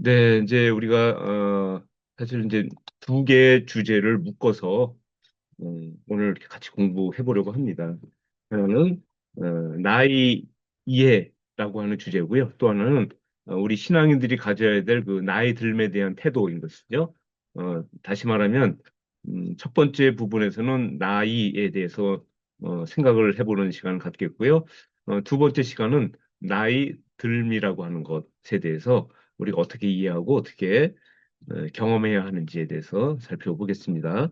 네, 이제 우리가 사실 이제 두 개의 주제를 묶어서 오늘 이렇게 같이 공부해 보려고 합니다. 하나는 나이 이해라고 하는 주제고요. 또 하나는 우리 신앙인들이 가져야 될 그 나이 들음에 대한 태도인 것이죠. 다시 말하면 첫 번째 부분에서는 나이에 대해서 생각을 해보는 시간을 갖겠고요. 두 번째 시간은 나이 들음이라고 하는 것에 대해서 우리가 어떻게 이해하고 어떻게 경험해야 하는지에 대해서 살펴보겠습니다.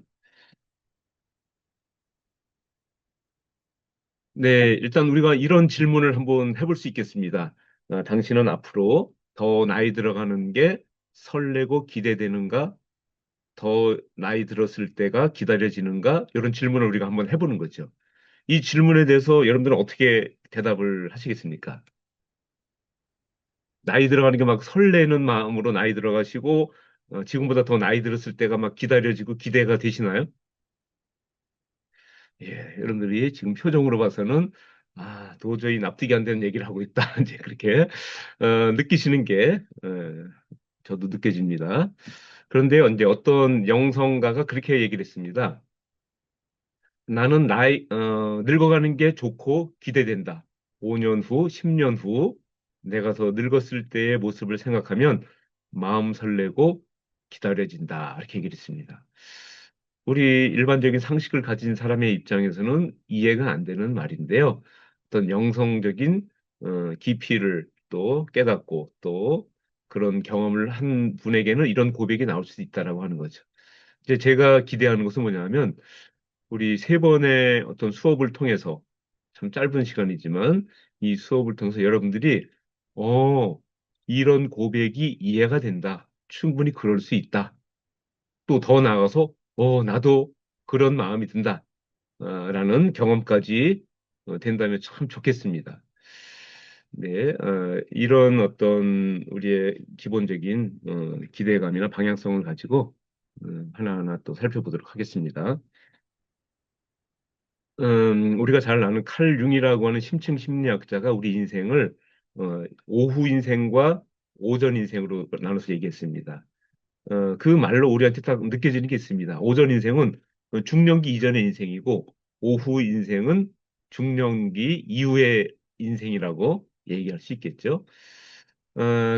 네, 일단 우리가 이런 질문을 한번 해볼 수 있겠습니다. 당신은 앞으로 더 나이 들어가는 게 설레고 기대되는가? 더 나이 들었을 때가 기다려지는가? 이런 질문을 우리가 한번 해보는 거죠. 이 질문에 대해서 여러분들은 어떻게 대답을 하시겠습니까? 나이 들어가는 게 막 설레는 마음으로 나이 들어가시고, 지금보다 더 나이 들었을 때가 막 기다려지고 기대가 되시나요? 예, 여러분들이 지금 표정으로 봐서는 도저히 납득이 안 되는 얘기를 하고 있다. 이제 그렇게 느끼시는 게 저도 느껴집니다. 그런데 이제 어떤 영성가가 그렇게 얘기를 했습니다. 나는 늙어가는 게 좋고 기대된다. 5년 후, 10년 후 내가 더 늙었을 때의 모습을 생각하면 마음 설레고 기다려진다. 이렇게 얘기를 했습니다. 우리 일반적인 상식을 가진 사람의 입장에서는 이해가 안 되는 말인데요. 어떤 영성적인 깊이를 또 깨닫고 또 그런 경험을 한 분에게는 이런 고백이 나올 수 있다라고 하는 거죠. 이제 제가 기대하는 것은 뭐냐면 우리 세 번의 어떤 수업을 통해서 참 짧은 시간이지만 이 수업을 통해서 여러분들이 어, 이런 고백이 이해가 된다. 충분히 그럴 수 있다. 또 더 나아가서 나도 그런 마음이 든다. 라는 경험까지 된다면 참 좋겠습니다. 네, 이런 어떤 우리의 기본적인 기대감이나 방향성을 가지고 하나하나 또 살펴보도록 하겠습니다. 우리가 잘 아는 칼 융이라고 하는 심층 심리학자가 우리 인생을 오후 인생과 오전 인생으로 나눠서 얘기했습니다. 그 말로 우리한테 딱 느껴지는 게 있습니다. 오전 인생은 중년기 이전의 인생이고, 오후 인생은 중년기 이후의 인생이라고 얘기할 수 있겠죠.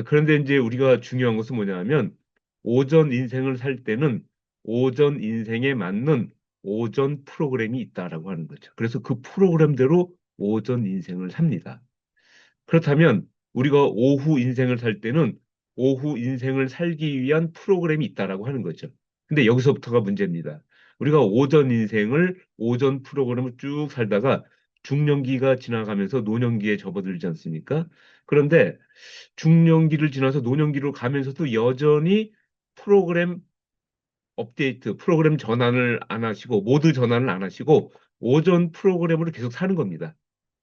그런데 이제 우리가 중요한 것은 뭐냐면, 오전 인생을 살 때는 오전 인생에 맞는 오전 프로그램이 있다라고 하는 거죠. 그래서 그 프로그램대로 오전 인생을 삽니다. 그렇다면 우리가 오후 인생을 살 때는 오후 인생을 살기 위한 프로그램이 있다라고 하는 거죠. 근데 여기서부터가 문제입니다. 우리가 오전 인생을 오전 프로그램을 쭉 살다가 중년기가 지나가면서 노년기에 접어들지 않습니까? 그런데 중년기를 지나서 노년기로 가면서도 여전히 프로그램 업데이트, 프로그램 전환을 안 하시고, 모드 전환을 안 하시고, 오전 프로그램으로 계속 사는 겁니다.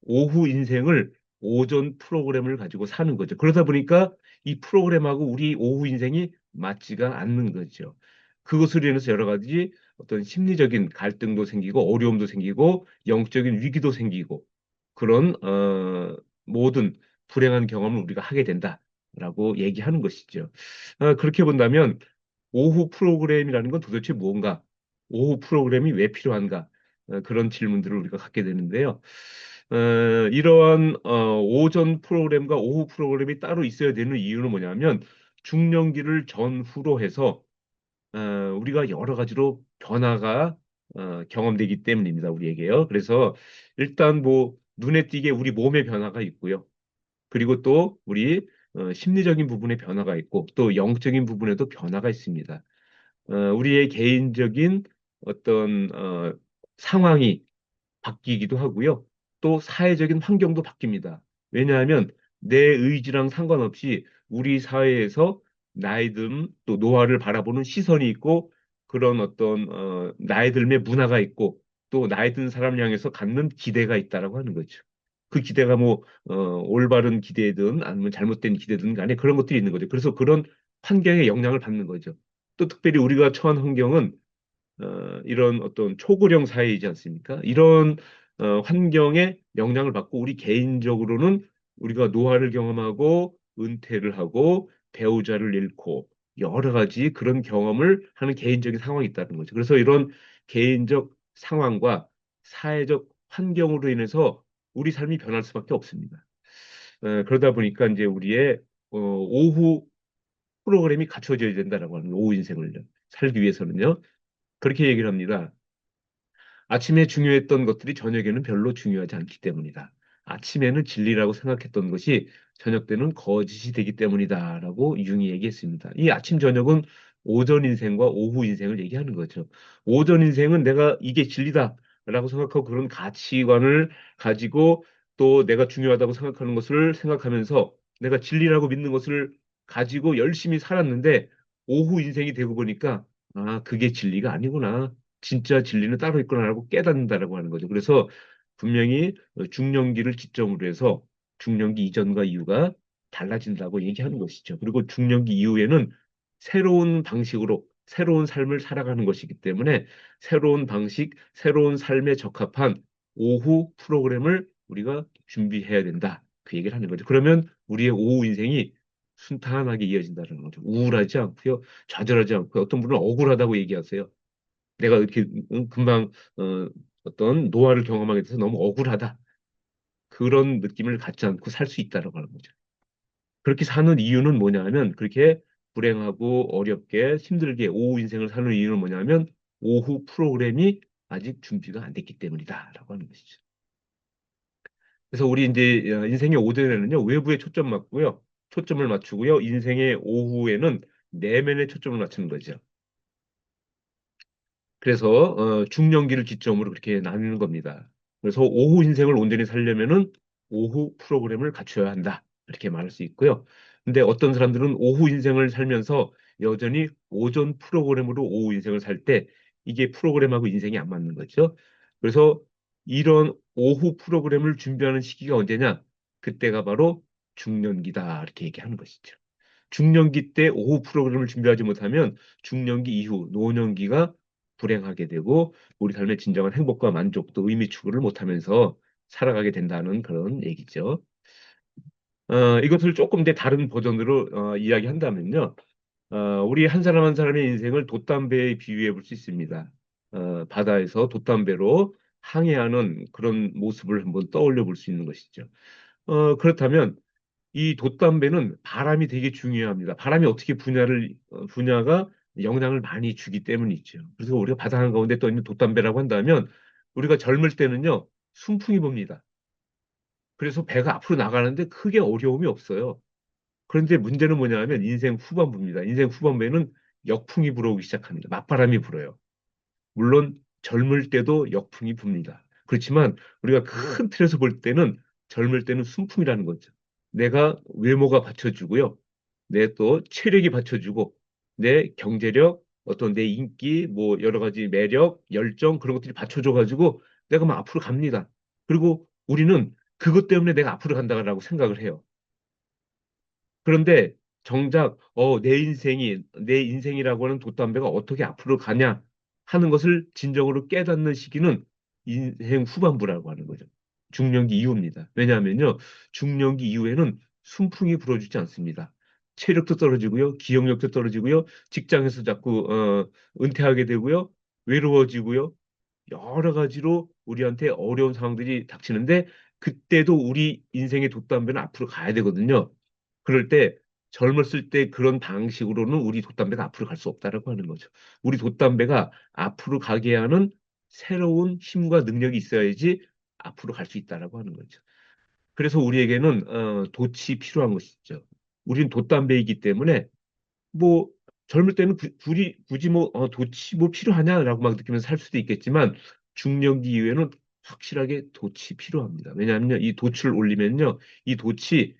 오후 인생을 오전 프로그램을 가지고 사는 거죠. 그러다 보니까 이 프로그램하고 우리 오후 인생이 맞지가 않는 거죠. 그것으로 인해서 여러 가지 어떤 심리적인 갈등도 생기고, 어려움도 생기고, 영적인 위기도 생기고, 그런, 모든 불행한 경험을 우리가 하게 된다라고 얘기하는 것이죠. 그렇게 본다면, 오후 프로그램이라는 건 도대체 무언가? 오후 프로그램이 왜 필요한가? 그런 질문들을 우리가 갖게 되는데요. 이러한 오전 프로그램과 오후 프로그램이 따로 있어야 되는 이유는 뭐냐면 중년기를 전후로 해서 어, 우리가 여러 가지로 변화가 경험되기 때문입니다. 우리에게요. 그래서 일단 뭐 눈에 띄게 우리 몸의 변화가 있고요. 그리고 또 우리 심리적인 부분에 변화가 있고 또 영적인 부분에도 변화가 있습니다. 우리의 개인적인 어떤 상황이 바뀌기도 하고요. 또 사회적인 환경도 바뀝니다. 왜냐하면 내 의지랑 상관없이 우리 사회에서 나이 듦, 또 노화를 바라보는 시선이 있고 그런 어떤 나이 듦의 문화가 있고 또 나이 든 사람을 향해서 갖는 기대가 있다라고 하는 거죠. 그 기대가 뭐 올바른 기대든 아니면 잘못된 기대든 간에 그런 것들이 있는 거죠. 그래서 그런 환경에 영향을 받는 거죠. 또 특별히 우리가 처한 환경은 이런 어떤 초고령 사회이지 않습니까? 이런 환경에 영향을 받고 우리 개인적으로는 우리가 노화를 경험하고 은퇴를 하고 배우자를 잃고 여러 가지 그런 경험을 하는 개인적인 상황이 있다는 거죠. 그래서 이런 개인적 상황과 사회적 환경으로 인해서 우리 삶이 변할 수밖에 없습니다. 그러다 보니까 이제 우리의 오후 프로그램이 갖춰져야 된다라고 하는 오후 인생을 살기 위해서는요. 그렇게 얘기를 합니다. 아침에 중요했던 것들이 저녁에는 별로 중요하지 않기 때문이다. 아침에는 진리라고 생각했던 것이 저녁 때는 거짓이 되기 때문이다라고 융이 얘기했습니다. 이 아침 저녁은 오전 인생과 오후 인생을 얘기하는 거죠. 오전 인생은 내가 이게 진리다라고 생각하고 그런 가치관을 가지고 또 내가 중요하다고 생각하는 것을 생각하면서 내가 진리라고 믿는 것을 가지고 열심히 살았는데 오후 인생이 되고 보니까 아, 그게 진리가 아니구나. 진짜 진리는 따로 있구나라고 깨닫는다라고 하는 거죠. 그래서 분명히 중년기를 기점으로 해서 중년기 이전과 이후가 달라진다고 얘기하는 것이죠. 그리고 중년기 이후에는 새로운 방식으로 새로운 삶을 살아가는 것이기 때문에 새로운 방식, 새로운 삶에 적합한 오후 프로그램을 우리가 준비해야 된다. 그 얘기를 하는 거죠. 그러면 우리의 오후 인생이 순탄하게 이어진다는 거죠. 우울하지 않고요. 좌절하지 않고요. 어떤 분은 억울하다고 얘기하세요. 내가 이렇게 금방 어떤 노화를 경험하게 돼서 너무 억울하다. 그런 느낌을 갖지 않고 살 수 있다라고 하는 거죠. 그렇게 사는 이유는 뭐냐 하면 그렇게 불행하고 어렵게 힘들게 오후 인생을 사는 이유는 뭐냐 하면 오후 프로그램이 아직 준비가 안 됐기 때문이다라고 하는 것이죠. 그래서 우리 이제 인생의 오전에는요 외부에 초점 맞고요. 초점을 맞추고요. 인생의 오후에는 내면에 초점을 맞추는 거죠. 그래서 중년기를 기점으로 그렇게 나누는 겁니다. 그래서 오후 인생을 온전히 살려면은 오후 프로그램을 갖춰야 한다. 이렇게 말할 수 있고요. 근데 어떤 사람들은 오후 인생을 살면서 여전히 오전 프로그램으로 오후 인생을 살 때 이게 프로그램하고 인생이 안 맞는 거죠. 그래서 이런 오후 프로그램을 준비하는 시기가 언제냐? 그때가 바로 중년기다. 이렇게 얘기하는 것이죠. 중년기 때 오후 프로그램을 준비하지 못하면 중년기 이후 노년기가 불행하게 되고 우리 삶의 진정한 행복과 만족도 의미 추구를 못하면서 살아가게 된다는 그런 얘기죠. 이것을 조금 더 다른 버전으로 이야기한다면요. 우리 한 사람 한 사람의 인생을 돛담배에 비유해 볼 수 있습니다. 바다에서 돛담배로 항해하는 그런 모습을 한번 떠올려 볼 수 있는 것이죠. 그렇다면 이 돛담배는 바람이 되게 중요합니다. 바람이 어떻게 분야가 영향을 많이 주기 때문이죠. 그래서 우리가 바다 한가운데 떠 있는 돛담배라고 한다면 우리가 젊을 때는요, 순풍이 봅니다. 그래서 배가 앞으로 나가는데 크게 어려움이 없어요. 그런데 문제는 뭐냐 하면 인생 후반부입니다. 인생 후반부에는 역풍이 불어오기 시작합니다. 맞바람이 불어요. 물론 젊을 때도 역풍이 붑니다. 그렇지만 우리가 큰 틀에서 볼 때는 젊을 때는 순풍이라는 거죠. 내가 외모가 받쳐주고요. 내 또 체력이 받쳐주고 내 경제력, 어떤 내 인기, 뭐 여러 가지 매력, 열정 그런 것들이 받쳐줘가지고 내가 막 앞으로 갑니다. 그리고 우리는 그것 때문에 내가 앞으로 간다고 생각을 해요. 그런데 정작 내 인생이라고 하는 돛담배가 어떻게 앞으로 가냐 하는 것을 진정으로 깨닫는 시기는 인생 후반부라고 하는 거죠. 중년기 이후입니다. 왜냐하면요, 중년기 이후에는 순풍이 불어주지 않습니다. 체력도 떨어지고요, 기억력도 떨어지고요, 직장에서 자꾸 은퇴하게 되고요, 외로워지고요, 여러 가지로 우리한테 어려운 상황들이 닥치는데 그때도 우리 인생의 돛담배는 앞으로 가야 되거든요. 그럴 때 젊었을 때 그런 방식으로는 우리 돛담배가 앞으로 갈 수 없다라고 하는 거죠. 우리 돛담배가 앞으로 가게 하는 새로운 힘과 능력이 있어야지 앞으로 갈 수 있다라고 하는 거죠. 그래서 우리에게는 돛이 필요한 것이죠. 우리는 돛담배이기 때문에 뭐 젊을 때는 굳이 뭐 돛이 뭐 필요하냐라고 막 느끼면서 살 수도 있겠지만 중년기 이후에는 확실하게 돛이 필요합니다. 왜냐하면요, 이 돛을 올리면요, 이 돛이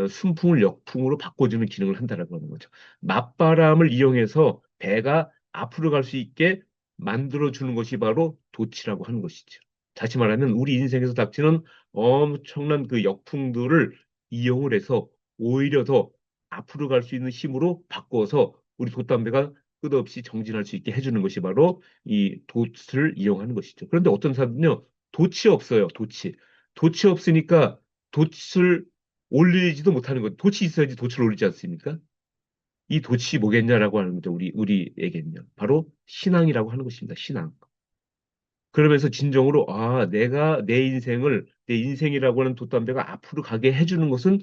순풍을 역풍으로 바꿔주는 기능을 한다라고 하는 거죠. 맞바람을 이용해서 배가 앞으로 갈 수 있게 만들어주는 것이 바로 돛이라고 하는 것이죠. 다시 말하면 우리 인생에서 닥치는 엄청난 그 역풍들을 이용을 해서 오히려 더 앞으로 갈 수 있는 힘으로 바꿔서 우리 돛담배가 끝없이 정진할 수 있게 해주는 것이 바로 이 돛을 이용하는 것이죠. 그런데 어떤 사람은요, 돛이 없어요, 돛이. 돛이 없으니까 돛을 올리지도 못하는 것. 돛이 있어야지 돛을 올리지 않습니까? 이 돛이 뭐겠냐라고 하는 거죠. 우리에게는요. 바로 신앙이라고 하는 것입니다. 신앙. 그러면서 진정으로 내가 내 인생이라고 하는 돛담배가 앞으로 가게 해주는 것은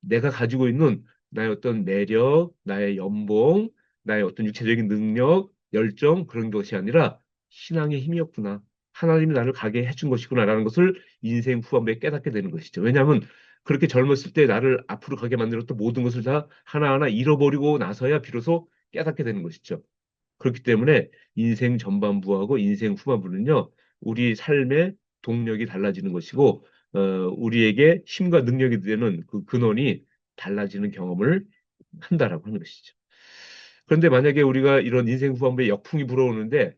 내가 가지고 있는 나의 어떤 매력, 나의 연봉, 나의 어떤 육체적인 능력, 열정 그런 것이 아니라 신앙의 힘이었구나. 하나님이 나를 가게 해준 것이구나라는 것을 인생 후반부에 깨닫게 되는 것이죠. 왜냐하면 그렇게 젊었을 때 나를 앞으로 가게 만들었던 모든 것을 다 하나하나 잃어버리고 나서야 비로소 깨닫게 되는 것이죠. 그렇기 때문에 인생 전반부하고 인생 후반부는요, 우리 삶의 동력이 달라지는 것이고, 우리에게 힘과 능력이 되는 그 근원이 달라지는 경험을 한다라고 하는 것이죠. 그런데 만약에 우리가 이런 인생 후반부에 역풍이 불어오는데,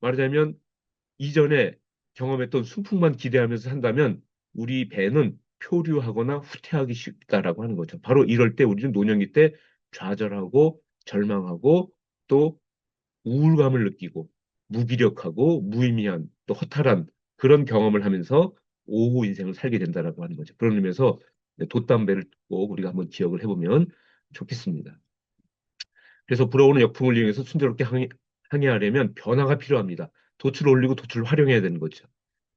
말하자면 이전에 경험했던 순풍만 기대하면서 산다면, 우리 배는 표류하거나 후퇴하기 쉽다라고 하는 거죠. 바로 이럴 때 우리는 노년기 때 좌절하고 절망하고 또 우울감을 느끼고 무기력하고 무의미한 또 허탈한 그런 경험을 하면서 오후 인생을 살게 된다라고 하는 거죠. 그런 의미에서 돛담배를 꼭 우리가 한번 기억을 해보면 좋겠습니다. 그래서 불어오는 역풍을 이용해서 순조롭게 항해하려면 변화가 필요합니다. 돛을 올리고 돛을 활용해야 되는 거죠.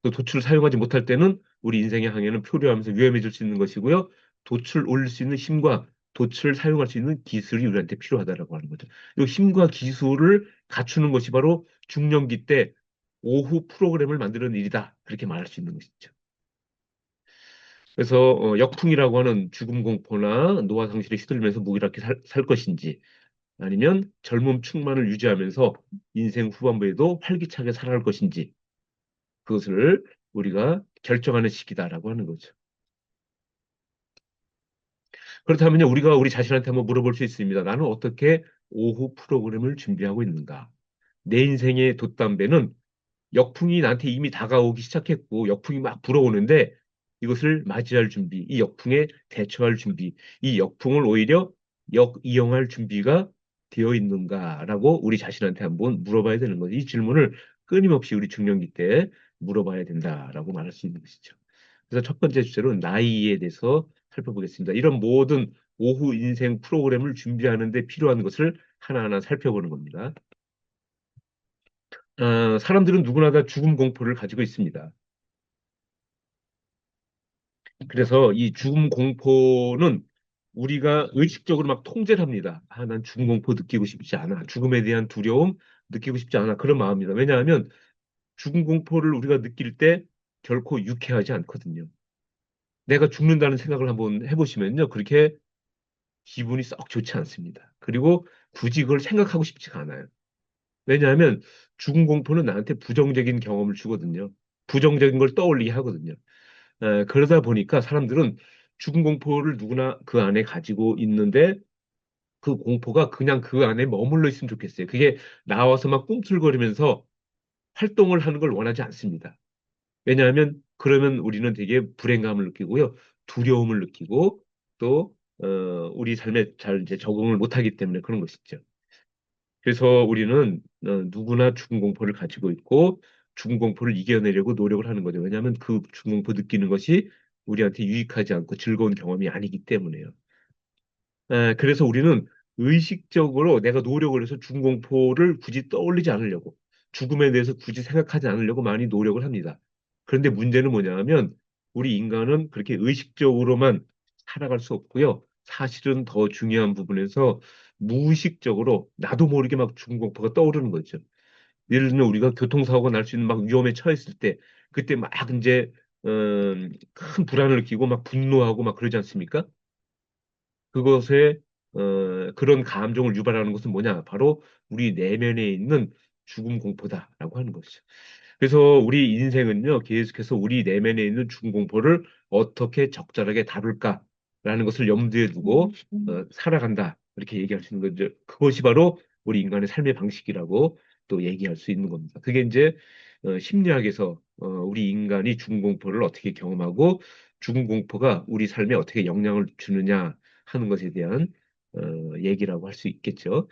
또 돛을 사용하지 못할 때는 우리 인생의 항해는 표류하면서 위험해질 수 있는 것이고요. 돛을 올릴 수 있는 힘과 돛을 사용할 수 있는 기술이 우리한테 필요하다라고 하는 거죠. 이 힘과 기술을 갖추는 것이 바로 중년기 때 오후 프로그램을 만드는 일이다. 그렇게 말할 수 있는 것이죠. 그래서 역풍이라고 하는 죽음 공포나 노화 상실에 휘둘리면서 무기력하게 살 것인지 아니면 젊음 충만을 유지하면서 인생 후반부에도 활기차게 살아갈 것인지 그것을 우리가 결정하는 시기다라고 하는 거죠. 그렇다면요, 우리가 우리 자신한테 한번 물어볼 수 있습니다. 나는 어떻게 오후 프로그램을 준비하고 있는가? 내 인생의 돛담배는 역풍이 나한테 이미 다가오기 시작했고, 역풍이 막 불어오는데, 이것을 맞이할 준비, 이 역풍에 대처할 준비, 이 역풍을 오히려 이용할 준비가 되어 있는가라고 우리 자신한테 한번 물어봐야 되는 거죠. 이 질문을 끊임없이 우리 중년기 때 물어봐야 된다라고 말할 수 있는 것이죠. 그래서 첫 번째 주제로 나이에 대해서 살펴보겠습니다. 이런 모든 오후 인생 프로그램을 준비하는 데 필요한 것을 하나하나 살펴보는 겁니다. 사람들은 누구나 다 죽음 공포를 가지고 있습니다. 그래서 이 죽음 공포는 우리가 의식적으로 막 통제를 합니다. 난 죽음 공포 느끼고 싶지 않아. 죽음에 대한 두려움 느끼고 싶지 않아. 그런 마음입니다. 왜냐하면 죽음 공포를 우리가 느낄 때 결코 유쾌하지 않거든요. 내가 죽는다는 생각을 한번 해보시면요. 그렇게 기분이 썩 좋지 않습니다. 그리고 굳이 그걸 생각하고 싶지가 않아요. 왜냐하면 죽음 공포는 나한테 부정적인 경험을 주거든요. 부정적인 걸 떠올리게 하거든요. 그러다 보니까 사람들은 죽음 공포를 누구나 그 안에 가지고 있는데 그 공포가 그냥 그 안에 머물러 있으면 좋겠어요. 그게 나와서 막 꿈틀거리면서 활동을 하는 걸 원하지 않습니다. 왜냐하면 그러면 우리는 되게 불행감을 느끼고요. 두려움을 느끼고 또 우리 삶에 잘 이제 적응을 못하기 때문에 그런 것이죠. 그래서 우리는 누구나 죽음 공포를 가지고 있고 죽음 공포를 이겨내려고 노력을 하는 거죠. 왜냐하면 그 죽음 공포 느끼는 것이 우리한테 유익하지 않고 즐거운 경험이 아니기 때문에요. 그래서 우리는 의식적으로 내가 노력을 해서 죽음 공포를 굳이 떠올리지 않으려고 죽음에 대해서 굳이 생각하지 않으려고 많이 노력을 합니다. 그런데 문제는 뭐냐 하면 우리 인간은 그렇게 의식적으로만 살아갈 수 없고요. 사실은 더 중요한 부분에서 무의식적으로 나도 모르게 막 죽음 공포가 떠오르는 거죠. 예를 들면 우리가 교통사고가 날 수 있는 막 위험에 처했을 때 그때 막 이제 큰 불안을 느끼고 막 분노하고 막 그러지 않습니까? 그것에 그런 감정을 유발하는 것은 뭐냐? 바로 우리 내면에 있는 죽음 공포다라고 하는 것이죠. 그래서 우리 인생은요, 계속해서 우리 내면에 있는 죽음 공포를 어떻게 적절하게 다룰까라는 것을 염두에 두고 살아간다. 이렇게 얘기할 수 있는 거죠. 그것이 바로 우리 인간의 삶의 방식이라고 또 얘기할 수 있는 겁니다. 그게 이제 심리학에서 우리 인간이 죽음 공포를 어떻게 경험하고 죽음 공포가 우리 삶에 어떻게 영향을 주느냐 하는 것에 대한 어, 얘기라고 할 수 있겠죠.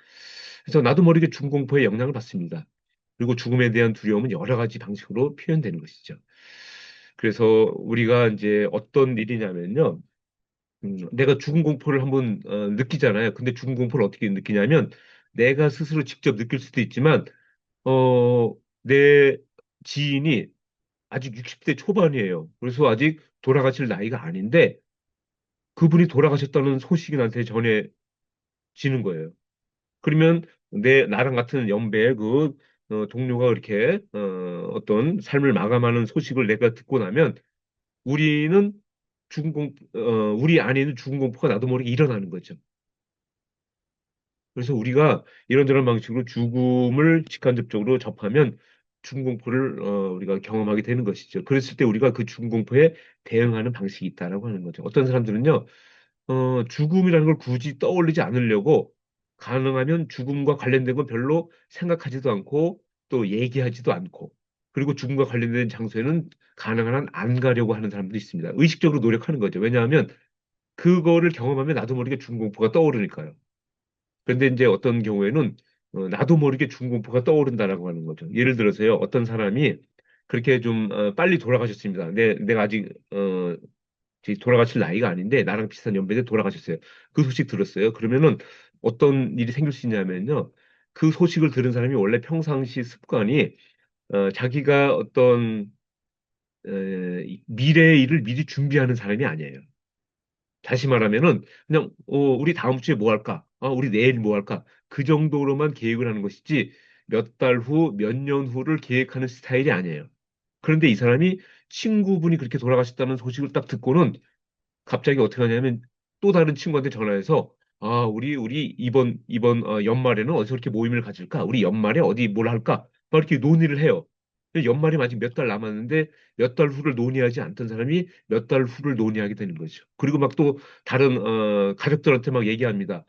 그래서 나도 모르게 죽음 공포에 영향을 받습니다. 그리고 죽음에 대한 두려움은 여러 가지 방식으로 표현되는 것이죠. 그래서 우리가 이제 어떤 일이냐면요. 내가 죽음 공포를 한번 느끼잖아요. 근데 죽음 공포를 어떻게 느끼냐면 내가 스스로 직접 느낄 수도 있지만 어, 내 지인이 아직 60대 초반이에요. 그래서 아직 돌아가실 나이가 아닌데 그분이 돌아가셨다는 소식이 나한테 전해지는 거예요. 그러면 나랑 같은 연배의 동료가 이렇게 어떤 삶을 마감하는 소식을 내가 듣고 나면 우리는 우리 안에는 죽음 공포가 나도 모르게 일어나는 거죠. 그래서 우리가 이런저런 방식으로 죽음을 직간접적으로 접하면 죽음 공포를 우리가 경험하게 되는 것이죠. 그랬을 때 우리가 그 죽음 공포에 대응하는 방식이 있다라고 하는 거죠. 어떤 사람들은요, 죽음이라는 걸 굳이 떠올리지 않으려고 가능하면 죽음과 관련된 건 별로 생각하지도 않고 또 얘기하지도 않고 그리고 죽음과 관련된 장소에는 가능한 한 안 가려고 하는 사람도 있습니다. 의식적으로 노력하는 거죠. 왜냐하면 그거를 경험하면 나도 모르게 죽음 공포가 떠오르니까요. 그런데 이제 어떤 경우에는 나도 모르게 죽음 공포가 떠오른다라고 하는 거죠. 예를 들어서요, 어떤 사람이 그렇게 좀 빨리 돌아가셨습니다. 내가 아직 돌아가실 나이가 아닌데 나랑 비슷한 연배에 돌아가셨어요. 그 소식 들었어요. 그러면은 어떤 일이 생길 수 있냐면요. 그 소식을 들은 사람이 원래 평상시 습관이 자기가 어떤 이 미래의 일을 미리 준비하는 사람이 아니에요. 다시 말하면은 그냥 우리 다음 주에 뭐 할까? 우리 내일 뭐 할까? 그 정도로만 계획을 하는 것이지 몇 달 후, 몇 년 후를 계획하는 스타일이 아니에요. 그런데 이 사람이 친구분이 그렇게 돌아가셨다는 소식을 딱 듣고는 갑자기 어떻게 하냐면 또 다른 친구한테 전화해서 우리 이번 연말에는 어디서 이렇게 모임을 가질까? 우리 연말에 어디 뭘 할까? 막 이렇게 논의를 해요. 근데 연말이 아직 몇 달 남았는데 몇 달 후를 논의하지 않던 사람이 몇 달 후를 논의하게 되는 거죠. 그리고 막 또 다른 가족들한테 막 얘기합니다.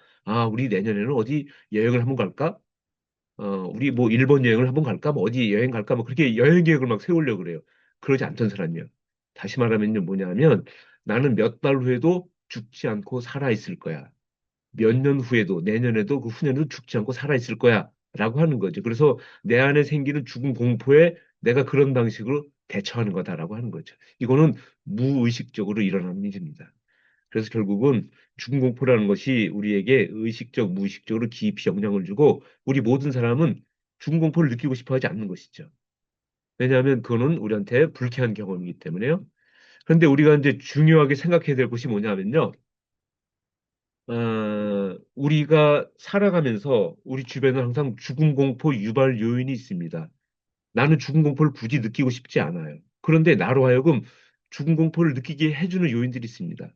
우리 내년에는 어디 여행을 한번 갈까? 우리 뭐 일본 여행을 한번 갈까? 뭐 어디 여행 갈까? 뭐 그렇게 여행 계획을 막 세우려고 그래요. 그러지 않던 사람이요. 다시 말하면요, 뭐냐면 나는 몇 달 후에도 죽지 않고 살아 있을 거야. 몇 년 후에도 내년에도 그 후년에도 죽지 않고 살아 있을 거야. 라고 하는 거죠. 그래서 내 안에 생기는 죽음 공포에 내가 그런 방식으로 대처하는 거다라고 하는 거죠. 이거는 무의식적으로 일어나는 일입니다. 그래서 결국은 죽음 공포라는 것이 우리에게 의식적, 무의식적으로 깊이 영향을 주고 우리 모든 사람은 죽음 공포를 느끼고 싶어 하지 않는 것이죠. 왜냐하면 그거는 우리한테 불쾌한 경험이기 때문에요. 그런데 우리가 이제 중요하게 생각해야 될 것이 뭐냐면요. 우리가 살아가면서 우리 주변에 항상 죽음 공포 유발 요인이 있습니다. 나는 죽음 공포를 굳이 느끼고 싶지 않아요. 그런데 나로 하여금 죽음 공포를 느끼게 해주는 요인들이 있습니다.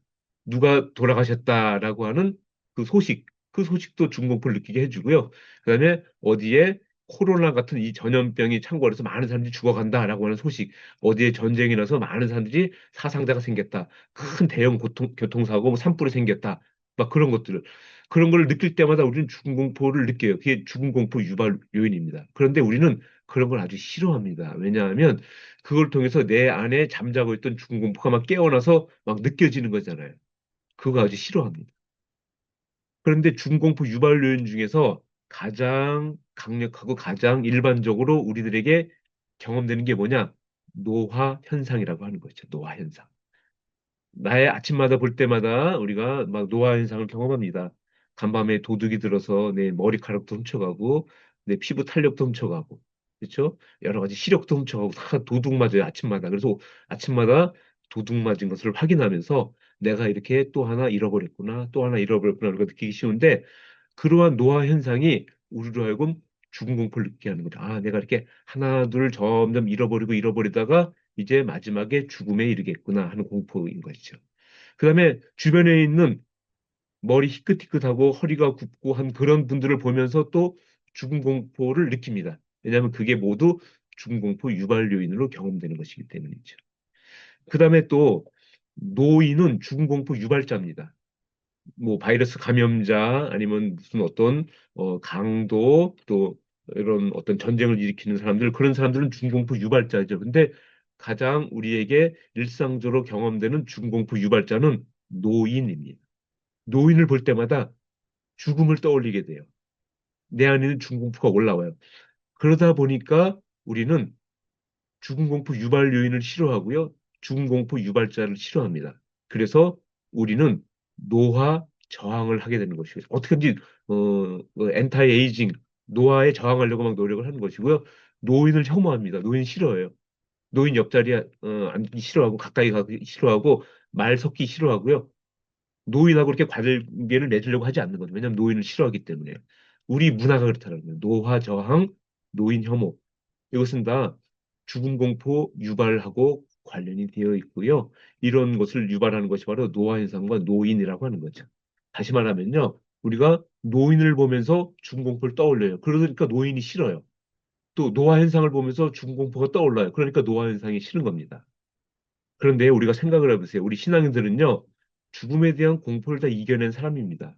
누가 돌아가셨다라고 하는 그 소식, 그 소식도 죽음 공포를 느끼게 해주고요. 그다음에 어디에 코로나 같은 이 전염병이 창궐해서 많은 사람들이 죽어간다라고 하는 소식, 어디에 전쟁이 나서 많은 사람들이 사상자가 생겼다, 큰 대형 교통사고, 뭐 산불이 생겼다, 막 그런 것들을 그런 걸 느낄 때마다 우리는 죽음 공포를 느껴요. 그게 죽음 공포 유발 요인입니다. 그런데 우리는 그런 걸 아주 싫어합니다. 왜냐하면 그걸 통해서 내 안에 잠자고 있던 죽음 공포가 막 깨어나서 막 느껴지는 거잖아요. 그거 아주 싫어합니다. 그런데 죽음 공포 유발 요인 중에서 가장 강력하고 가장 일반적으로 우리들에게 경험되는 게 뭐냐? 노화 현상이라고 하는 거죠. 노화 현상. 나의 아침마다 볼 때마다 우리가 막 노화 현상을 경험합니다. 간밤에 도둑이 들어서 내 머리카락도 훔쳐가고 내 피부 탄력도 훔쳐가고 그렇죠? 여러 가지 시력도 훔쳐가고 다 도둑 맞아요 아침마다. 그래서 아침마다 도둑 맞은 것을 확인하면서 내가 이렇게 또 하나 잃어버렸구나 또 하나 잃어버렸구나 를 느끼기 쉬운데 그러한 노화 현상이 우리로 하여금 죽음 공포를 느끼게 하는 거죠. 내가 이렇게 하나 둘 점점 잃어버리고 잃어버리다가 이제 마지막에 죽음에 이르겠구나 하는 공포인 것이죠. 그다음에 주변에 있는 머리 희끗희끗하고 허리가 굽고 한 그런 분들을 보면서 또 죽음 공포를 느낍니다. 왜냐하면 그게 모두 죽음 공포 유발 요인으로 경험되는 것이기 때문이죠. 그다음에 또 노인은 죽음 공포 유발자입니다. 뭐 바이러스 감염자 아니면 무슨 어떤 강도 또 이런 어떤 전쟁을 일으키는 사람들 그런 사람들은 중공포 유발자죠. 근데 가장 우리에게 일상적으로 경험되는 중공포 유발자는 노인입니다. 노인을 볼 때마다 죽음을 떠올리게 돼요. 내 안에는 중공포가 올라와요. 그러다 보니까 우리는 죽음공포 유발 요인을 싫어하고요. 죽음공포 유발자를 싫어합니다. 그래서 우리는 노화 저항을 하게 되는 것이고 어떻게든지 엔타이 에이징 노화에 저항하려고 막 노력을 하는 것이고요. 노인을 혐오합니다. 노인 싫어해요. 노인 옆자리에 앉기 싫어하고 가까이 가기 싫어하고 말 섞기 싫어하고요. 노인하고 이렇게 관계를 맺으려고 하지 않는 거죠. 왜냐하면 노인을 싫어하기 때문에. 우리 문화가 그렇다는 거예요. 노화 저항, 노인 혐오. 이것은 다 죽음 공포 유발하고 관련이 되어 있고요. 이런 것을 유발하는 것이 바로 노화 현상과 노인이라고 하는 거죠. 다시 말하면요. 우리가 노인을 보면서 죽음 공포를 떠올려요. 그러니까 노인이 싫어요. 또 노화 현상을 보면서 죽음 공포가 떠올라요. 그러니까 노화 현상이 싫은 겁니다. 그런데 우리가 생각을 해보세요. 우리 신앙인들은요. 죽음에 대한 공포를 다 이겨낸 사람입니다.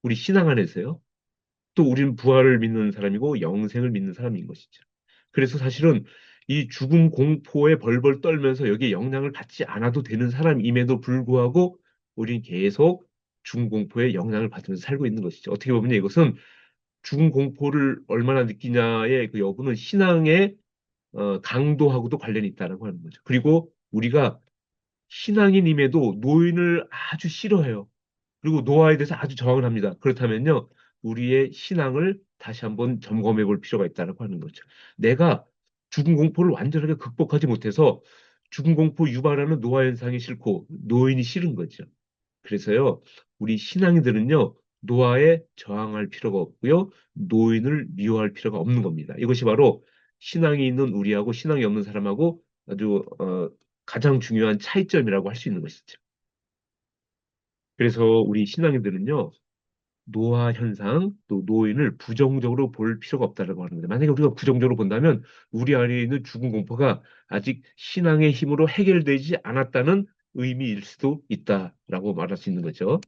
우리 신앙 안에서요. 또 우리는 부활을 믿는 사람이고 영생을 믿는 사람인 것이죠. 그래서 사실은 이 죽음 공포에 벌벌 떨면서 여기에 영향을 받지 않아도 되는 사람임에도 불구하고 우리는 계속 죽음 공포에 영향을 받으면서 살고 있는 것이죠. 어떻게 보면 이것은 죽음 공포를 얼마나 느끼냐의 그 여부는 신앙의 강도하고도 관련이 있다고 하는 거죠. 그리고 우리가 신앙인임에도 노인을 아주 싫어해요. 그리고 노화에 대해서 아주 저항을 합니다. 그렇다면요, 우리의 신앙을 다시 한번 점검해 볼 필요가 있다고 하는 거죠. 내가 죽음 공포를 완전하게 극복하지 못해서 죽음 공포 유발하는 노화 현상이 싫고 노인이 싫은 거죠. 그래서요, 우리 신앙인들은요, 노화에 저항할 필요가 없고요, 노인을 미워할 필요가 없는 겁니다. 이것이 바로 신앙이 있는 우리하고 신앙이 없는 사람하고 아주 가장 중요한 차이점이라고 할 수 있는 것이죠. 그래서 우리 신앙인들은요, 노화 현상, 또 노인을 부정적으로 볼 필요가 없다라고 하는데, 만약에 우리가 부정적으로 본다면 우리 안에 있는 죽음 공포가 아직 신앙의 힘으로 해결되지 않았다는 의미일 수도 있다라고 말할 수 있는 거죠.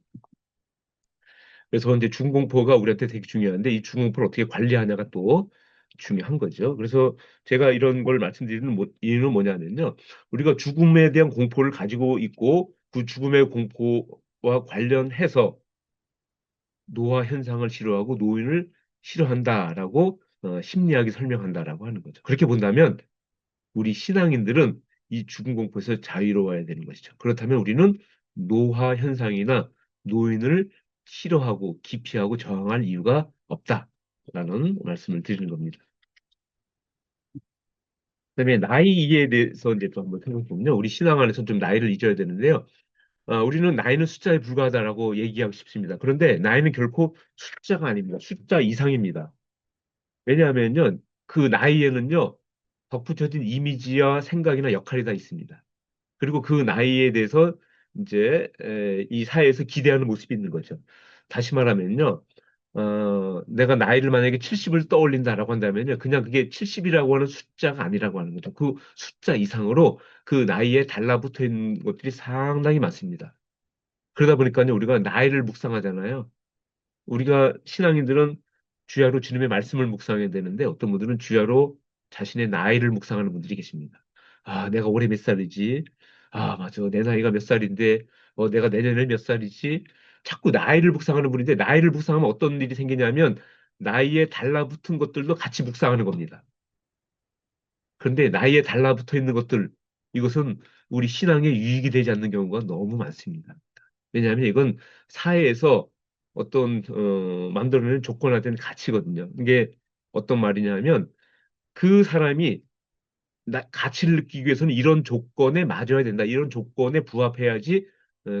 그래서 이제 죽음 공포가 우리한테 되게 중요한데 이 죽음 공포를 어떻게 관리하냐가 또 중요한 거죠. 그래서 제가 이런 걸 말씀드리는 이유는 뭐냐면요. 우리가 죽음에 대한 공포를 가지고 있고 그 죽음의 공포와 관련해서 노화 현상을 싫어하고 노인을 싫어한다라고 심리학이 설명한다라고 하는 거죠. 그렇게 본다면 우리 신앙인들은 이 죽음 공포에서 자유로워야 되는 것이죠. 그렇다면 우리는 노화 현상이나 노인을 싫어하고 기피하고 저항할 이유가 없다라는 말씀을 드리는 겁니다. 그다음에 나이에 대해서 이제 또 한번 생각해 보면요. 우리 신앙 안에서 좀 나이를 잊어야 되는데요. 우리는 나이는 숫자에 불과하다라고 얘기하고 싶습니다. 그런데 나이는 결코 숫자가 아닙니다. 숫자 이상입니다. 왜냐하면요, 그 나이에는요, 덧붙여진 이미지와 생각이나 역할이 다 있습니다. 그리고 그 나이에 대해서 이제 이 사회에서 기대하는 모습이 있는 거죠. 다시 말하면요, 내가 나이를 만약에 70을 떠올린다라고 한다면요, 그냥 그게 70이라고 하는 숫자가 아니라고 하는 거죠. 그 숫자 이상으로 그 나이에 달라붙어 있는 것들이 상당히 많습니다. 그러다 보니까요, 우리가 나이를 묵상하잖아요. 우리가 신앙인들은 주야로 주님의 말씀을 묵상해야 되는데 어떤 분들은 주야로 자신의 나이를 묵상하는 분들이 계십니다. 아, 내가 올해 몇 살이지? 아, 맞아. 내 나이가 몇 살인데, 내가 내년에 몇 살이지? 자꾸 나이를 묵상하는 분인데, 나이를 묵상하면 어떤 일이 생기냐면, 나이에 달라붙은 것들도 같이 묵상하는 겁니다. 그런데 나이에 달라붙어 있는 것들, 이것은 우리 신앙에 유익이 되지 않는 경우가 너무 많습니다. 왜냐하면 이건 사회에서 어떤 만들어내는 조건화된 가치거든요. 이게 어떤 말이냐면 그 사람이 가치를 느끼기 위해서는 이런 조건에 맞아야 된다. 이런 조건에 부합해야지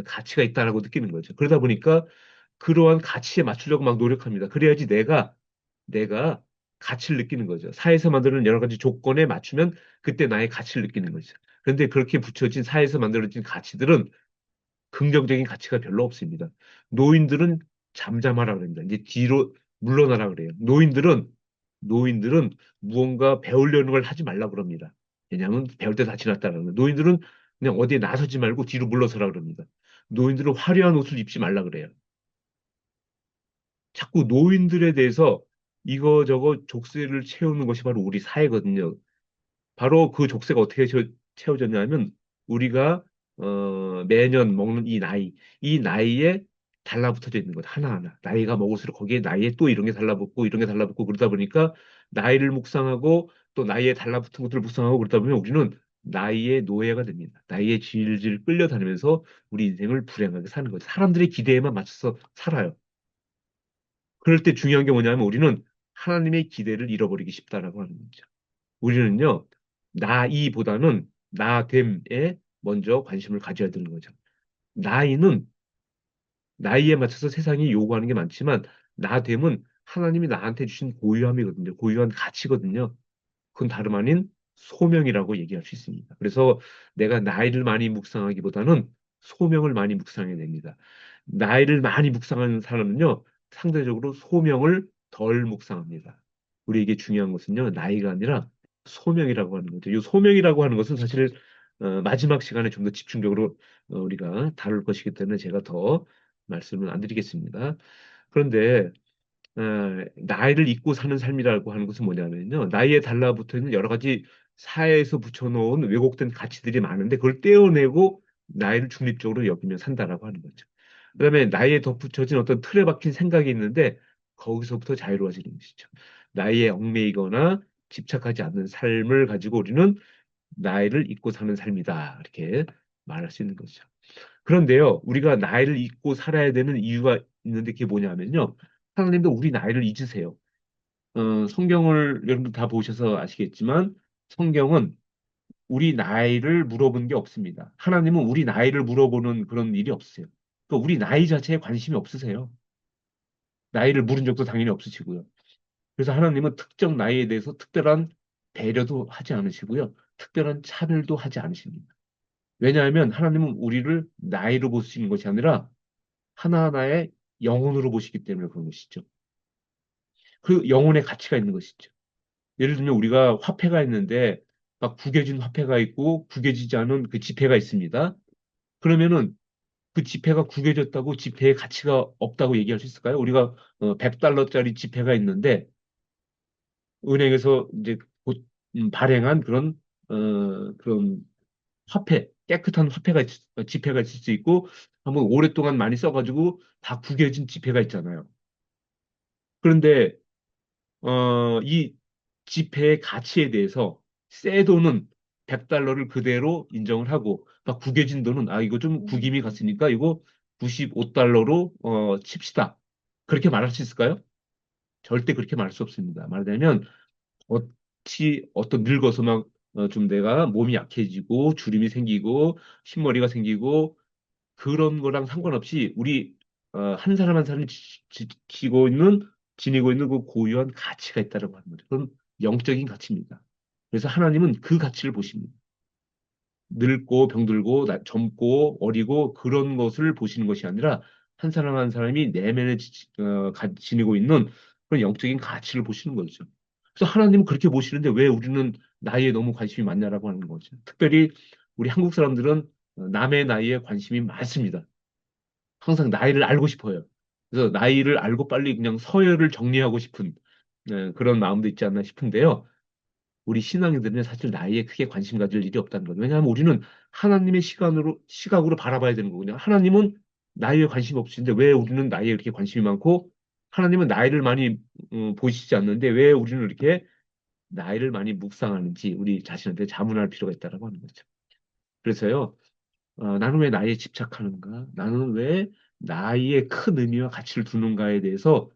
가치가 있다라고 느끼는 거죠. 그러다 보니까 그러한 가치에 맞추려고 막 노력합니다. 그래야지 내가 가치를 느끼는 거죠. 사회에서 만드는 여러 가지 조건에 맞추면 그때 나의 가치를 느끼는 거죠. 그런데 그렇게 붙여진 사회에서 만들어진 가치들은 긍정적인 가치가 별로 없습니다. 노인들은 잠잠하라 그럽니다. 이제 뒤로 물러나라 그래요. 노인들은 무언가 배우려는 걸 하지 말라 그럽니다. 왜냐하면 배울 때 다 지났다는 거예요. 노인들은 그냥 어디에 나서지 말고 뒤로 물러서라 그럽니다. 노인들은 화려한 옷을 입지 말라 그래요. 자꾸 노인들에 대해서 이거저거 족쇄를 채우는 것이 바로 우리 사회거든요. 바로 그 족쇄가 어떻게 채워졌냐면 우리가 매년 먹는 이 나이에 달라붙어져 있는 것 하나하나. 나이가 먹을수록 거기에 나이에 또 이런 게 달라붙고 이런 게 달라붙고 그러다 보니까 나이를 묵상하고 또 나이에 달라붙은 것들을 묵상하고 그러다 보면 우리는 나이의 노예가 됩니다. 나이에 질질 끌려다니면서 우리 인생을 불행하게 사는 거죠. 사람들의 기대에만 맞춰서 살아요. 그럴 때 중요한 게 뭐냐면 우리는 하나님의 기대를 잃어버리기 쉽다라고 하는 거죠. 우리는요, 나이보다는 나됨에 먼저 관심을 가져야 되는 거죠. 나이는 나이에 맞춰서 세상이 요구하는 게 많지만 나됨은 하나님이 나한테 주신 고유함이거든요. 고유한 가치거든요. 그건 다름 아닌 소명이라고 얘기할 수 있습니다. 그래서 내가 나이를 많이 묵상하기보다는 소명을 많이 묵상해야 됩니다. 나이를 많이 묵상하는 사람은요, 상대적으로 소명을 덜 묵상합니다. 우리에게 중요한 것은요, 나이가 아니라 소명이라고 하는 거죠. 이 소명이라고 하는 것은 사실 마지막 시간에 좀 더 집중적으로 우리가 다룰 것이기 때문에 제가 더 말씀을 안 드리겠습니다. 그런데 나이를 잊고 사는 삶이라고 하는 것은 뭐냐면요. 나이에 달라붙어 있는 여러 가지 사회에서 붙여놓은 왜곡된 가치들이 많은데 그걸 떼어내고 나이를 중립적으로 여기며 산다라고 하는 거죠. 그다음에 나이에 덧붙여진 어떤 틀에 박힌 생각이 있는데 거기서부터 자유로워지는 것이죠. 나이에 얽매이거나 집착하지 않는 삶을 가지고 우리는 나이를 잊고 사는 삶이다. 이렇게 말할 수 있는 거죠. 그런데요, 우리가 나이를 잊고 살아야 되는 이유가 있는데 그게 뭐냐면요. 하나님도 우리 나이를 잊으세요. 성경을 여러분들 다 보셔서 아시겠지만 성경은 우리 나이를 물어본 게 없습니다. 하나님은 우리 나이를 물어보는 그런 일이 없으세요. 그러니까 우리 나이 자체에 관심이 없으세요. 나이를 물은 적도 당연히 없으시고요. 그래서 하나님은 특정 나이에 대해서 특별한 배려도 하지 않으시고요. 특별한 차별도 하지 않으십니다. 왜냐하면 하나님은 우리를 나이로 보시는 것이 아니라 하나하나의 영혼으로 보시기 때문에 그런 것이죠. 그 영혼의 가치가 있는 것이죠. 예를 들면 우리가 화폐가 있는데 막 구겨진 화폐가 있고 구겨지지 않은 그 지폐가 있습니다. 그러면은 그 지폐가 구겨졌다고 지폐의 가치가 없다고 얘기할 수 있을까요? 우리가 100달러짜리 지폐가 있는데 은행에서 이제 곧 발행한 그런 화폐, 깨끗한 지폐가 있을 수 있고 한번 오랫동안 많이 써가지고 다 구겨진 지폐가 있잖아요. 그런데 이 지폐의 가치에 대해서 새 돈은 100달러를 그대로 인정을 하고 막 구겨진 돈은 이거 좀 구김이 갔으니까 이거 95달러로 칩시다. 그렇게 말할 수 있을까요? 절대 그렇게 말할 수 없습니다. 말하자면 어떤 늙어서 막 좀 내가 몸이 약해지고 주름이 생기고 흰머리가 생기고 그런 거랑 상관없이 우리 한 사람 한 사람이 지고 있는 지니고 있는 그 고유한 가치가 있다고 하는 거죠. 그건 영적인 가치입니다. 그래서 하나님은 그 가치를 보십니다. 늙고 병들고 젊고 어리고 그런 것을 보시는 것이 아니라 한 사람 한 사람이 내면에 지니고 있는 그런 영적인 가치를 보시는 거죠. 그래서 하나님은 그렇게 보시는데 왜 우리는 나이에 너무 관심이 많냐라고 하는 거죠. 특별히 우리 한국 사람들은 남의 나이에 관심이 많습니다. 항상 나이를 알고 싶어요. 그래서 나이를 알고 빨리 그냥 서열을 정리하고 싶은 그런 마음도 있지 않나 싶은데요. 우리 신앙인들은 사실 나이에 크게 관심 가질 일이 없다는 거예요. 왜냐하면 우리는 하나님의 시각으로 바라봐야 되는 거거든요. 하나님은 나이에 관심이 없으신데 왜 우리는 나이에 이렇게 관심이 많고 하나님은 나이를 많이 보시지 않는데 왜 우리는 이렇게 나이를 많이 묵상하는지 우리 자신한테 자문할 필요가 있다고 하는 거죠. 그래서요, 나는 왜 나이에 집착하는가? 나는 왜 나이에 큰 의미와 가치를 두는가에 대해서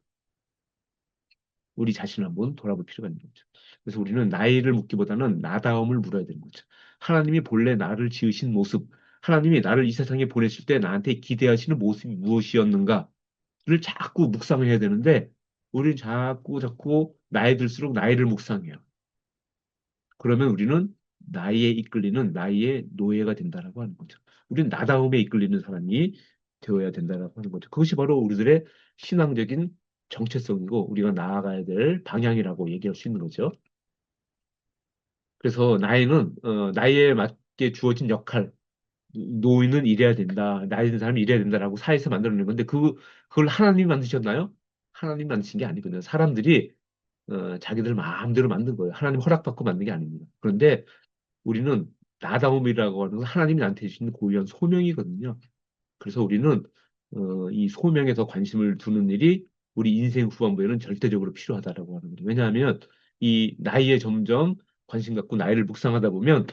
우리 자신을 한번 돌아볼 필요가 있는 거죠. 그래서 우리는 나이를 묻기보다는 나다움을 물어야 되는 거죠. 하나님이 본래 나를 지으신 모습, 하나님이 나를 이 세상에 보내실 때 나한테 기대하시는 모습이 무엇이었는가를 자꾸 묵상을 해야 되는데, 우리는 자꾸 나이 들수록 나이를 묵상해요. 그러면 우리는 나이에 이끌리는 나이의 노예가 된다라고 하는 거죠. 우리는 나다움에 이끌리는 사람이 되어야 된다라고 하는 거죠. 그것이 바로 우리들의 신앙적인 정체성이고 우리가 나아가야 될 방향이라고 얘기할 수 있는 거죠. 그래서 나이는 나이에 맞게 주어진 역할, 노인은 이래야 된다, 나이 든 사람이 이래야 된다라고 사회에서 만들어낸 건데 그걸 하나님이 만드셨나요? 하나님 만드신 게 아니거든요. 사람들이 자기들 마음대로 만든 거예요. 하나님 허락받고 만든 게 아닙니다. 그런데 우리는 나다움이라고 하는 건 하나님이 나한테 주신 고유한 소명이거든요. 그래서 우리는 이 소명에 더 관심을 두는 일이 우리 인생 후반부에는 절대적으로 필요하다라고 하는 거죠. 왜냐하면 이 나이에 점점 관심 갖고 나이를 묵상하다 보면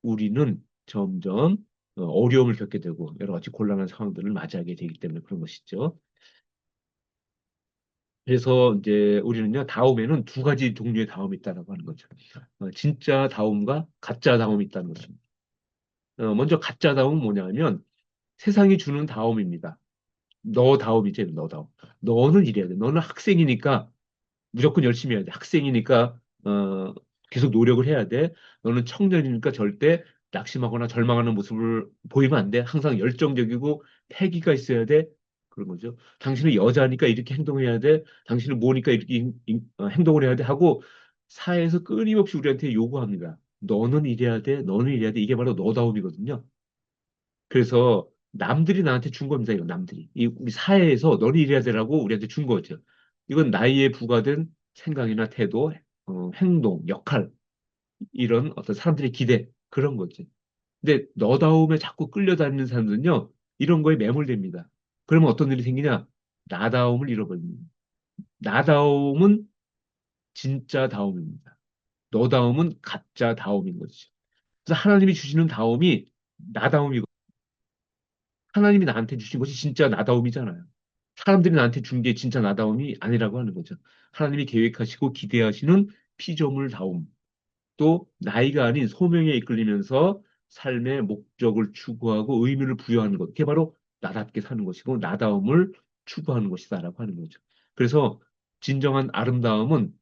우리는 점점 어려움을 겪게 되고 여러 가지 곤란한 상황들을 맞이하게 되기 때문에 그런 것이죠. 그래서 이제 우리는요, 다음에는 두 가지 종류의 다움이 있다라고 하는 거죠. 진짜 다움과 가짜 다움이 있다는 것입니다. 먼저 가짜 다움은 뭐냐면 세상이 주는 다움입니다. 너 다움이지, 너 다움. 너는 이래야 돼. 너는 학생이니까 무조건 열심히 해야 돼. 학생이니까 계속 노력을 해야 돼. 너는 청년이니까 절대 낙심하거나 절망하는 모습을 보이면 안 돼. 항상 열정적이고 패기가 있어야 돼. 그런 거죠. 당신은 여자니까 이렇게 행동해야 돼. 당신은 뭐니까 이렇게 행동을 해야 돼 하고 사회에서 끊임없이 우리한테 요구합니다. 너는 이래야 돼. 너는 이래야 돼. 이게 바로 너다움이거든요. 그래서 남들이 나한테 준 겁니다. 이거 남들이. 이 우리 사회에서 너는 이래야 되라고 우리한테 준 거죠. 이건 나이에 부과된 생각이나 태도, 행동, 역할, 이런 어떤 사람들의 기대, 그런 거죠. 근데 너다움에 자꾸 끌려다니는 사람들은요, 이런 거에 매몰됩니다. 그러면 어떤 일이 생기냐? 나다움을 잃어버립니다. 나다움은 진짜 다움입니다. 너다움은 가짜 다움인 거죠. 그래서 하나님이 주시는 다움이 나다움이고, 하나님이 나한테 주신 것이 진짜 나다움이잖아요. 사람들이 나한테 준 게 진짜 나다움이 아니라고 하는 거죠. 하나님이 계획하시고 기대하시는 피조물다움, 또 나이가 아닌 소명에 이끌리면서 삶의 목적을 추구하고 의미를 부여하는 것. 그게 바로 나답게 사는 것이고 나다움을 추구하는 것이다라고 하는 거죠. 그래서 진정한 아름다움은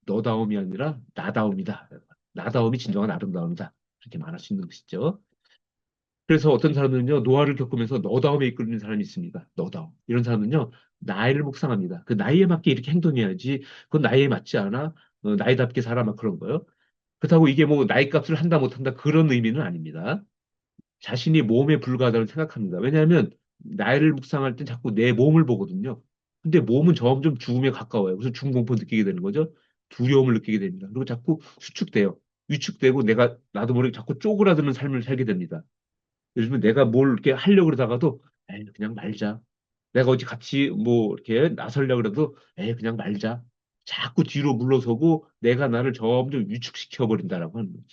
너다움이 아니라 나다움이다. 나다움이 진정한 아름다움이다. 이렇게 말할 수 있는 것이죠. 그래서 어떤 사람들은요, 노화를 겪으면서 너다움에 이끌리는 사람이 있습니다. 너다움. 이런 사람은요, 나이를 묵상합니다. 그 나이에 맞게 이렇게 행동해야지. 그건 나이에 맞지 않아. 나이답게 살아. 막 그런 거요. 그렇다고 이게 뭐 나이 값을 한다 못한다 그런 의미는 아닙니다. 자신이 몸에 불과하다고 생각합니다. 왜냐하면 나이를 묵상할 땐 자꾸 내 몸을 보거든요. 근데 몸은 점점 죽음에 가까워요. 그래서 죽음 공포 느끼게 되는 거죠. 두려움을 느끼게 됩니다. 그리고 자꾸 수축돼요. 위축되고 내가 나도 모르게 자꾸 쪼그라드는 삶을 살게 됩니다. 요즘은 내가 뭘 이렇게 하려고 그러다가도 에이, 그냥 말자. 내가 어디 같이 뭐 이렇게 나서려고 그래도 에이, 그냥 말자. 자꾸 뒤로 물러서고 내가 나를 점점 위축시켜 버린다라고 하는 거죠.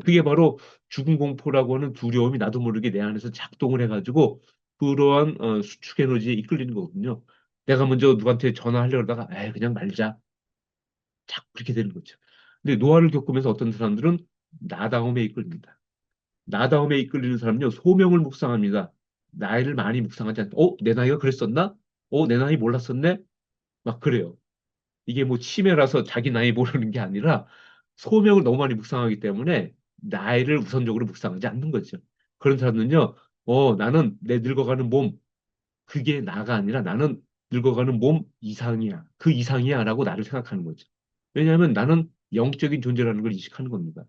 그게 바로 죽음 공포라고 하는 두려움이 나도 모르게 내 안에서 작동을 해가지고 그러한 수축 에너지에 이끌리는 거거든요. 내가 먼저 누구한테 전화하려고 그러다가 에이, 그냥 말자. 자꾸 그렇게 되는 거죠. 근데 노화를 겪으면서 어떤 사람들은 나다움에 이끌립니다. 나다움에 이끌리는 사람은요, 소명을 묵상합니다. 나이를 많이 묵상하지 않고, 내 나이가 그랬었나? 내 나이 몰랐었네? 막 그래요. 이게 뭐 치매라서 자기 나이 모르는 게 아니라 소명을 너무 많이 묵상하기 때문에 나이를 우선적으로 묵상하지 않는 거죠. 그런 사람은요, 나는 내 늙어가는 몸, 그게 나가 아니라 나는 늙어가는 몸 이상이야. 그 이상이야. 라고 나를 생각하는 거죠. 왜냐하면 나는 영적인 존재라는 걸 인식하는 겁니다.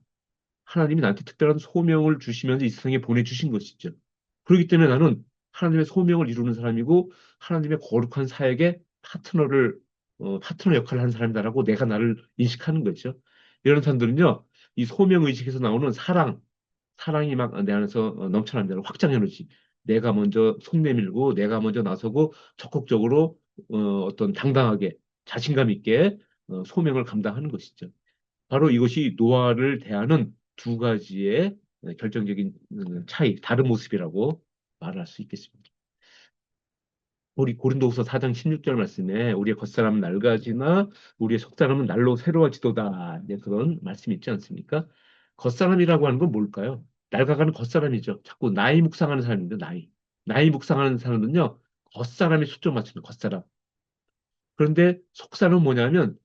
하나님이 나한테 특별한 소명을 주시면서 이 세상에 보내주신 것이죠. 그렇기 때문에 나는 하나님의 소명을 이루는 사람이고 하나님의 거룩한 사역의 파트너 역할을 하는 사람이다라고 내가 나를 인식하는 거죠. 이런 사람들은요, 이 소명 의식에서 나오는 사랑이 막 내 안에서 넘쳐납니다. 확장 에너지. 내가 먼저 손 내밀고 내가 먼저 나서고 적극적으로 어떤 당당하게 자신감 있게 소명을 감당하는 것이죠. 바로 이것이 노화를 대하는 두 가지의 결정적인 차이, 다른 모습이라고 말할 수 있겠습니다. 우리 고린도후서 4장 16절 말씀에 우리의 겉사람은 낡아지나 우리의 속사람은 날로 새로워지도다. 이제 그런 말씀이 있지 않습니까? 겉사람이라고 하는 건 뭘까요? 낡아가는 겉사람이죠. 자꾸 나이 묵상하는 사람인데 나이. 나이 묵상하는 사람은요. 겉사람에 초점 맞추는 겉사람. 그런데 속사람은 뭐냐면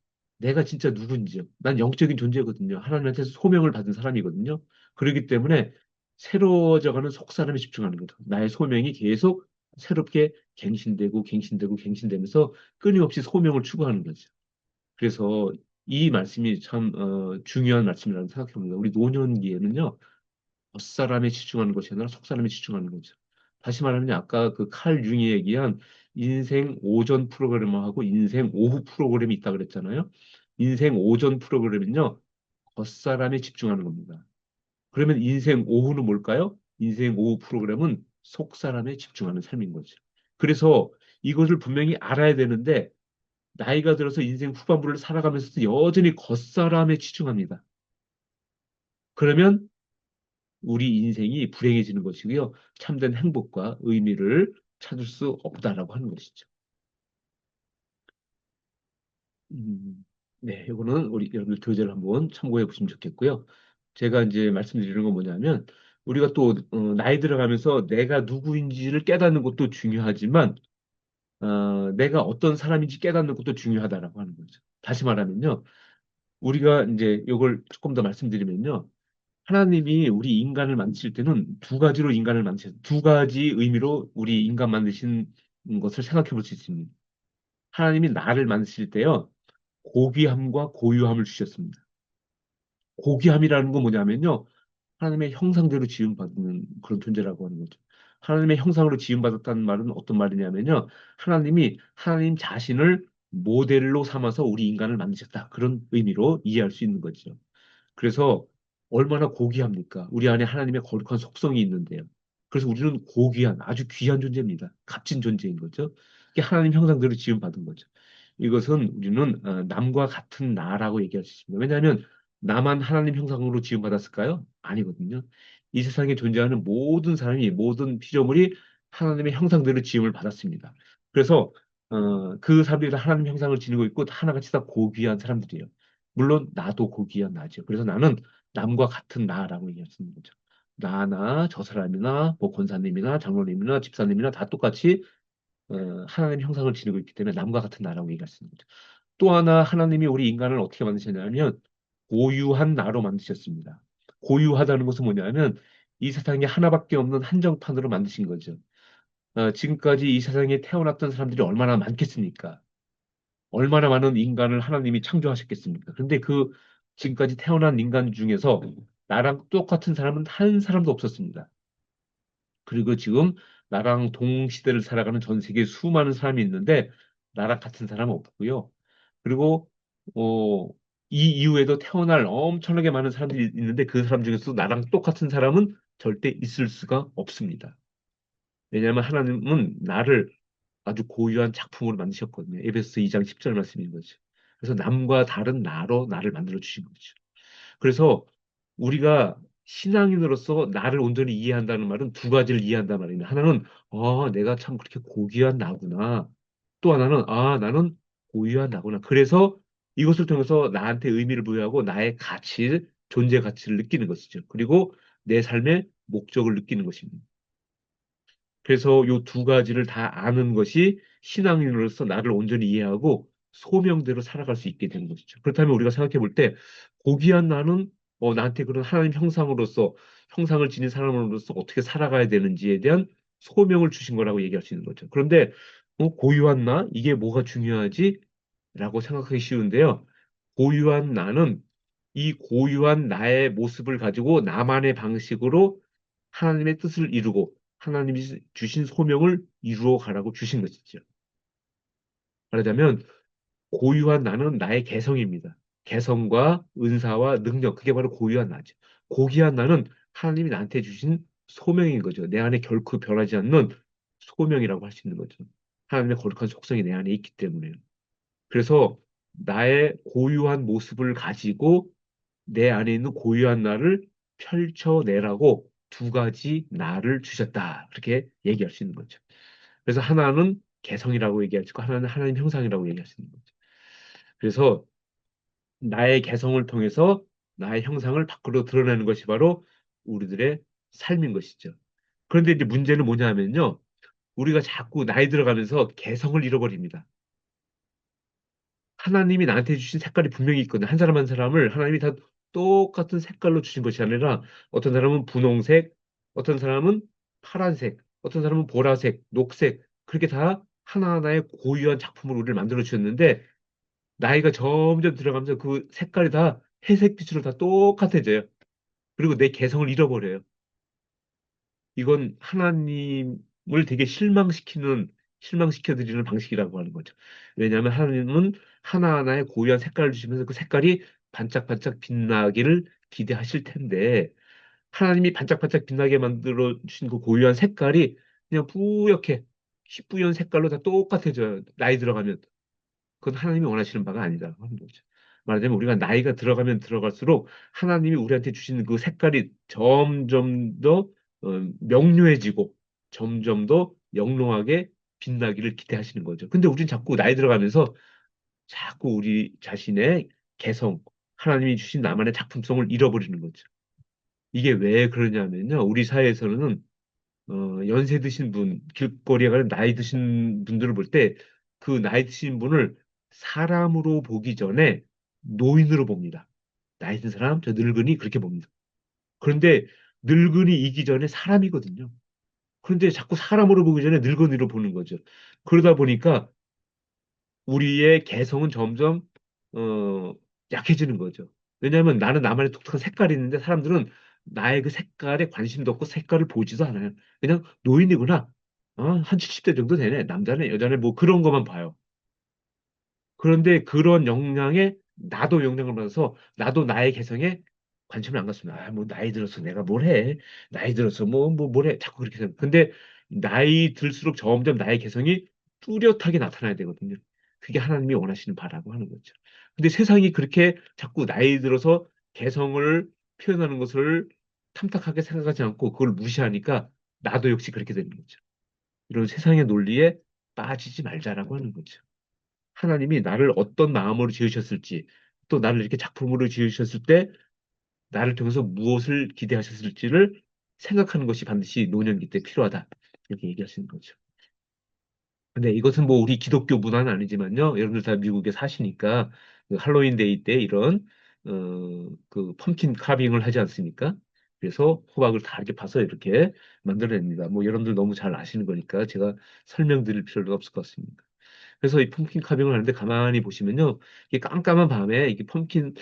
내가 진짜 누군지요. 난 영적인 존재거든요. 하나님한테서 소명을 받은 사람이거든요. 그렇기 때문에 새로워져가는 속사람에 집중하는 거죠. 나의 소명이 계속 새롭게 갱신되고 갱신되고 갱신되면서 끊임없이 소명을 추구하는 거죠. 그래서 이 말씀이 참 중요한 말씀이라고 생각합니다. 우리 노년기에는요. 겉사람에 집중하는 것이 아니라 속사람에 집중하는 거죠. 다시 말하면 아까 그 칼 융이 얘기한 인생 오전 프로그램하고 인생 오후 프로그램이 있다 그랬잖아요. 인생 오전 프로그램은요, 겉사람에 집중하는 겁니다. 그러면 인생 오후는 뭘까요? 인생 오후 프로그램은 속사람에 집중하는 삶인 거죠. 그래서 이것을 분명히 알아야 되는데, 나이가 들어서 인생 후반부를 살아가면서도 여전히 겉사람에 집중합니다. 그러면 우리 인생이 불행해지는 것이고요. 참된 행복과 의미를 찾을 수 없다라고 하는 것이죠. 음, 네, 이거는 우리 여러분들 교재를 한번 참고해 보시면 좋겠고요. 제가 이제 말씀드리는 건 뭐냐면 우리가 또 나이 들어가면서 내가 누구인지를 깨닫는 것도 중요하지만 내가 어떤 사람인지 깨닫는 것도 중요하다라고 하는 거죠. 다시 말하면요. 우리가 이제 이걸 조금 더 말씀드리면요. 하나님이 우리 인간을 만드실 때는 두 가지로 인간을 만드셨, 두 가지 의미로 우리 인간 만드신 것을 생각해 볼 수 있습니다. 하나님이 나를 만드실 때요. 고귀함과 고유함을 주셨습니다. 고귀함이라는 건 뭐냐면요. 하나님의 형상대로 지음받는 그런 존재라고 하는 거죠. 하나님의 형상으로 지음받았다는 말은 어떤 말이냐면요. 하나님이 하나님 자신을 모델로 삼아서 우리 인간을 만드셨다. 그런 의미로 이해할 수 있는 거죠. 그래서 얼마나 고귀합니까? 우리 안에 하나님의 거룩한 속성이 있는데요. 그래서 우리는 고귀한, 아주 귀한 존재입니다. 값진 존재인 거죠. 이게 하나님 형상대로 지음받은 거죠. 이것은 우리는 남과 같은 나라고 얘기할 수 있습니다. 왜냐하면 나만 하나님 형상으로 지음받았을까요? 아니거든요. 이 세상에 존재하는 모든 사람이, 모든 피조물이 하나님의 형상대로 지음을 받았습니다. 그래서 그 사람들이 다 하나님 형상을 지니고 있고 하나같이 다 고귀한 사람들이에요. 물론 나도 고귀한 나죠. 그래서 나는 남과 같은 나라고 얘기할 수 있는 거죠. 나나 저 사람이나 뭐 권사님이나 장로님이나 집사님이나 다 똑같이 하나님 형상을 지니고 있기 때문에 남과 같은 나라고 얘기할 수 있는 거죠. 또 하나 하나님이 우리 인간을 어떻게 만드셨냐면 고유한 나로 만드셨습니다. 고유하다는 것은 뭐냐면 이 세상에 하나밖에 없는 한정판으로 만드신 거죠. 지금까지 이 세상에 태어났던 사람들이 얼마나 많겠습니까? 얼마나 많은 인간을 하나님이 창조하셨겠습니까? 그런데 그 지금까지 태어난 인간 중에서 나랑 똑같은 사람은 한 사람도 없었습니다. 그리고 지금 나랑 동시대를 살아가는 전 세계 수많은 사람이 있는데 나랑 같은 사람은 없고요. 그리고 어, 이 이후에도 태어날 엄청나게 많은 사람들이 있는데 그 사람 중에서도 나랑 똑같은 사람은 절대 있을 수가 없습니다. 왜냐하면 하나님은 나를 아주 고유한 작품으로 만드셨거든요. 에베소서 2장 10절 말씀인 거죠. 그래서 남과 다른 나로 나를 만들어 주신 거죠. 그래서 우리가 신앙인으로서 나를 온전히 이해한다는 말은 두 가지를 이해한다는 말입니다. 하나는 내가 참 그렇게 고귀한 나구나. 또 하나는 나는 고유한 나구나. 그래서 이것을 통해서 나한테 의미를 부여하고 나의 가치, 존재 가치를 느끼는 것이죠. 그리고 내 삶의 목적을 느끼는 것입니다. 그래서 이 두 가지를 다 아는 것이 신앙인으로서 나를 온전히 이해하고 소명대로 살아갈 수 있게 되는 것이죠. 그렇다면 우리가 생각해 볼 때 고귀한 나는 나한테 그런 하나님 형상으로서 형상을 지닌 사람으로서 어떻게 살아가야 되는지에 대한 소명을 주신 거라고 얘기할 수 있는 거죠. 그런데 고유한 나 이게 뭐가 중요하지? 라고 생각하기 쉬운데요. 고유한 나는 이 고유한 나의 모습을 가지고 나만의 방식으로 하나님의 뜻을 이루고 하나님이 주신 소명을 이루어 가라고 주신 것이죠. 말하자면 고유한 나는 나의 개성입니다. 개성과 은사와 능력, 그게 바로 고유한 나죠. 고귀한 나는 하나님이 나한테 주신 소명인 거죠. 내 안에 결코 변하지 않는 소명이라고 할 수 있는 거죠. 하나님의 거룩한 속성이 내 안에 있기 때문에요. 그래서 나의 고유한 모습을 가지고 내 안에 있는 고유한 나를 펼쳐내라고 두 가지 나를 주셨다. 그렇게 얘기할 수 있는 거죠. 그래서 하나는 개성이라고 얘기할 수 있고 하나는 하나님 형상이라고 얘기할 수 있는 거죠. 그래서 나의 개성을 통해서 나의 형상을 밖으로 드러내는 것이 바로 우리들의 삶인 것이죠. 그런데 이제 문제는 뭐냐 하면요. 우리가 자꾸 나이 들어가면서 개성을 잃어버립니다. 하나님이 나한테 주신 색깔이 분명히 있거든요. 한 사람 한 사람을 하나님이 다 똑같은 색깔로 주신 것이 아니라 어떤 사람은 분홍색, 어떤 사람은 파란색, 어떤 사람은 보라색, 녹색 그렇게 다 하나하나의 고유한 작품으로 우리를 만들어 주셨는데 나이가 점점 들어가면서 그 색깔이 다 회색 빛으로 다 똑같아져요. 그리고 내 개성을 잃어버려요. 이건 하나님을 되게 실망시켜드리는 방식이라고 하는 거죠. 왜냐하면 하나님은 하나하나의 고유한 색깔을 주시면서 그 색깔이 반짝반짝 빛나기를 기대하실 텐데, 하나님이 반짝반짝 빛나게 만들어 주신 그 고유한 색깔이 그냥 뿌옇게, 희뿌연 색깔로 다 똑같아져요. 나이 들어가면. 그건 하나님이 원하시는 바가 아니라고 하는 거죠. 말하자면 우리가 나이가 들어가면 들어갈수록 하나님이 우리한테 주시는 그 색깔이 점점 더 명료해지고 점점 더 영롱하게 빛나기를 기대하시는 거죠. 근데 우리는 자꾸 나이 들어가면서 자꾸 우리 자신의 개성, 하나님이 주신 나만의 작품성을 잃어버리는 거죠. 이게 왜 그러냐면요. 우리 사회에서는 연세 드신 분, 길거리에 가는 나이 드신 분들을 볼 때 그 나이 드신 분을 사람으로 보기 전에 노인으로 봅니다. 나이 든 사람, 저 늙은이 그렇게 봅니다. 그런데 늙은이이기 전에 사람이거든요. 그런데 자꾸 사람으로 보기 전에 늙은이로 보는 거죠. 그러다 보니까 우리의 개성은 점점 어, 약해지는 거죠. 왜냐하면 나는 나만의 독특한 색깔이 있는데 사람들은 나의 그 색깔에 관심도 없고 색깔을 보지도 않아요. 그냥 노인이구나. 한 70대 정도 되네. 남자네, 여자네, 뭐 그런 것만 봐요. 그런데 그런 영향에 나도 영향을 받아서 나도 나의 개성에 관심을 안 갖습니다. 뭐 나이 들어서 내가 뭘 해? 나이 들어서 뭘 해? 자꾸 그렇게 생각. 근데 나이 들수록 점점 나의 개성이 뚜렷하게 나타나야 되거든요. 그게 하나님이 원하시는 바라고 하는 거죠. 근데 세상이 그렇게 자꾸 나이 들어서 개성을 표현하는 것을 탐탁하게 생각하지 않고 그걸 무시하니까 나도 역시 그렇게 되는 거죠. 이런 세상의 논리에 빠지지 말자라고 하는 거죠. 하나님이 나를 어떤 마음으로 지으셨을지, 또 나를 이렇게 작품으로 지으셨을 때 나를 통해서 무엇을 기대하셨을지를 생각하는 것이 반드시 노년기 때 필요하다. 이렇게 얘기하시는 거죠. 근데 이것은 뭐 우리 기독교 문화는 아니지만요. 여러분들 다 미국에 사시니까 그 할로윈 데이 때 이런 그 펌킨 카빙을 하지 않습니까? 그래서 호박을 다 이렇게 파서 이렇게 만들어냅니다. 뭐 여러분들 너무 잘 아시는 거니까 제가 설명드릴 필요도 없을 것 같습니다. 그래서 이 펌킨 카빙을 하는데 가만히 보시면요. 이게 깜깜한 밤에 이게 펌킨에서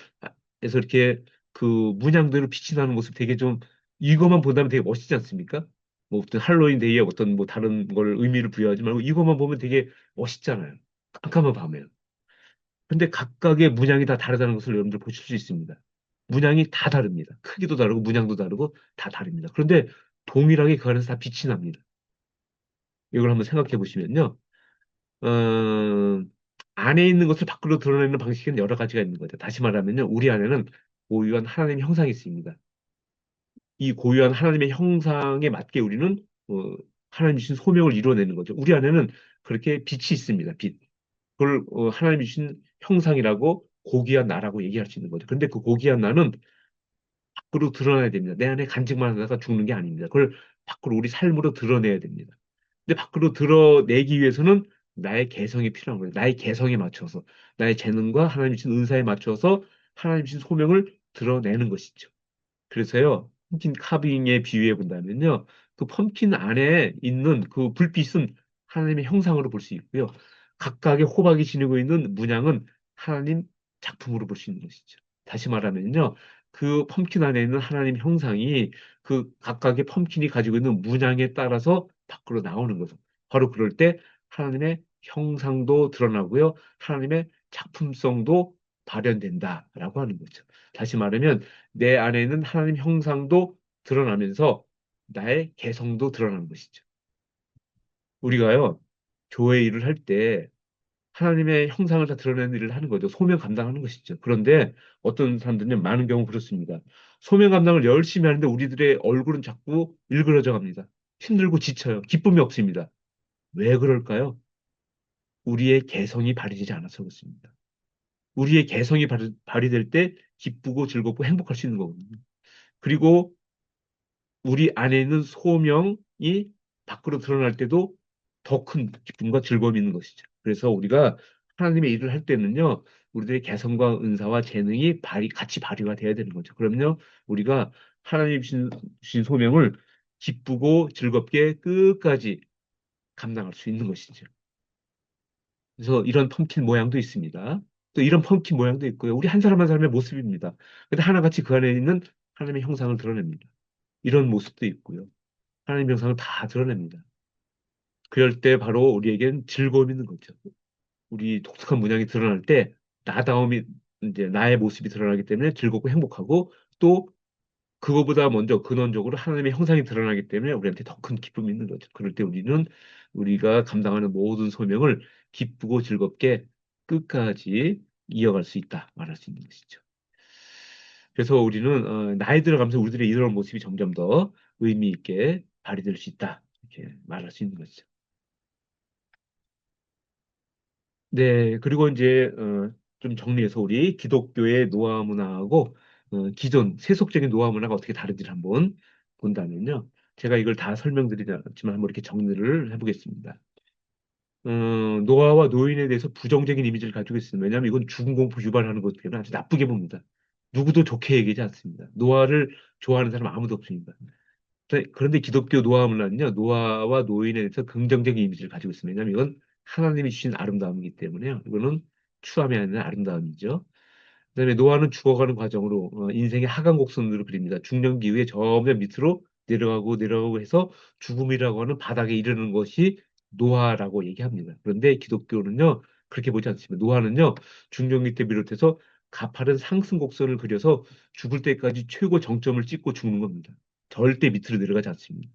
이렇게 그 문양대로 빛이 나는 모습 되게 좀 이거만 본다면 되게 멋있지 않습니까? 뭐 어떤 할로윈 데이에 어떤 뭐 다른 걸 의미를 부여하지 말고 이것만 보면 되게 멋있잖아요. 깜깜한 밤에. 근데 각각의 문양이 다 다르다는 것을 여러분들 보실 수 있습니다. 문양이 다 다릅니다. 크기도 다르고 문양도 다르고 다 다릅니다. 그런데 동일하게 그 안에서 다 빛이 납니다. 이걸 한번 생각해 보시면요. 어, 안에 있는 것을 밖으로 드러내는 방식은 여러 가지가 있는 거죠. 다시 말하면요, 우리 안에는 고유한 하나님의 형상이 있습니다. 이 고유한 하나님의 형상에 맞게 우리는 어, 하나님 주신 소명을 이루어내는 거죠. 우리 안에는 그렇게 빛이 있습니다. 빛. 그걸 하나님 주신 형상이라고 고귀한 나라고 얘기할 수 있는 거죠. 그런데 그 고귀한 나는 밖으로 드러나야 됩니다. 내 안에 간직만 하다가 죽는 게 아닙니다. 그걸 밖으로 우리 삶으로 드러내야 됩니다. 근데 밖으로 드러내기 위해서는 나의 개성이 필요한 거예요. 나의 개성에 맞춰서, 나의 재능과 하나님 주신 은사에 맞춰서 하나님 주신 소명을 드러내는 것이죠. 그래서요, 펌킨 카빙에 비유해 본다면요, 그 펌킨 안에 있는 그 불빛은 하나님의 형상으로 볼 수 있고요. 각각의 호박이 지니고 있는 문양은 하나님 작품으로 볼 수 있는 것이죠. 다시 말하면요, 그 펌킨 안에 있는 하나님 형상이 그 각각의 펌킨이 가지고 있는 문양에 따라서 밖으로 나오는 거죠. 바로 그럴 때 하나님의 형상도 드러나고요. 하나님의 작품성도 발현된다라고 하는 거죠. 다시 말하면 내 안에 있는 하나님 형상도 드러나면서 나의 개성도 드러나는 것이죠. 우리가요, 교회 일을 할 때 하나님의 형상을 다 드러내는 일을 하는 거죠. 소명 감당하는 것이죠. 그런데 어떤 사람들은 많은 경우 그렇습니다. 소명 감당을 열심히 하는데 우리들의 얼굴은 자꾸 일그러져 갑니다. 힘들고 지쳐요. 기쁨이 없습니다. 왜 그럴까요? 우리의 개성이 발휘되지 않아서 그렇습니다. 우리의 개성이 발휘될 때 기쁘고 즐겁고 행복할 수 있는 거거든요. 그리고 우리 안에 있는 소명이 밖으로 드러날 때도 더 큰 기쁨과 즐거움이 있는 것이죠. 그래서 우리가 하나님의 일을 할 때는요, 우리들의 개성과 은사와 재능이 같이 발휘가 돼야 되는 거죠. 그럼요, 우리가 하나님 주신 소명을 기쁘고 즐겁게 끝까지 감당할 수 있는 것이죠. 그래서 이런 펌킨 모양도 있습니다. 또 이런 펌킨 모양도 있고요. 우리 한 사람 한 사람의 모습입니다. 근데 하나같이 그 안에 있는 하나님의 형상을 드러냅니다. 이런 모습도 있고요. 하나님 형상을 다 드러냅니다. 그럴 때 바로 우리에겐 즐거움이 있는 거죠. 우리 독특한 문양이 드러날 때 나다움이 이제 나의 모습이 드러나기 때문에 즐겁고 행복하고 또 그거보다 먼저 근원적으로 하나님의 형상이 드러나기 때문에 우리한테 더 큰 기쁨이 있는 거죠. 그럴 때 우리는 우리가 감당하는 모든 소명을 기쁘고 즐겁게 끝까지 이어갈 수 있다 말할 수 있는 것이죠. 그래서 우리는 나이 들어가면서 우리들의 이런 모습이 점점 더 의미 있게 발휘될 수 있다 이렇게 말할 수 있는 것이죠. 네, 그리고 이제 좀 정리해서 우리 기독교의 노화 문화하고 기존 세속적인 노화 문화가 어떻게 다른지를 한번 본다면요. 제가 이걸 다 설명드리지 않았지만 한번 이렇게 정리를 해보겠습니다. 노화와 노인에 대해서 부정적인 이미지를 가지고 있습니다. 왜냐하면 이건 죽음 공포 유발하는 것 때문에 아주 나쁘게 봅니다. 누구도 좋게 얘기하지 않습니다. 노화를 좋아하는 사람 아무도 없습니다. 그런데 기독교 노화 문화는요, 노화와 노인에 대해서 긍정적인 이미지를 가지고 있습니다. 왜냐하면 이건 하나님이 주신 아름다움이기 때문에요. 이거는 추함이 아니라 아름다움이죠. 그다음에 노화는 죽어가는 과정으로 인생의 하강 곡선으로 그립니다. 중년기 이후에 점점 밑으로 내려가고 내려가고 해서 죽음이라고 하는 바닥에 이르는 것이 노화라고 얘기합니다. 그런데 기독교는요, 그렇게 보지 않습니다. 노화는요, 중년기 때 비롯해서 가파른 상승 곡선을 그려서 죽을 때까지 최고 정점을 찍고 죽는 겁니다. 절대 밑으로 내려가지 않습니다.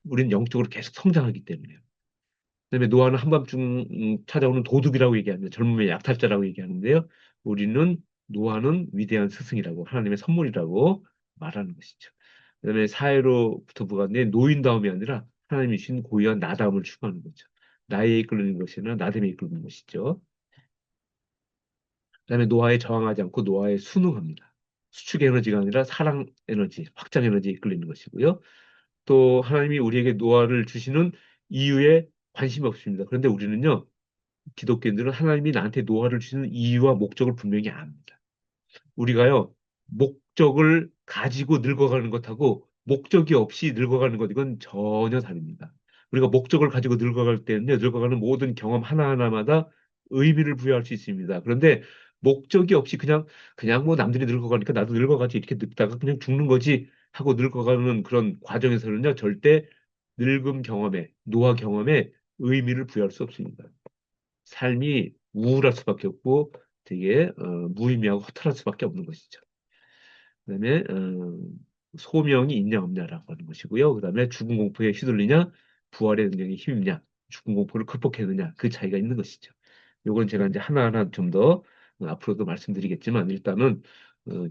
우리는 영적으로 계속 성장하기 때문에요. 그다음에 노아는 한밤중 찾아오는 도둑이라고 얘기합니다. 젊음의 약탈자라고 얘기하는데요. 우리는 노아는 위대한 스승이라고 하나님의 선물이라고 말하는 것이죠. 그다음에 사회로부터 부과된 노인다움이 아니라 하나님이 주신 고유한 나다움을 추구하는 거죠. 나에 이끌리는 것이 아니라 나됨에 이끌리는 것이죠. 그다음에 노아에 저항하지 않고 노아에 순응합니다. 수축 에너지가 아니라 사랑 에너지, 확장 에너지에 이끌리는 것이고요. 또 하나님이 우리에게 노아를 주시는 이유에 관심이 없습니다. 그런데 우리는요, 기독교인들은 하나님이 나한테 노아를 주시는 이유와 목적을 분명히 압니다. 우리가요, 목적을 가지고 늙어가는 것하고 목적이 없이 늙어가는 것, 이건 전혀 다릅니다. 우리가 목적을 가지고 늙어갈 때는요, 늙어가는 모든 경험 하나하나마다 의미를 부여할 수 있습니다. 그런데 목적이 없이 그냥 뭐 남들이 늙어가니까 나도 늙어가지 이렇게 늙다가 그냥 죽는 거지 하고 늙어가는 그런 과정에서는요, 절대 늙음 경험에, 노화 경험에 의미를 부여할 수 없습니다. 삶이 우울할 수밖에 없고 되게 무의미하고 허탈할 수밖에 없는 것이죠. 그다음에 소명이 있냐 없냐라고 하는 것이고요. 그다음에 죽음 공포에 휘둘리냐 부활의 능력에 힘입냐 죽음 공포를 극복했느냐 그 차이가 있는 것이죠. 요건 제가 이제 하나하나 좀 더 앞으로도 말씀드리겠지만 일단은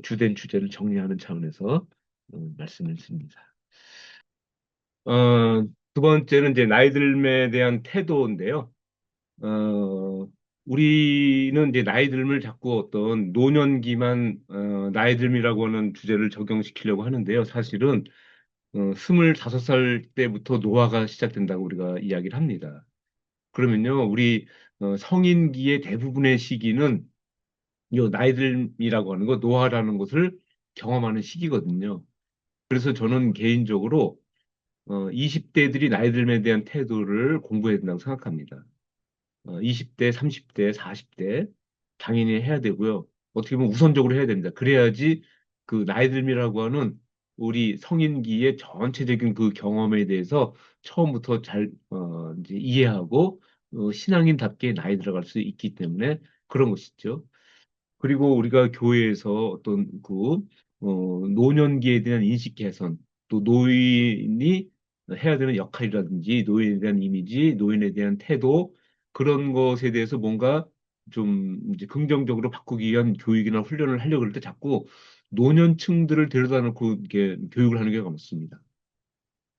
주된 주제를 정리하는 차원에서 말씀을 드립니다. 어, 두 번째는 이제 나이 들음에 대한 태도인데요. 어, 우리는 이제 나이 들음을 자꾸 어떤 노년기만 나이 들음이라고 하는 주제를 적용시키려고 하는데요. 사실은 25살 때부터 노화가 시작된다고 우리가 이야기를 합니다. 그러면요, 우리 성인기의 대부분의 시기는 요 나이 들음이라고 하는 거, 노화라는 것을 경험하는 시기거든요. 그래서 저는 개인적으로 20대들이 나이 들음에 대한 태도를 공부해야 된다고 생각합니다. 20대, 30대, 40대 당연히 해야 되고요. 어떻게 보면 우선적으로 해야 됩니다. 그래야지 그 나이 들미라고 하는 우리 성인기의 전체적인 그 경험에 대해서 처음부터 잘 이제 이해하고 신앙인답게 나이 들어갈 수 있기 때문에 그런 것이죠. 그리고 우리가 교회에서 어떤 노년기에 대한 인식 개선, 또 노인이 해야 되는 역할이라든지, 노인에 대한 이미지, 노인에 대한 태도, 그런 것에 대해서 뭔가 좀 이제 긍정적으로 바꾸기 위한 교육이나 훈련을 하려고 할 때 자꾸 노년층들을 데려다 놓고 이렇게 교육을 하는 경우가 많습니다.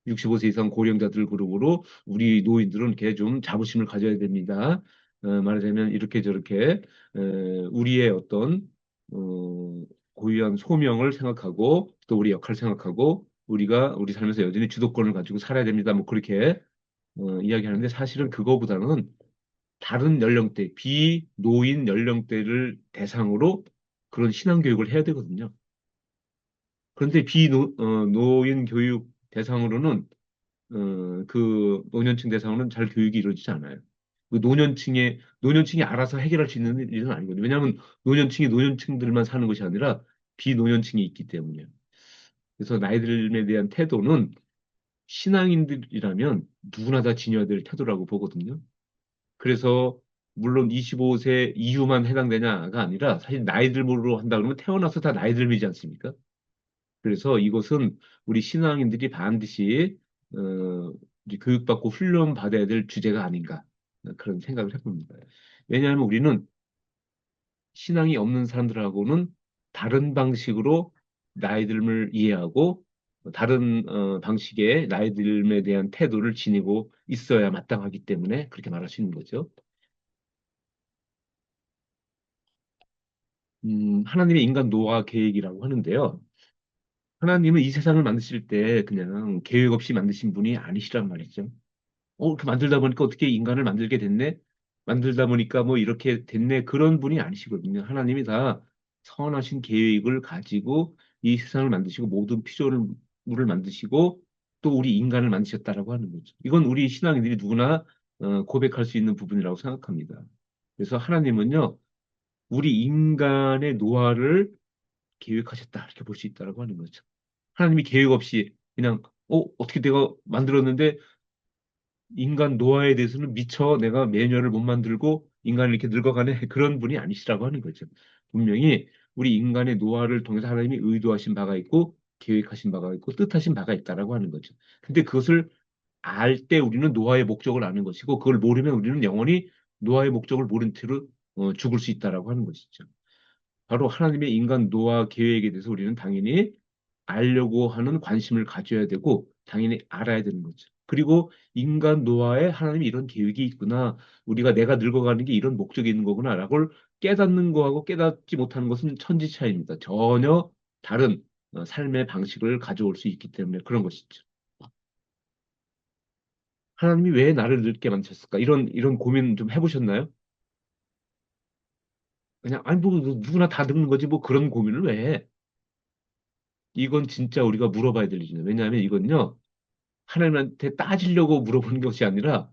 65세 이상 고령자들 그룹으로 우리 노인들은 이렇게 좀 자부심을 가져야 됩니다. 말하자면 이렇게 저렇게 우리의 어떤 고유한 소명을 생각하고 또 우리 역할을 생각하고 우리가 우리 삶에서 여전히 주도권을 가지고 살아야 됩니다. 뭐 그렇게 이야기하는데 사실은 그거보다는 다른 연령대, 비노인 연령대를 대상으로 그런 신앙 교육을 해야 되거든요. 그런데 노인 교육 대상으로는 그 노년층 대상으로는 잘 교육이 이루어지지 않아요. 그 노년층이 알아서 해결할 수 있는 일은 아니거든요. 왜냐하면 노년층이 노년층들만 사는 것이 아니라 비노년층이 있기 때문이에요. 그래서 나이들에 대한 태도는 신앙인들이라면 누구나 다 지녀야 될 태도라고 보거든요. 그래서 물론 25세 이후만 해당되냐가 아니라 사실 나이들로 한다 그러면 태어나서 다 나이들이지 않습니까? 그래서 이것은 우리 신앙인들이 반드시 이제 교육받고 훈련받아야 될 주제가 아닌가 그런 생각을 해봅니다. 왜냐하면 우리는 신앙이 없는 사람들하고는 다른 방식으로 나의 삶을 이해하고 다른 방식의 나의 삶에 대한 태도를 지니고 있어야 마땅하기 때문에 그렇게 말할 수 있는 거죠. 하나님의 인간 노화 계획이라고 하는데요. 하나님은 이 세상을 만드실 때 그냥 계획 없이 만드신 분이 아니시란 말이죠. 이렇게 만들다 보니까 어떻게 인간을 만들게 됐네? 만들다 보니까 뭐 이렇게 됐네? 그런 분이 아니시거든요. 하나님이 다 선하신 계획을 가지고 이 세상을 만드시고 모든 피조물을 만드시고 또 우리 인간을 만드셨다라고 하는 거죠. 이건 우리 신앙인들이 누구나 고백할 수 있는 부분이라고 생각합니다. 그래서 하나님은요, 우리 인간의 노화를 계획하셨다. 이렇게 볼 수 있다라고 하는 거죠. 하나님이 계획 없이 그냥, 어떻게 내가 만들었는데 인간 노화에 대해서는 미처 내가 매뉴얼을 못 만들고 인간을 이렇게 늙어가는 그런 분이 아니시라고 하는 거죠. 분명히 우리 인간의 노화를 통해서 하나님이 의도하신 바가 있고 계획하신 바가 있고 뜻하신 바가 있다라고 하는 거죠. 근데 그것을 알 때 우리는 노화의 목적을 아는 것이고 그걸 모르면 우리는 영원히 노화의 목적을 모른 채로 죽을 수 있다라고 하는 것이죠. 바로 하나님의 인간 노화 계획에 대해서 우리는 당연히 알려고 하는 관심을 가져야 되고 당연히 알아야 되는 거죠. 그리고 인간 노화에 하나님이 이런 계획이 있구나. 우리가 내가 늙어가는 게 이런 목적이 있는 거구나라고 깨닫는 거하고 깨닫지 못하는 것은 천지 차이입니다. 전혀 다른 삶의 방식을 가져올 수 있기 때문에 그런 것이죠. 하나님이 왜 나를 늙게 만드셨을까? 이런 고민 좀 해보셨나요? 그냥 아니 뭐 누구나 다 늙는 거지 뭐 그런 고민을 왜 해? 이건 진짜 우리가 물어봐야 될 일이에요. 왜냐하면 이건요, 하나님한테 따지려고 물어보는 것이 아니라,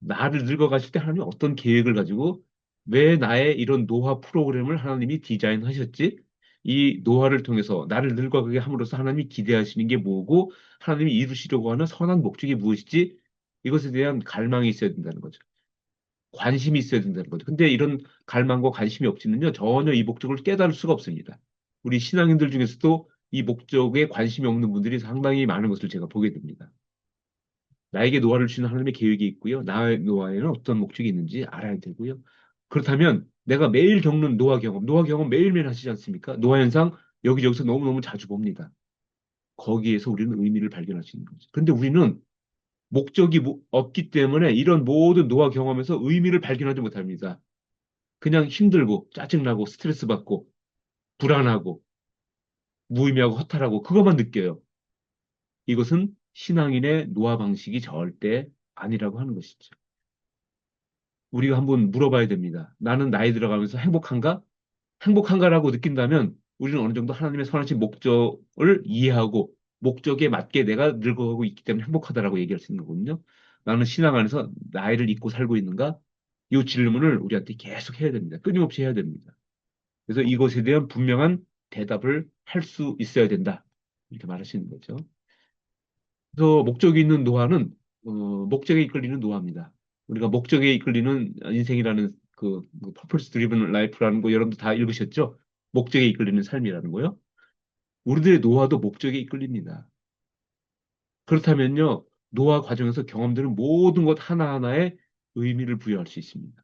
나를 늙어가실 때 하나님이 어떤 계획을 가지고, 왜 나의 이런 노화 프로그램을 하나님이 디자인하셨지? 이 노화를 통해서 나를 늙어가게 함으로써 하나님이 기대하시는 게 뭐고, 하나님이 이루시려고 하는 선한 목적이 무엇이지? 이것에 대한 갈망이 있어야 된다는 거죠. 관심이 있어야 된다는 거죠. 근데 이런 갈망과 관심이 없이는요, 전혀 이 목적을 깨달을 수가 없습니다. 우리 신앙인들 중에서도 이 목적에 관심이 없는 분들이 상당히 많은 것을 제가 보게 됩니다. 나에게 노화를 주는 하나님의 계획이 있고요. 나의 노화에는 어떤 목적이 있는지 알아야 되고요. 그렇다면 내가 매일 겪는 노화 경험 매일매일 하시지 않습니까? 노화 현상 여기저기서 너무너무 자주 봅니다. 거기에서 우리는 의미를 발견할 수 있는 거죠. 근데 우리는 목적이 없기 때문에 이런 모든 노화 경험에서 의미를 발견하지 못합니다. 그냥 힘들고 짜증나고 스트레스 받고 불안하고 무의미하고 허탈하고 그것만 느껴요. 이것은 신앙인의 노화 방식이 절대 아니라고 하는 것이죠. 우리가 한번 물어봐야 됩니다. 나는 나이 들어가면서 행복한가? 행복한가라고 느낀다면 우리는 어느 정도 하나님의 선하신 목적을 이해하고 목적에 맞게 내가 늙어가고 있기 때문에 행복하다라고 얘기할 수 있는 거거든요. 나는 신앙 안에서 나이를 잊고 살고 있는가? 이 질문을 우리한테 계속 해야 됩니다. 끊임없이 해야 됩니다. 그래서 이것에 대한 분명한 대답을 할 수 있어야 된다. 이렇게 말하시는 거죠. 그래서 목적이 있는 노화는 목적에 이끌리는 노화입니다. 우리가 목적에 이끌리는 인생이라는 그 purpose driven life라는 거 여러분도 다 읽으셨죠? 목적에 이끌리는 삶이라는 거요. 우리들의 노화도 목적에 이끌립니다. 그렇다면요, 노화 과정에서 경험되는 모든 것 하나하나에 의미를 부여할 수 있습니다.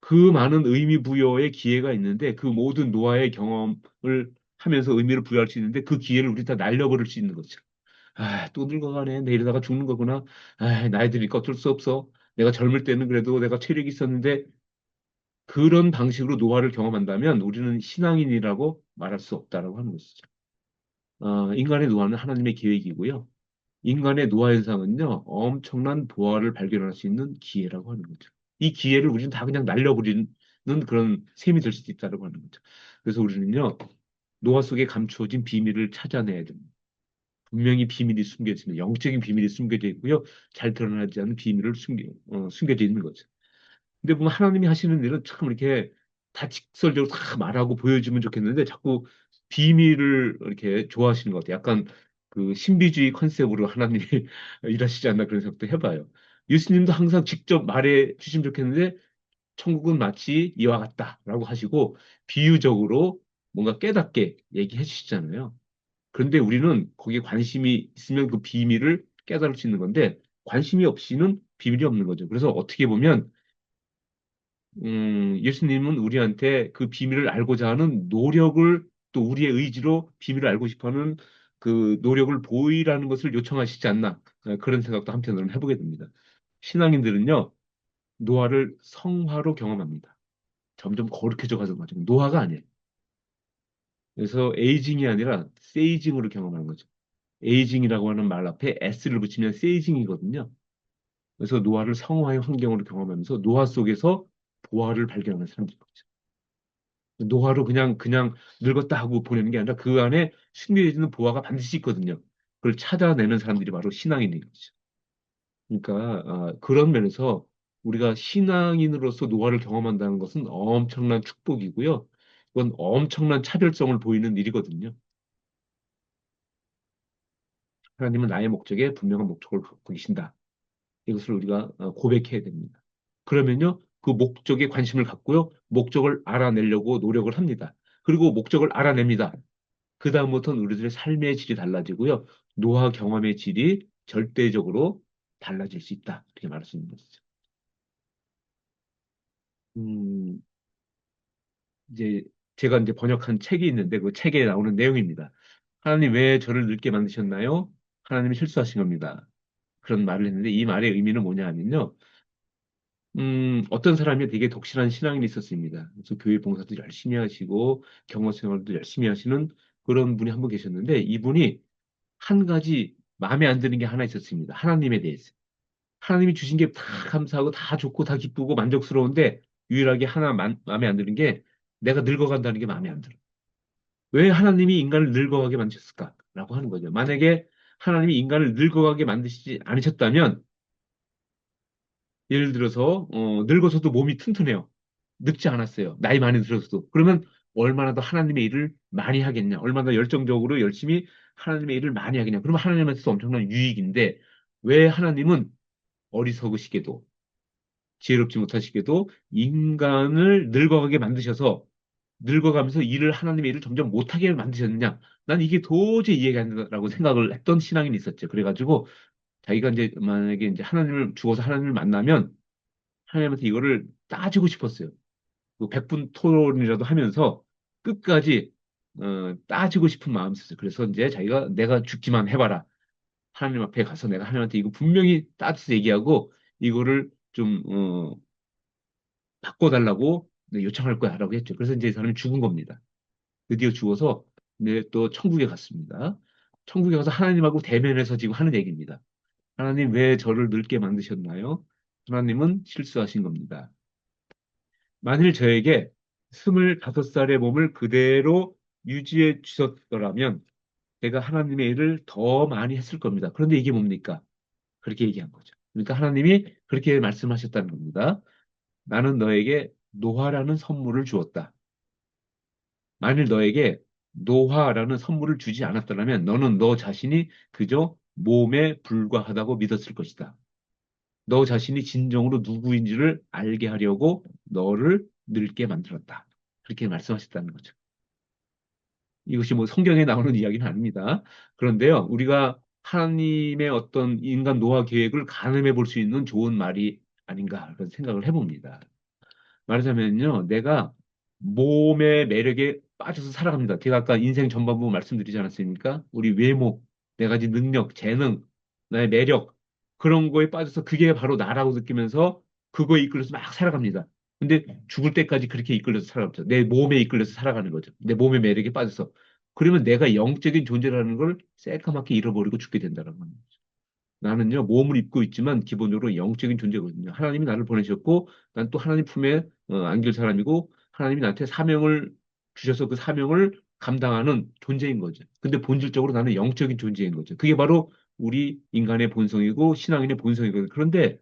그 많은 의미 부여의 기회가 있는데 그 모든 노화의 경험을 하면서 의미를 부여할 수 있는데 그 기회를 우리 다 날려버릴 수 있는 거죠. 또 늙어가네. 내일다가 죽는 거구나. 나이 드니까 어쩔 수 없어. 내가 젊을 때는 그래도 내가 체력이 있었는데 그런 방식으로 노화를 경험한다면 우리는 신앙인이라고 말할 수 없다라고 하는 것이죠. 인간의 노화는 하나님의 계획이고요. 인간의 노화 현상은요, 엄청난 보화를 발견할 수 있는 기회라고 하는 거죠. 이 기회를 우리는 다 그냥 날려버리는 그런 셈이 될 수도 있다고 하는 거죠. 그래서 우리는요, 노화 속에 감추어진 비밀을 찾아내야 됩니다. 분명히 비밀이 숨겨져 있는, 영적인 비밀이 숨겨져 있고요. 잘 드러나지 않은 비밀을 숨겨져 있는 거죠. 근데 보면 하나님이 하시는 일은 참 이렇게 다 직설적으로 다 말하고 보여주면 좋겠는데 자꾸 비밀을 이렇게 좋아하시는 것 같아요. 약간 그 신비주의 컨셉으로 하나님이 일하시지 않나 그런 생각도 해봐요. 예수님도 항상 직접 말해 주시면 좋겠는데 천국은 마치 이와 같다라고 하시고 비유적으로 뭔가 깨닫게 얘기해 주시잖아요. 그런데 우리는 거기에 관심이 있으면 그 비밀을 깨달을 수 있는 건데 관심이 없이는 비밀이 없는 거죠. 그래서 어떻게 보면 예수님은 우리한테 그 비밀을 알고자 하는 노력을 또 우리의 의지로 비밀을 알고 싶어 하는 그 노력을 보이라는 것을 요청하시지 않나. 그런 생각도 한편으로는 해보게 됩니다. 신앙인들은요, 노화를 성화로 경험합니다. 점점 거룩해져 가는 거죠. 노화가 아니에요. 그래서 에이징이 아니라 세이징으로 경험하는 거죠. 에이징이라고 하는 말 앞에 S를 붙이면 세이징이거든요. 그래서 노화를 성화의 환경으로 경험하면서 노화 속에서 보화를 발견하는 사람들인 거죠. 노화로 그냥 늙었다 하고 보내는 게 아니라 그 안에 숨겨지는 보화가 반드시 있거든요. 그걸 찾아내는 사람들이 바로 신앙인인 거죠. 그러니까 그런 면에서 우리가 신앙인으로서 노화를 경험한다는 것은 엄청난 축복이고요. 이건 엄청난 차별성을 보이는 일이거든요. 하나님은 나의 목적에 분명한 목적을 갖고 계신다. 이것을 우리가 고백해야 됩니다. 그러면요, 그 목적에 관심을 갖고요, 목적을 알아내려고 노력을 합니다. 그리고 목적을 알아냅니다. 그다음부터는 우리들의 삶의 질이 달라지고요, 노화 경험의 질이 절대적으로 달라질 수 있다. 이렇게 말할 수 있는 것이죠. 음, 이제 제가 이제 번역한 책이 있는데 그 책에 나오는 내용입니다. 하나님 왜 저를 늙게 만드셨나요? 하나님이 실수하신 겁니다. 그런 말을 했는데 이 말의 의미는 뭐냐 하면요. 어떤 사람이 되게 독실한 신앙인이 있었습니다. 그래서 교회 봉사도 열심히 하시고 경호 생활도 열심히 하시는 그런 분이 한 분 계셨는데 이분이 한 가지 마음에 안 드는 게 하나 있었습니다. 하나님에 대해서. 하나님이 주신 게 다 감사하고 다 좋고 다 기쁘고 만족스러운데 유일하게 하나 마음에 안 드는 게 내가 늙어간다는 게 마음에 안 들어. 왜 하나님이 인간을 늙어가게 만드셨을까? 라고 하는 거죠. 만약에 하나님이 인간을 늙어가게 만드시지 않으셨다면 예를 들어서 늙어서도 몸이 튼튼해요. 늙지 않았어요. 나이 많이 들었어도. 그러면 얼마나 더 하나님의 일을 많이 하겠냐? 얼마나 더 열정적으로 열심히 하나님의 일을 많이 하겠냐? 그러면 하나님한테서 엄청난 유익인데 왜 하나님은 어리석으시게도 지혜롭지 못하시게도 인간을 늙어가게 만드셔서 늙어가면서 일을 하나님의 일을 점점 못하게 만드셨느냐? 난 이게 도저히 이해가 안 된다라고 생각을 했던 신앙인이 있었죠. 그래가지고 자기가 이제 만약에 이제 하나님을 죽어서 하나님을 만나면 하나님한테 이거를 따지고 싶었어요. 그 백분 토론이라도 하면서 끝까지 따지고 싶은 마음이 있었어요. 그래서 이제 자기가 내가 죽기만 해봐라. 하나님 앞에 가서 내가 하나님한테 이거 분명히 따져서 얘기하고 이거를 좀 바꿔달라고 요청할 거야라고 했죠. 그래서 이제 이 사람이 죽은 겁니다. 드디어 죽어서 네, 또 천국에 갔습니다. 천국에 가서 하나님하고 대면해서 지금 하는 얘기입니다. 하나님 왜 저를 늙게 만드셨나요? 하나님은 실수하신 겁니다. 만일 저에게 25살의 몸을 그대로 유지해 주셨더라면 제가 하나님의 일을 더 많이 했을 겁니다. 그런데 이게 뭡니까? 그렇게 얘기한 거죠. 그러니까 하나님이 그렇게 말씀하셨다는 겁니다. 나는 너에게 노화라는 선물을 주었다. 만일 너에게 노화라는 선물을 주지 않았더라면 너는 너 자신이 그저 몸에 불과하다고 믿었을 것이다. 너 자신이 진정으로 누구인지를 알게 하려고 너를 늙게 만들었다. 그렇게 말씀하셨다는 거죠. 이것이 뭐 성경에 나오는 이야기는 아닙니다. 그런데요, 우리가 하나님의 어떤 인간 노화 계획을 가늠해 볼 수 있는 좋은 말이 아닌가 그런 생각을 해봅니다. 말하자면요, 내가 몸의 매력에 빠져서 살아갑니다. 제가 아까 인생 전반부 말씀드리지 않았습니까? 우리 외모, 내 가진 능력, 재능, 나의 매력, 그런 거에 빠져서 그게 바로 나라고 느끼면서 그거에 이끌려서 막 살아갑니다. 근데 죽을 때까지 그렇게 이끌려서 살아갑니다. 내 몸에 이끌려서 살아가는 거죠. 내 몸의 매력에 빠져서. 그러면 내가 영적인 존재라는 걸 새까맣게 잃어버리고 죽게 된다는 겁니다. 나는요, 몸을 입고 있지만 기본적으로 영적인 존재거든요. 하나님이 나를 보내셨고, 난 또 하나님 품에 안길 사람이고, 하나님이 나한테 사명을 주셔서 그 사명을 감당하는 존재인 거죠. 근데 본질적으로 나는 영적인 존재인 거죠. 그게 바로 우리 인간의 본성이고, 신앙인의 본성이거든요. 그런데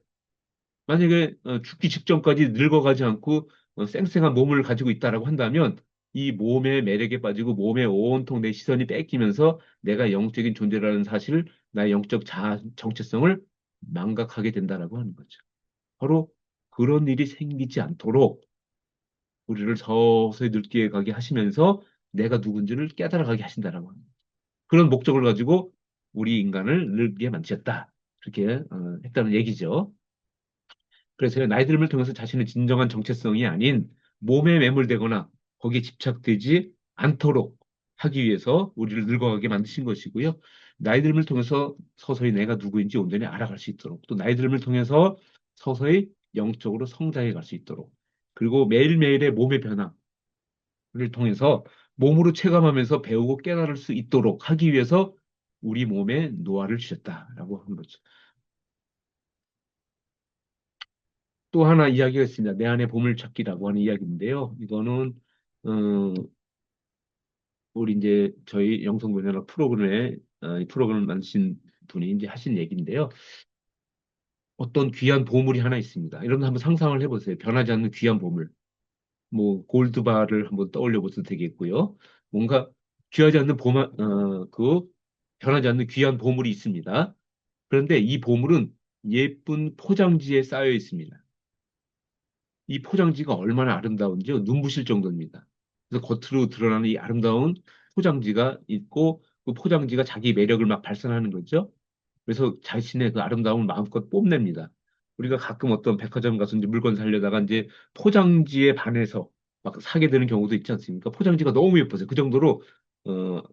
만약에 죽기 직전까지 늙어가지 않고 쌩쌩한 몸을 가지고 있다라고 한다면 이 몸의 매력에 빠지고 몸에 온통 내 시선이 뺏기면서 내가 영적인 존재라는 사실, 나의 영적 정체성을 망각하게 된다라고 하는 거죠. 바로 그런 일이 생기지 않도록 우리를 서서히 늙게 가게 하시면서 내가 누군지를 깨달아가게 하신다라고 합니다. 그런 목적을 가지고 우리 인간을 늙게 만드셨다. 그렇게 했다는 얘기죠. 그래서 나이 들음을 통해서 자신의 진정한 정체성이 아닌 몸에 매몰되거나 거기에 집착되지 않도록 하기 위해서 우리를 늙어가게 만드신 것이고요. 나이 들음을 통해서 서서히 내가 누구인지 온전히 알아갈 수 있도록 또 나이 들음을 통해서 서서히 영적으로 성장해 갈 수 있도록 그리고 매일매일의 몸의 변화를 통해서 몸으로 체감하면서 배우고 깨달을 수 있도록 하기 위해서 우리 몸에 노화를 주셨다라고 하는 거죠. 또 하나 이야기가 있습니다. 내 안의 보물찾기라고 하는 이야기인데요. 이거는 어, 우리 이제 저희 영성교연학 프로그램에 이 프로그램을 만드신 분이 이제 하신 얘기인데요. 어떤 귀한 보물이 하나 있습니다. 여러분 한번 상상을 해보세요. 변하지 않는 귀한 보물. 뭐 골드바를 한번 떠올려 보셔도 되겠고요. 뭔가 귀하지 않는 그 변하지 않는 귀한 보물이 있습니다. 그런데 이 보물은 예쁜 포장지에 쌓여 있습니다. 이 포장지가 얼마나 아름다운지요. 눈부실 정도입니다. 그래서 겉으로 드러나는 이 아름다운 포장지가 있고 그 포장지가 자기 매력을 막 발산하는 거죠. 그래서 자신의 그 아름다움을 마음껏 뽐냅니다. 우리가 가끔 어떤 백화점 가서 이제 물건 사려다가 이제 포장지에 반해서 막 사게 되는 경우도 있지 않습니까? 포장지가 너무 예뻐서 그 정도로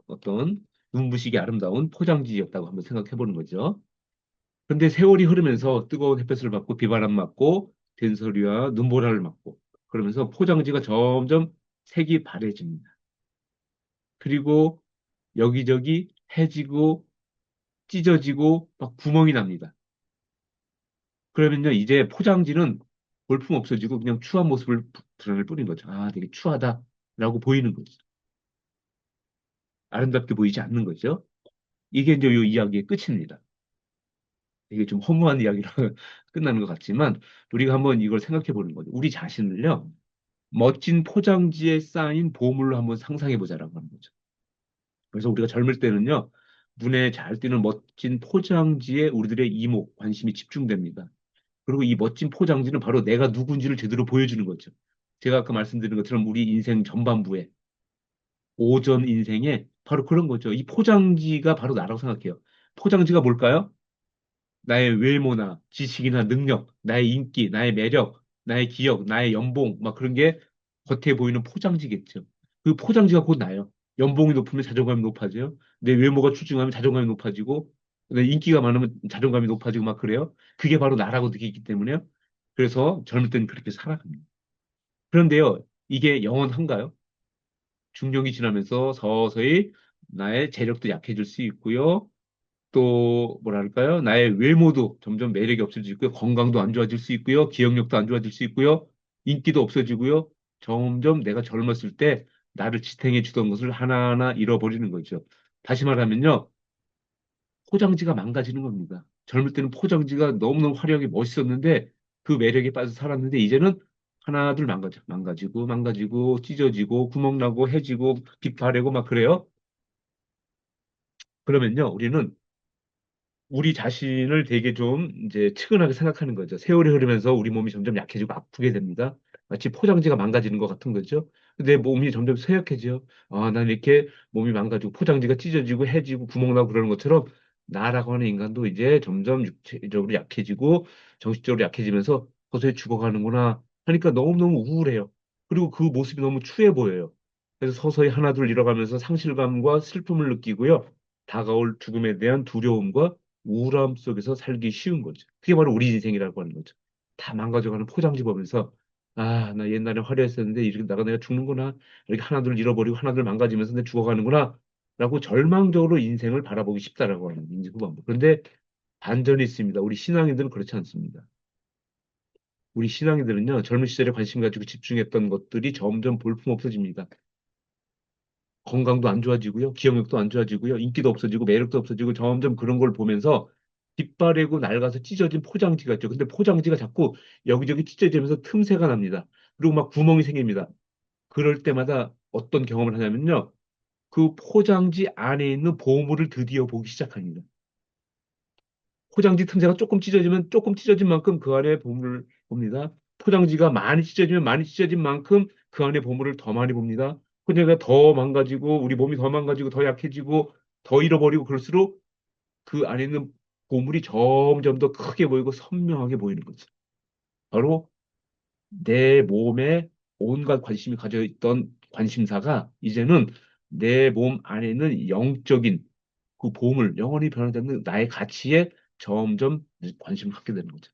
어떤 눈부시게 아름다운 포장지였다고 한번 생각해 보는 거죠. 근데 세월이 흐르면서 뜨거운 햇볕을 받고 비바람 맞고 된소리와 눈보라를 맞고 그러면서 포장지가 점점 색이 바래집니다. 그리고 여기저기 해지고 찢어지고 막 구멍이 납니다. 그러면요 이제 포장지는 볼품 없어지고 그냥 추한 모습을 드러낼 뿐인 거죠. 아 되게 추하다라고 보이는 거죠. 아름답게 보이지 않는 거죠. 이게 이제 이 이야기의 끝입니다. 이게 좀 허무한 이야기로 끝나는 것 같지만 우리가 한번 이걸 생각해 보는 거죠. 우리 자신을요 멋진 포장지에 쌓인 보물로 한번 상상해 보자라고 하는 거죠. 그래서 우리가 젊을 때는요, 눈에 잘 띄는 멋진 포장지에 우리들의 이목, 관심이 집중됩니다. 그리고 이 멋진 포장지는 바로 내가 누군지를 제대로 보여주는 거죠. 제가 아까 말씀드린 것처럼 우리 인생 전반부에, 오전 인생에 바로 그런 거죠. 이 포장지가 바로 나라고 생각해요. 포장지가 뭘까요? 나의 외모나 지식이나 능력, 나의 인기, 나의 매력, 나의 기억, 나의 연봉, 막 그런 게 겉에 보이는 포장지겠죠. 그 포장지가 곧 나요. 연봉이 높으면 자존감이 높아져요. 내 외모가 출중하면 자존감이 높아지고, 내 인기가 많으면 자존감이 높아지고 막 그래요. 그게 바로 나라고 느끼기 때문에요. 그래서 젊을 때는 그렇게 살아갑니다. 그런데요, 이게 영원한가요? 중년이 지나면서 서서히 나의 재력도 약해질 수 있고요. 또 뭐랄까요? 나의 외모도 점점 매력이 없어질 고 건강도 안 좋아질 수 있고요. 기억력도 안 좋아질 수 있고요. 인기도 없어지고요. 점점 내가 젊었을 때 나를 지탱해 주던 것을 하나하나 잃어버리는 거죠. 다시 말하면요. 포장지가 망가지는 겁니다. 젊을 때는 포장지가 너무너무 화려하게 멋있었는데 그 매력에 빠져 살았는데 이제는 하나둘 망가지고 찢어지고 구멍 나고 해지고 빛 바래고 막 그래요. 그러면요. 우리는 우리 자신을 되게 좀 이제 측은하게 생각하는 거죠. 세월이 흐르면서 우리 몸이 점점 약해지고 아프게 됩니다. 마치 포장지가 망가지는 것 같은 거죠. 내 몸이 점점 쇠약해져. 아, 난 이렇게 몸이 망가지고 포장지가 찢어지고 해지고 구멍나고 그러는 것처럼 나라고 하는 인간도 이제 점점 육체적으로 약해지고 정신적으로 약해지면서 서서히 죽어가는구나 하니까 너무너무 우울해요. 그리고 그 모습이 너무 추해 보여요. 그래서 서서히 하나둘 잃어가면서 상실감과 슬픔을 느끼고요. 다가올 죽음에 대한 두려움과 우울함 속에서 살기 쉬운 거죠. 그게 바로 우리 인생이라고 하는 거죠. 다 망가져가는 포장지 보면서 아, 나 옛날에 화려했었는데 이렇게 내가 죽는구나. 이렇게 하나둘 잃어버리고 하나둘 망가지면서 내 죽어가는구나. 라고 절망적으로 인생을 바라보기 쉽다라고 하는 인생 후반부. 그런데 반전이 있습니다. 우리 신앙인들은 그렇지 않습니다. 우리 신앙인들은요, 젊은 시절에 관심 가지고 집중했던 것들이 점점 볼품 없어집니다. 건강도 안 좋아지고요. 기억력도 안 좋아지고요. 인기도 없어지고 매력도 없어지고 점점 그런 걸 보면서 빗바래고 낡아서 찢어진 포장지가 있죠. 근데 포장지가 자꾸 여기저기 찢어지면서 틈새가 납니다. 그리고 막 구멍이 생깁니다. 그럴 때마다 어떤 경험을 하냐면요. 그 포장지 안에 있는 보물을 드디어 보기 시작합니다. 포장지 틈새가 조금 찢어지면 조금 찢어진 만큼 그 안에 보물을 봅니다. 포장지가 많이 찢어지면 많이 찢어진 만큼 그 안에 보물을 더 많이 봅니다. 그러니까 더 망가지고 우리 몸이 더 망가지고 더 약해지고 더 잃어버리고 그럴수록 그 안에 있는 보물이 점점 더 크게 보이고 선명하게 보이는 거죠. 바로 내 몸에 온갖 관심이 가져 있던 관심사가 이제는 내 몸 안에는 영적인 그 보물, 영원히 변하지 않는 나의 가치에 점점 관심을 갖게 되는 거죠.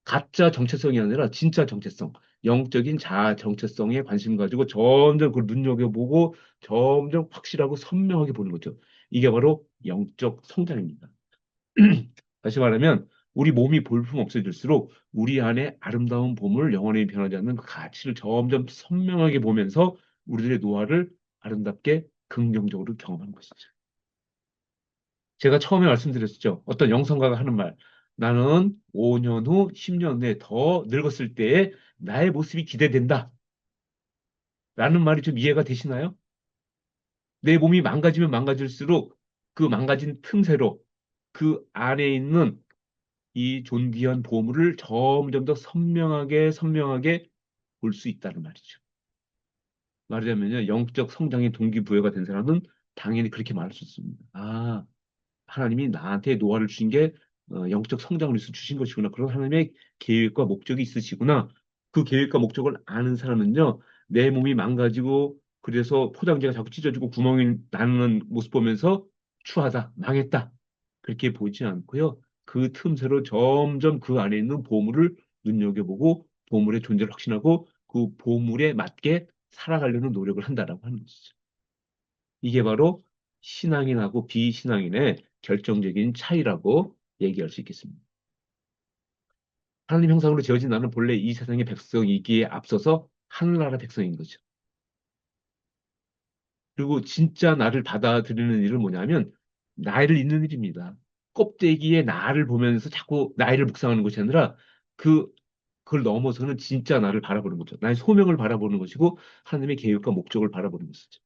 가짜 정체성이 아니라 진짜 정체성, 영적인 자아 정체성에 관심 가지고 점점 그걸 눈여겨보고 점점 확실하고 선명하게 보는 거죠. 이게 바로 영적 성장입니다. 다시 말하면 우리 몸이 볼품 없어질수록 우리 안에 아름다운 보물, 영원히 변하지 않는 그 가치를 점점 선명하게 보면서 우리들의 노화를 아름답게 긍정적으로 경험하는 것이죠. 제가 처음에 말씀드렸죠. 어떤 영성가가 하는 말. 나는 5년 후, 10년 후에 더 늙었을 때의 나의 모습이 기대된다. 라는 말이 좀 이해가 되시나요? 내 몸이 망가지면 망가질수록 그 망가진 틈새로 그 안에 있는 이 존귀한 보물을 점점 더 선명하게 볼 수 있다는 말이죠. 말하자면요, 영적 성장의 동기부여가 된 사람은 당연히 그렇게 말할 수 있습니다. 아, 하나님이 나한테 노화를 주신 게 영적 성장을 위해서 주신 것이구나. 그런 하나님의 계획과 목적이 있으시구나. 그 계획과 목적을 아는 사람은요, 내 몸이 망가지고 그래서 포장재가 자꾸 찢어지고 구멍이 나는 모습 보면서 추하다, 망했다. 그렇게 보지 않고요. 그 틈새로 점점 그 안에 있는 보물을 눈여겨보고 보물의 존재를 확신하고 그 보물에 맞게 살아가려는 노력을 한다라고 하는 것이죠. 이게 바로 신앙인하고 비신앙인의 결정적인 차이라고 얘기할 수 있겠습니다. 하나님 형상으로 지어진 나는 본래 이 세상의 백성이기에 앞서서 하늘나라 백성인 거죠. 그리고 진짜 나를 받아들이는 일은 뭐냐면 나이를 잊는 일입니다. 껍데기에 나를 보면서 자꾸 나이를 묵상하는 것이 아니라 그 그걸 넘어서는 진짜 나를 바라보는 거죠. 나의 소명을 바라보는 것이고 하나님의 계획과 목적을 바라보는 것이죠.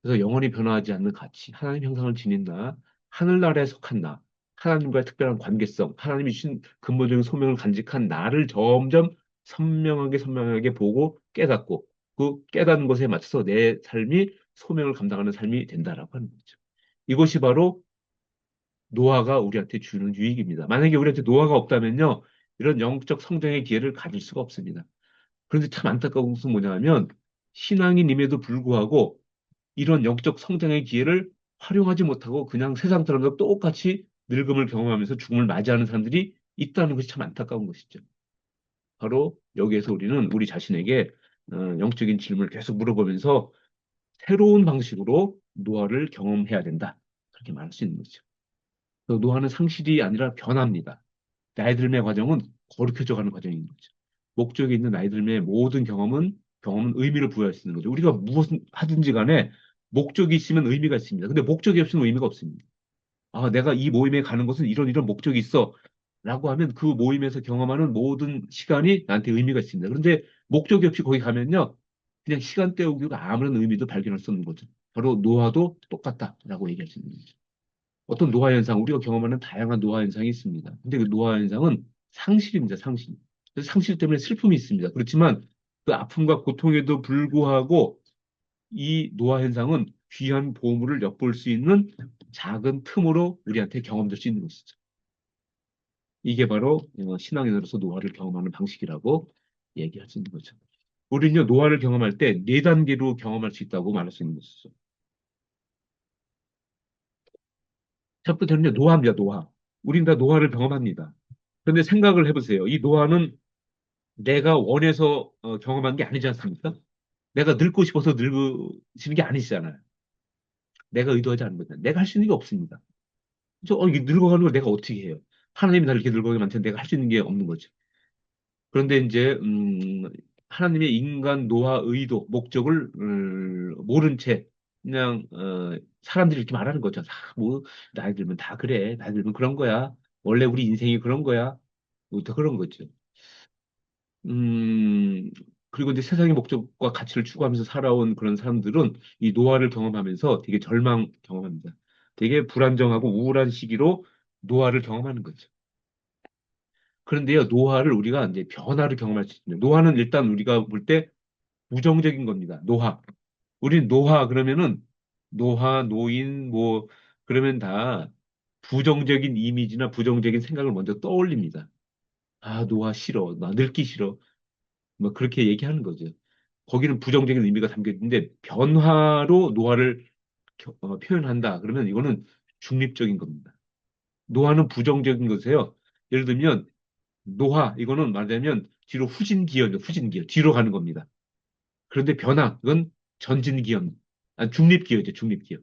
그래서 영원히 변화하지 않는 가치, 하나님 형상을 지닌 나, 하늘나라에 속한 나, 하나님과의 특별한 관계성, 하나님이 주신 근본적인 소명을 간직한 나를 점점 선명하게 보고 깨닫고 그 깨닫는 것에 맞춰서 내 삶이 소명을 감당하는 삶이 된다라고 하는 거죠. 이것이 바로 노화가 우리한테 주는 유익입니다. 만약에 우리한테 노화가 없다면요, 이런 영적 성장의 기회를 가질 수가 없습니다. 그런데 참 안타까운 것은 뭐냐면 신앙인임에도 불구하고 이런 영적 성장의 기회를 활용하지 못하고 그냥 세상 사람과 똑같이 늙음을 경험하면서 죽음을 맞이하는 사람들이 있다는 것이 참 안타까운 것이죠. 바로 여기에서 우리는 우리 자신에게 영적인 질문을 계속 물어보면서 새로운 방식으로 노화를 경험해야 된다. 그렇게 말할 수 있는 거죠. 노화는 상실이 아니라 변화입니다. 나이 들매 과정은 거룩해져 가는 과정인 거죠. 목적이 있는 나이 들매의 모든 경험은 의미를 부여할 수 있는 거죠. 우리가 무엇을 하든지 간에 목적이 있으면 의미가 있습니다. 근데 목적이 없으면 의미가 없습니다. 아, 내가 이 모임에 가는 것은 이런 목적이 있어. 라고 하면 그 모임에서 경험하는 모든 시간이 나한테 의미가 있습니다. 그런데 목적이 없이 거기 가면요. 그냥 시간 때우기가 아무런 의미도 발견할 수 없는 거죠. 바로 노화도 똑같다라고 얘기할 수 있는 거죠. 어떤 노화 현상, 우리가 경험하는 다양한 노화 현상이 있습니다. 근데 그 노화 현상은 상실입니다, 상실. 그래서 상실 때문에 슬픔이 있습니다. 그렇지만 그 아픔과 고통에도 불구하고 이 노화 현상은 귀한 보물을 엿볼 수 있는 작은 틈으로 우리한테 경험될 수 있는 것이죠. 이게 바로 신앙인으로서 노화를 경험하는 방식이라고 얘기할 수 있는 거죠. 우리는요, 노화를 경험할 때 네 단계로 경험할 수 있다고 말할 수 있는 것이죠. 첫 번째는요, 노화입니다, 노화. 우린 다 노화를 경험합니다. 그런데 생각을 해보세요. 이 노화는 내가 원해서 경험한 게 아니지 않습니까? 내가 늙고 싶어서 늙으시는 게 아니시잖아요. 내가 의도하지 않는 거잖아요. 내가 할 수 있는 게 없습니다. 이게 늙어가는 걸 내가 어떻게 해요? 하나님이 나를 이렇게 늙어가게 만드는 내가 할 수 있는 게 없는 거죠. 그런데 이제 하나님의 인간 노화 의도, 목적을 모른 채 그냥 사람들이 이렇게 말하는 거죠. 뭐 나이 들면 다 그래. 나이 들면 그런 거야. 원래 우리 인생이 그런 거야. 뭐다 그런 거죠. 음, 그리고 이제 세상의 목적과 가치를 추구하면서 살아온 그런 사람들은 이 노화를 경험하면서 되게 절망 경험합니다. 되게 불안정하고 우울한 시기로 노화를 경험하는 거죠. 그런데요, 노화를 우리가 이제 변화를 경험할 수 있습니다. 노화는 일단 우리가 볼 때 부정적인 겁니다. 노화. 우리 노화 그러면은 노화, 노인, 뭐 그러면 다 부정적인 이미지나 부정적인 생각을 먼저 떠올립니다. 아, 노화 싫어. 나 늙기 싫어. 뭐 그렇게 얘기하는 거죠. 거기는 부정적인 의미가 담겨 있는데 변화로 노화를 표현한다. 그러면 이거는 중립적인 겁니다. 노화는 부정적인 것이에요. 예를 들면 노화 이거는 말하자면 뒤로 후진기어죠. 후진기어 뒤로 가는 겁니다. 그런데 변화 이건 전진기어, 중립기어죠. 중립기어.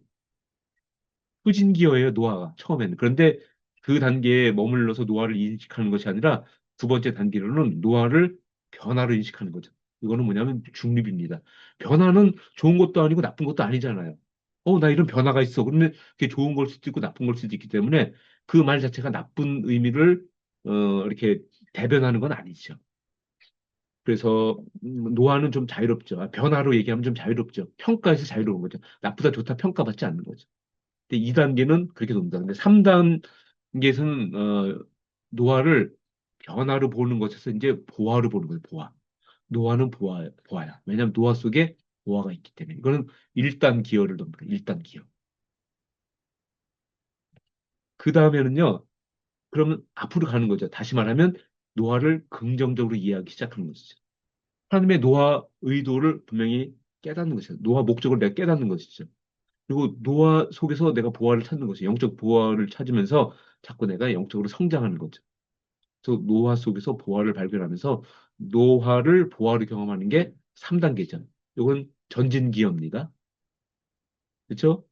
후진기어예요. 노화가 처음에는. 그런데 그 단계에 머물러서 노화를 인식하는 것이 아니라 두 번째 단계로는 노화를 변화로 인식하는 거죠. 이거는 뭐냐면 중립입니다. 변화는 좋은 것도 아니고 나쁜 것도 아니잖아요. 나 이런 변화가 있어. 그러면 그게 좋은 걸 수도 있고 나쁜 걸 수도 있기 때문에 그 말 자체가 나쁜 의미를 이렇게 대변하는 건 아니죠. 그래서 노화는 좀 자유롭죠. 변화로 얘기하면 좀 자유롭죠. 평가에서 자유로운 거죠. 나쁘다 좋다 평가받지 않는 거죠. 근데 2단계는 그렇게 돕니다. 근데 3단계에서는 노화를 변화로 보는 것에서 이제 보화로 보는 거예요. 보화. 노화는 보화야. 왜냐하면 노화 속에 보화가 있기 때문에. 이거는 1단 기여를 돕니다. 1단 기여. 그 다음에는요. 그러면 앞으로 가는 거죠. 다시 말하면 노화를 긍정적으로 이해하기 시작하는 것이죠. 하나님의 노화 의도를 분명히 깨닫는 것이죠. 노화 목적을 내가 깨닫는 것이죠. 그리고 노화 속에서 내가 보화를 찾는 것이 영적 보화를 찾으면서 자꾸 내가 영적으로 성장하는 거죠. 그래서 노화 속에서 보화를 발견하면서 노화를 보화로 경험하는 게 3단계죠. 이건 전진기어입니다. 그렇죠?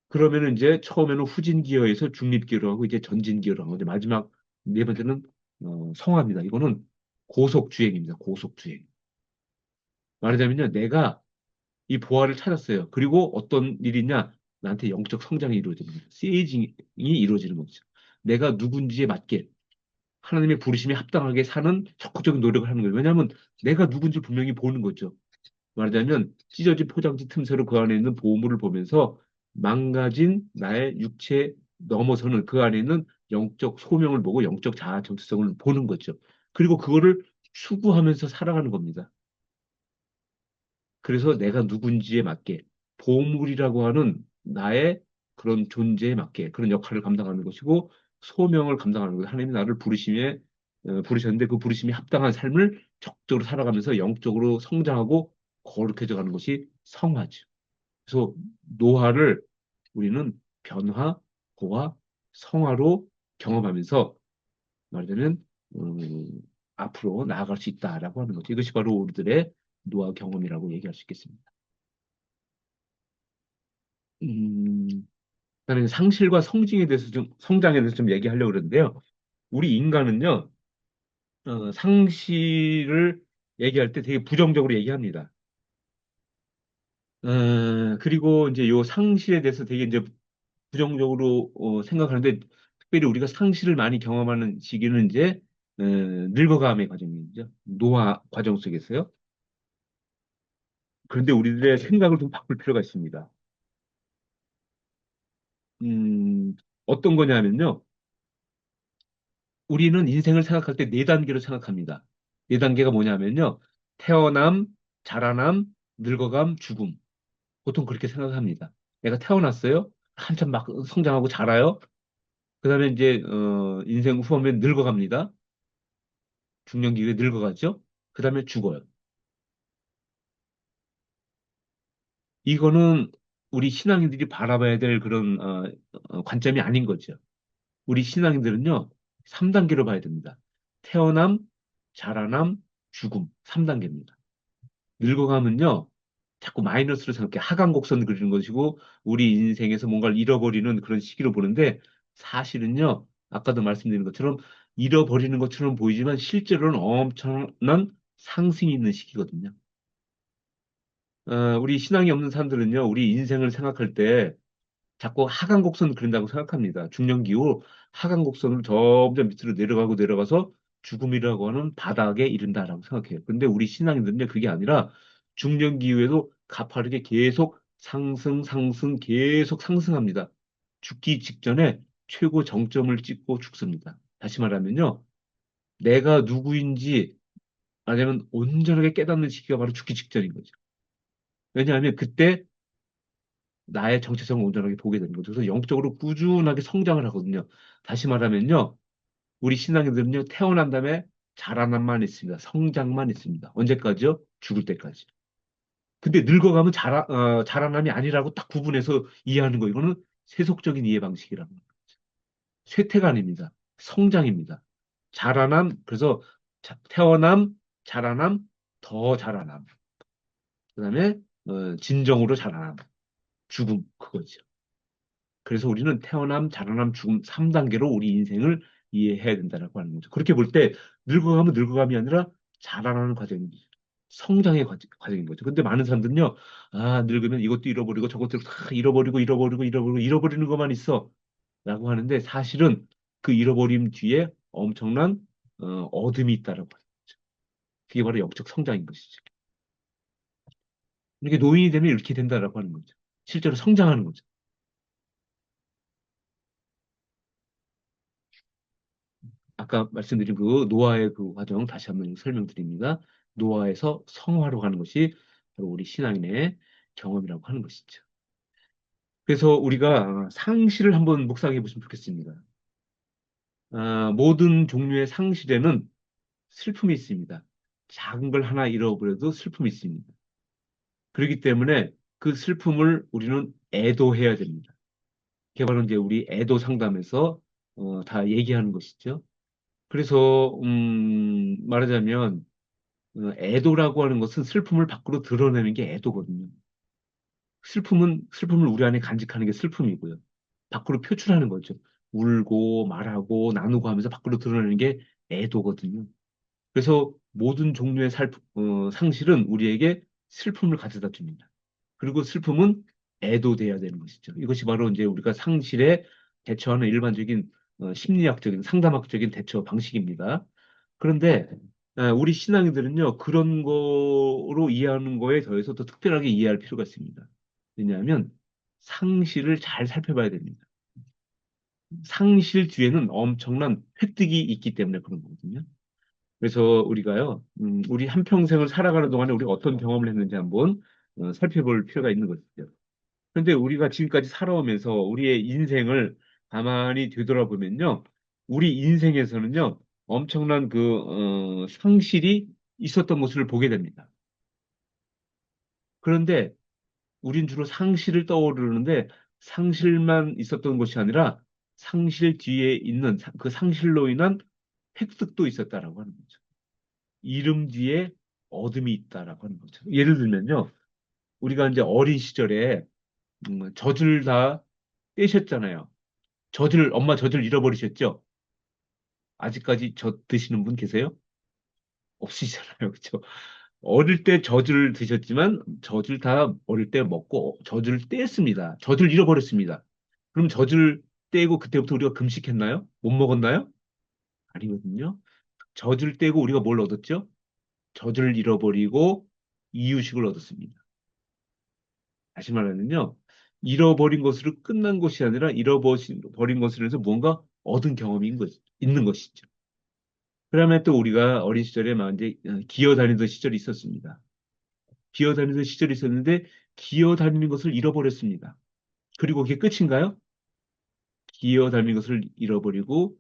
그러면은 이제 처음에는 후진기어에서 중립기어로 하고 이제 전진기어로 하고 이제 마지막 네 번째는 성화입니다. 이거는 고속주행입니다. 고속주행. 말하자면요, 내가 이 보화를 찾았어요. 그리고 어떤 일이냐? 나한테 영적 성장이 이루어지는 거죠. 세이징이 이루어지는 거죠. 내가 누군지에 맞게 하나님의 부르심에 합당하게 사는 적극적인 노력을 하는 거예요. 왜냐하면 내가 누군지 분명히 보는 거죠. 말하자면 찢어진 포장지 틈새로 그 안에 있는 보물을 보면서 망가진 나의 육체 넘어서는 그 안에 있는 영적 소명을 보고 영적 자아 정체성을 보는 거죠. 그리고 그거를 추구하면서 살아가는 겁니다. 그래서 내가 누군지에 맞게 보물이라고 하는 나의 그런 존재에 맞게 그런 역할을 감당하는 것이고 소명을 감당하는 것. 하나님이 나를 부르심에 부르셨는데 그 부르심이 합당한 삶을 적극적으로 살아가면서 영적으로 성장하고 거룩해져 가는 것이 성화죠. 그래서 노화를 우리는 변화, 고화, 성화로 경험하면서 말하자면 앞으로 나아갈 수 있다라고 하는 거죠. 이것이 바로 우리들의 노화 경험이라고 얘기할 수 있겠습니다. 음, 나는 상실과 성징에 대해서 성장에 대해서 좀 얘기하려고 그러는데요. 우리 인간은요, 상실을 얘기할 때 되게 부정적으로 얘기합니다. 그리고 이제 요 상실에 대해서 되게 이제 부정적으로 생각하는데, 특별히 우리가 상실을 많이 경험하는 시기는 이제, 늙어감의 과정이죠. 노화 과정 속에서요. 그런데 우리들의 생각을 좀 바꿀 필요가 있습니다. 음, 어떤 거냐면요. 우리는 인생을 생각할 때 네 단계로 생각합니다. 네 단계가 뭐냐면요. 태어남, 자라남, 늙어감, 죽음. 보통 그렇게 생각합니다. 내가 태어났어요. 한참 막 성장하고 자라요. 그다음에 이제 인생 후반면 늙어갑니다. 중년기에 늙어가죠. 그다음에 죽어요. 이거는 우리 신앙인들이 바라봐야 될 그런 관점이 아닌 거죠. 우리 신앙인들은요. 3단계로 봐야 됩니다. 태어남, 자라남, 죽음. 3단계입니다. 늙어가면요. 자꾸 마이너스로 생각해. 하강곡선 그리는 것이고, 우리 인생에서 뭔가를 잃어버리는 그런 시기로 보는데, 사실은요, 아까도 말씀드린 것처럼, 잃어버리는 것처럼 보이지만, 실제로는 엄청난 상승이 있는 시기거든요. 우리 신앙이 없는 사람들은요, 우리 인생을 생각할 때, 자꾸 하강곡선을 그린다고 생각합니다. 중년기 후 하강곡선을 점점 밑으로 내려가고 내려가서 죽음이라고 하는 바닥에 이른다라고 생각해요. 근데 우리 신앙인들은요, 그게 아니라 중년기 이후에도 가파르게 계속 상승, 상승, 계속 상승합니다. 죽기 직전에 최고 정점을 찍고 죽습니다. 다시 말하면요, 내가 누구인지 아니면 온전하게 깨닫는 시기가 바로 죽기 직전인 거죠. 왜냐하면 그때 나의 정체성을 온전하게 보게 되는 거죠. 그래서 영적으로 꾸준하게 성장을 하거든요. 다시 말하면요, 우리 신앙인들은요, 태어난 다음에 자라남만 있습니다. 성장만 있습니다. 언제까지요? 죽을 때까지. 근데 늙어가면 자라남이 아니라고 딱 구분해서 이해하는 거. 이거는 세속적인 이해 방식이라고. 쇠퇴가 아닙니다. 성장입니다. 자라남, 그래서 태어남, 자라남, 더 자라남. 그다음에 진정으로 자라남, 죽음 그거죠. 그래서 우리는 태어남, 자라남, 죽음 3단계로 우리 인생을 이해해야 된다라고 하는 거죠. 그렇게 볼 때 늙어가면 늙어감이 아니라 자라나는 과정입니다. 성장의 과정인 거죠. 근데 많은 사람들은요, 아, 늙으면 이것도 잃어버리고 저것도 다 잃어버리는 것만 있어. 라고 하는데 사실은 그 잃어버림 뒤에 엄청난 어둠이 있다라고 하죠. 그게 바로 영적 성장인 것이죠. 이렇게 노인이 되면 이렇게 된다라고 하는 거죠. 실제로 성장하는 거죠. 아까 말씀드린 그 노아의 그 과정 다시 한번 설명드립니다. 노아에서 성화로 가는 것이 바로 우리 신앙인의 경험이라고 하는 것이죠. 그래서 우리가 상실을 한번 묵상해 보시면 좋겠습니다. 모든 종류의 상실에는 슬픔이 있습니다. 작은 걸 하나 잃어버려도 슬픔이 있습니다. 그렇기 때문에 그 슬픔을 우리는 애도해야 됩니다. 그게 바로 이제 우리 애도 상담에서 다 얘기하는 것이죠. 그래서 말하자면 애도라고 하는 것은 슬픔을 밖으로 드러내는 게 애도거든요. 슬픔은 슬픔을 우리 안에 간직하는 게 슬픔이고요. 밖으로 표출하는 거죠. 울고 말하고 나누고 하면서 밖으로 드러내는 게 애도거든요. 그래서 모든 종류의 상실은 우리에게 슬픔을 가져다 줍니다. 그리고 슬픔은 애도돼야 되는 것이죠. 이것이 바로 이제 우리가 상실에 대처하는 일반적인 심리학적인 상담학적인 대처 방식입니다. 그런데 우리 신앙인들은요 그런 거로 이해하는 거에 더해서 더 특별하게 이해할 필요가 있습니다. 왜냐하면 상실을 잘 살펴봐야 됩니다. 상실 뒤에는 엄청난 획득이 있기 때문에 그런 거거든요. 그래서 우리가요, 우리 한평생을 살아가는 동안에 우리가 어떤 경험을 했는지 한번 살펴볼 필요가 있는 것이죠. 그런데 우리가 지금까지 살아오면서 우리의 인생을 가만히 되돌아보면요, 우리 인생에서는요, 엄청난 상실이 있었던 모습을 보게 됩니다. 그런데 우린 주로 상실을 떠오르는데 상실만 있었던 것이 아니라 상실 뒤에 있는 그 상실로 인한 획득도 있었다라고 하는 거죠. 이름 뒤에 어둠이 있다라고 하는 거죠. 예를 들면요. 우리가 이제 어린 시절에 젖을 다 떼셨잖아요. 엄마 젖을 잃어버리셨죠? 아직까지 젖 드시는 분 계세요? 없으시잖아요. 그렇죠? 어릴 때 젖을 드셨지만 젖을 다 어릴 때 먹고 젖을 뗐습니다. 젖을 잃어버렸습니다. 그럼 젖을 떼고 그때부터 우리가 금식했나요? 못 먹었나요? 아니거든요. 젖을 떼고 우리가 뭘 얻었죠? 젖을 잃어버리고 이유식을 얻었습니다. 다시 말하면요. 잃어버린 것으로 끝난 것이 아니라 잃어버린 것으로 해서 뭔가 얻은 있는 것이죠. 그러면 또 우리가 어린 시절에 막 이제 기어 다니던 시절이 있었습니다. 기어 다니던 시절이 있었는데 기어 다니는 것을 잃어버렸습니다. 그리고 그게 끝인가요? 기어 다니는 것을 잃어버리고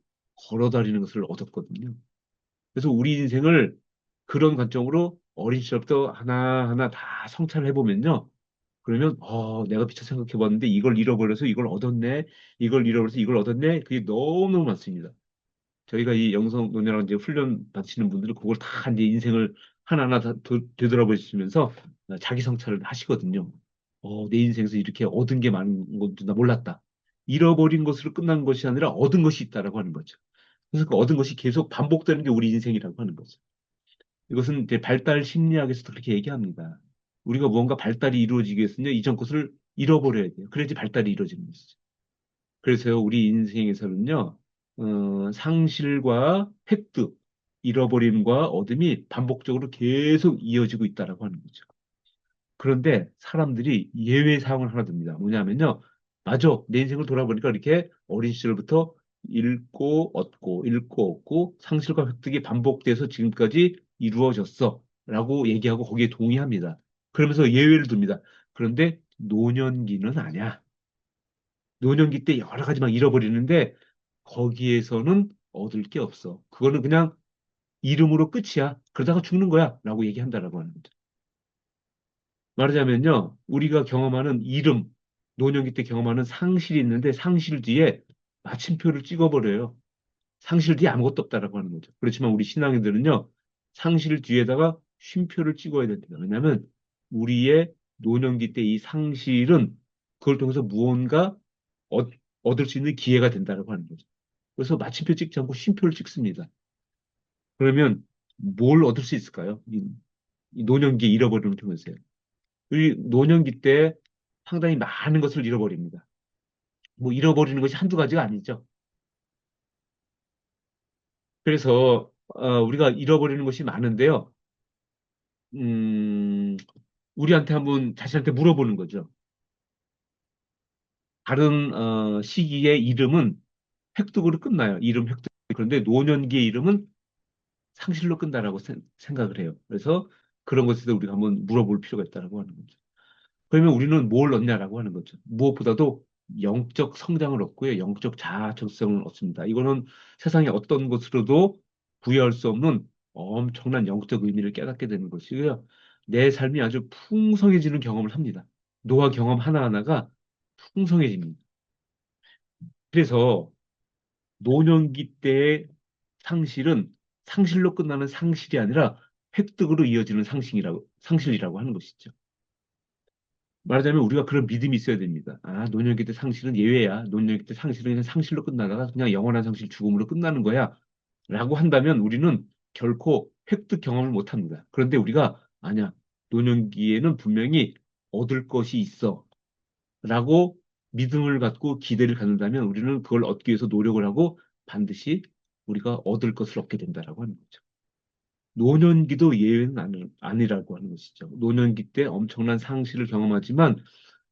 걸어 다니는 것을 얻었거든요. 그래서 우리 인생을 그런 관점으로 어린 시절부터 하나하나 다 성찰을 해보면요. 그러면 내가 미처 생각해 봤는데 이걸 잃어버려서 이걸 얻었네. 이걸 잃어버려서 이걸 얻었네. 그게 너무너무 많습니다. 저희가 이 영성 논의라는 이제 훈련 받으시는 분들은 그걸 다 이제 인생을 하나하나 다 되돌아보시면서 자기 성찰을 하시거든요. 내 인생에서 이렇게 얻은 게 많은 건지 나 몰랐다. 잃어버린 것으로 끝난 것이 아니라 얻은 것이 있다라고 하는 거죠. 그래서 그 얻은 것이 계속 반복되는 게 우리 인생이라고 하는 거죠. 이것은 이제 발달 심리학에서도 그렇게 얘기합니다. 우리가 무언가 발달이 이루어지기 위해서는 이전 것을 잃어버려야 돼요. 그래야지 발달이 이루어지는 것이죠. 그래서 우리 인생에서는요, 상실과 획득, 잃어버림과 얻음이 반복적으로 계속 이어지고 있다라고 하는 거죠. 그런데 사람들이 예외 사항을 하나 듭니다. 뭐냐면요, 맞아. 내 인생을 돌아보니까 이렇게 어린 시절부터 잃고 얻고 상실과 획득이 반복돼서 지금까지 이루어졌어. 라고 얘기하고 거기에 동의합니다. 그러면서 예외를 둡니다. 그런데 노년기는 아니야. 노년기 때 여러 가지 막 잃어버리는데 거기에서는 얻을 게 없어. 그거는 그냥 이름으로 끝이야. 그러다가 죽는 거야. 라고 얘기한다라고 하는 거죠. 말하자면요, 우리가 경험하는 이름, 노년기 때 경험하는 상실이 있는데 상실 뒤에 마침표를 찍어버려요. 상실 뒤에 아무것도 없다라고 하는 거죠. 그렇지만 우리 신앙인들은요, 상실 뒤에다가 쉼표를 찍어야 됩니다. 왜냐하면 우리의 노년기 때 이 상실은 그걸 통해서 무언가 얻, 얻을 수 있는 기회가 된다라고 하는 거죠. 그래서 마침표 찍지 않고 쉼표를 찍습니다. 그러면 뭘 얻을 수 있을까요? 이 노년기 잃어버림을 통해서요. 이 노년기 때 상당히 많은 것을 잃어버립니다. 뭐 잃어버리는 것이 한두 가지가 아니죠. 그래서 우리가 잃어버리는 것이 많은데요. 음, 우리한테 한번 자신한테 물어보는 거죠. 다른 시기의 이름은 획득으로 끝나요. 이름 획득. 그런데 노년기의 이름은 상실로 끝나라고 생각을 해요. 그래서 그런 것에 대해서 우리가 한번 물어볼 필요가 있다고 하는 거죠. 그러면 우리는 뭘 얻냐라고 하는 거죠. 무엇보다도 영적 성장을 얻고요. 영적 자아정성을 얻습니다. 이거는 세상의 어떤 것으로도 부여할 수 없는 엄청난 영적 의미를 깨닫게 되는 것이고요. 내 삶이 아주 풍성해지는 경험을 합니다. 노화 경험 하나하나가 풍성해집니다. 그래서 노년기 때의 상실은 상실로 끝나는 상실이 아니라 획득으로 이어지는 상실이라고 하는 것이죠. 말하자면 우리가 그런 믿음이 있어야 됩니다. 아, 노년기 때 상실은 예외야. 노년기 때 상실은 그냥 상실로 끝나다가 그냥 영원한 상실 죽음으로 끝나는 거야. 라고 한다면 우리는 결코 획득 경험을 못 합니다. 그런데 우리가 아니야. 노년기에는 분명히 얻을 것이 있어. 라고 믿음을 갖고 기대를 갖는다면 우리는 그걸 얻기 위해서 노력을 하고 반드시 우리가 얻을 것을 얻게 된다라고 하는 거죠. 노년기도 예외는 아니라고 하는 것이죠. 노년기 때 엄청난 상실을 경험하지만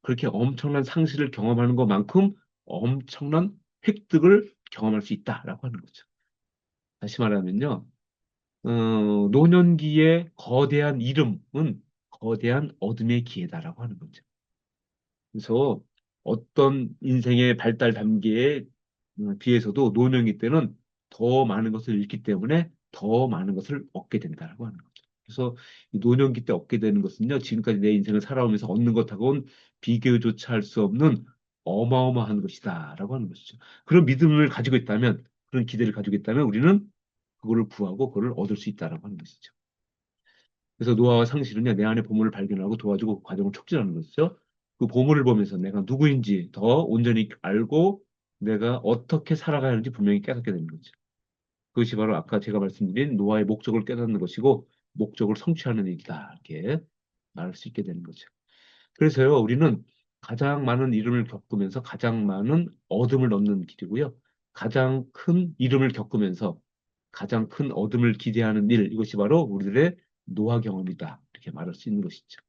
그렇게 엄청난 상실을 경험하는 것만큼 엄청난 획득을 경험할 수 있다라고 하는 거죠. 다시 말하면요, 노년기의 거대한 이름은 거대한 어둠의 기회다라고 하는 거죠. 그래서 어떤 인생의 발달 단계에 비해서도 노년기 때는 더 많은 것을 잃기 때문에 더 많은 것을 얻게 된다고 하는 거죠. 그래서 이 노년기 때 얻게 되는 것은요, 지금까지 내 인생을 살아오면서 얻는 것하고는 비교조차 할 수 없는 어마어마한 것이다라고 하는 것이죠. 그런 믿음을 가지고 있다면, 그런 기대를 가지고 있다면 우리는 그거를 구하고 그거를 얻을 수 있다라고 하는 것이죠. 그래서 노아와 상실은요, 내 안에 보물을 발견하고 도와주고 그 과정을 촉진하는 것이죠. 그 보물을 보면서 내가 누구인지 더 온전히 알고 내가 어떻게 살아가야 하는지 분명히 깨닫게 되는 거죠. 그것이 바로 아까 제가 말씀드린 노아의 목적을 깨닫는 것이고 목적을 성취하는 일이다. 이렇게 말할 수 있게 되는 거죠. 그래서요, 우리는 가장 많은 이름을 겪으면서 가장 많은 어둠을 얻는 길이고요. 가장 큰 이름을 겪으면서 가장 큰 어둠을 기대하는 일, 이것이 바로 우리들의 노화 경험이다. 이렇게 말할 수 있는 것이죠.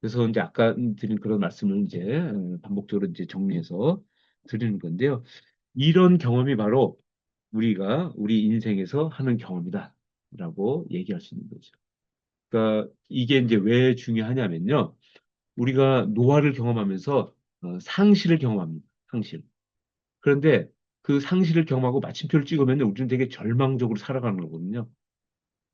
그래서 이제 아까 드린 그런 말씀을 이제 반복적으로 이제 정리해서 드리는 건데요. 이런 경험이 바로 우리가 우리 인생에서 하는 경험이다라고 얘기할 수 있는 거죠. 그러니까 이게 이제 왜 중요하냐면요. 우리가 노화를 경험하면서 상실을 경험합니다. 상실. 그런데 그 상실을 경험하고 마침표를 찍으면 우리는 되게 절망적으로 살아가는 거거든요.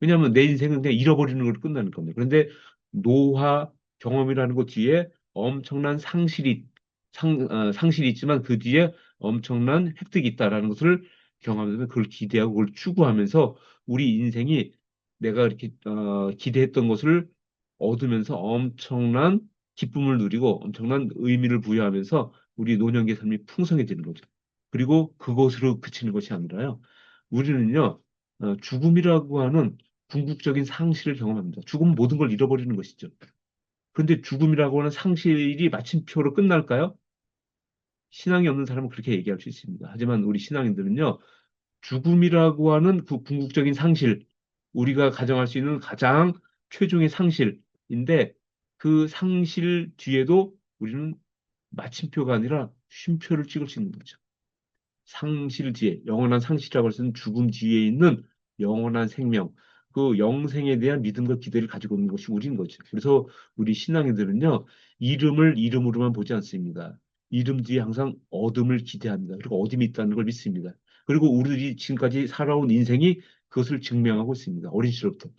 왜냐하면 내 인생은 그냥 잃어버리는 걸로 끝나는 겁니다. 그런데 노화 경험이라는 것 뒤에 엄청난 상실이 있지만 그 뒤에 엄청난 획득이 있다라는 것을 경험하면서 그걸 기대하고 그걸 추구하면서 우리 인생이 내가 이렇게 기대했던 것을 얻으면서 엄청난 기쁨을 누리고 엄청난 의미를 부여하면서 우리 노년기의 삶이 풍성해지는 거죠. 그리고 그것으로 그치는 것이 아니라요. 우리는요, 죽음이라고 하는 궁극적인 상실을 경험합니다. 죽음은 모든 걸 잃어버리는 것이죠. 그런데 죽음이라고 하는 상실이 마침표로 끝날까요? 신앙이 없는 사람은 그렇게 얘기할 수 있습니다. 하지만 우리 신앙인들은요, 죽음이라고 하는 그 궁극적인 상실, 우리가 가정할 수 있는 가장 최종의 상실인데 그 상실 뒤에도 우리는 마침표가 아니라 쉼표를 찍을 수 있는 거죠. 상실 뒤에, 영원한 상실이라고 할 수 있는 죽음 뒤에 있는 영원한 생명, 그 영생에 대한 믿음과 기대를 가지고 있는 것이 우리인 거죠. 그래서 우리 신앙인들은요, 이름을 이름으로만 보지 않습니다. 이름 뒤에 항상 어둠을 기대합니다. 그리고 어둠이 있다는 걸 믿습니다. 그리고 우리들이 지금까지 살아온 인생이 그것을 증명하고 있습니다. 어린 시절부터.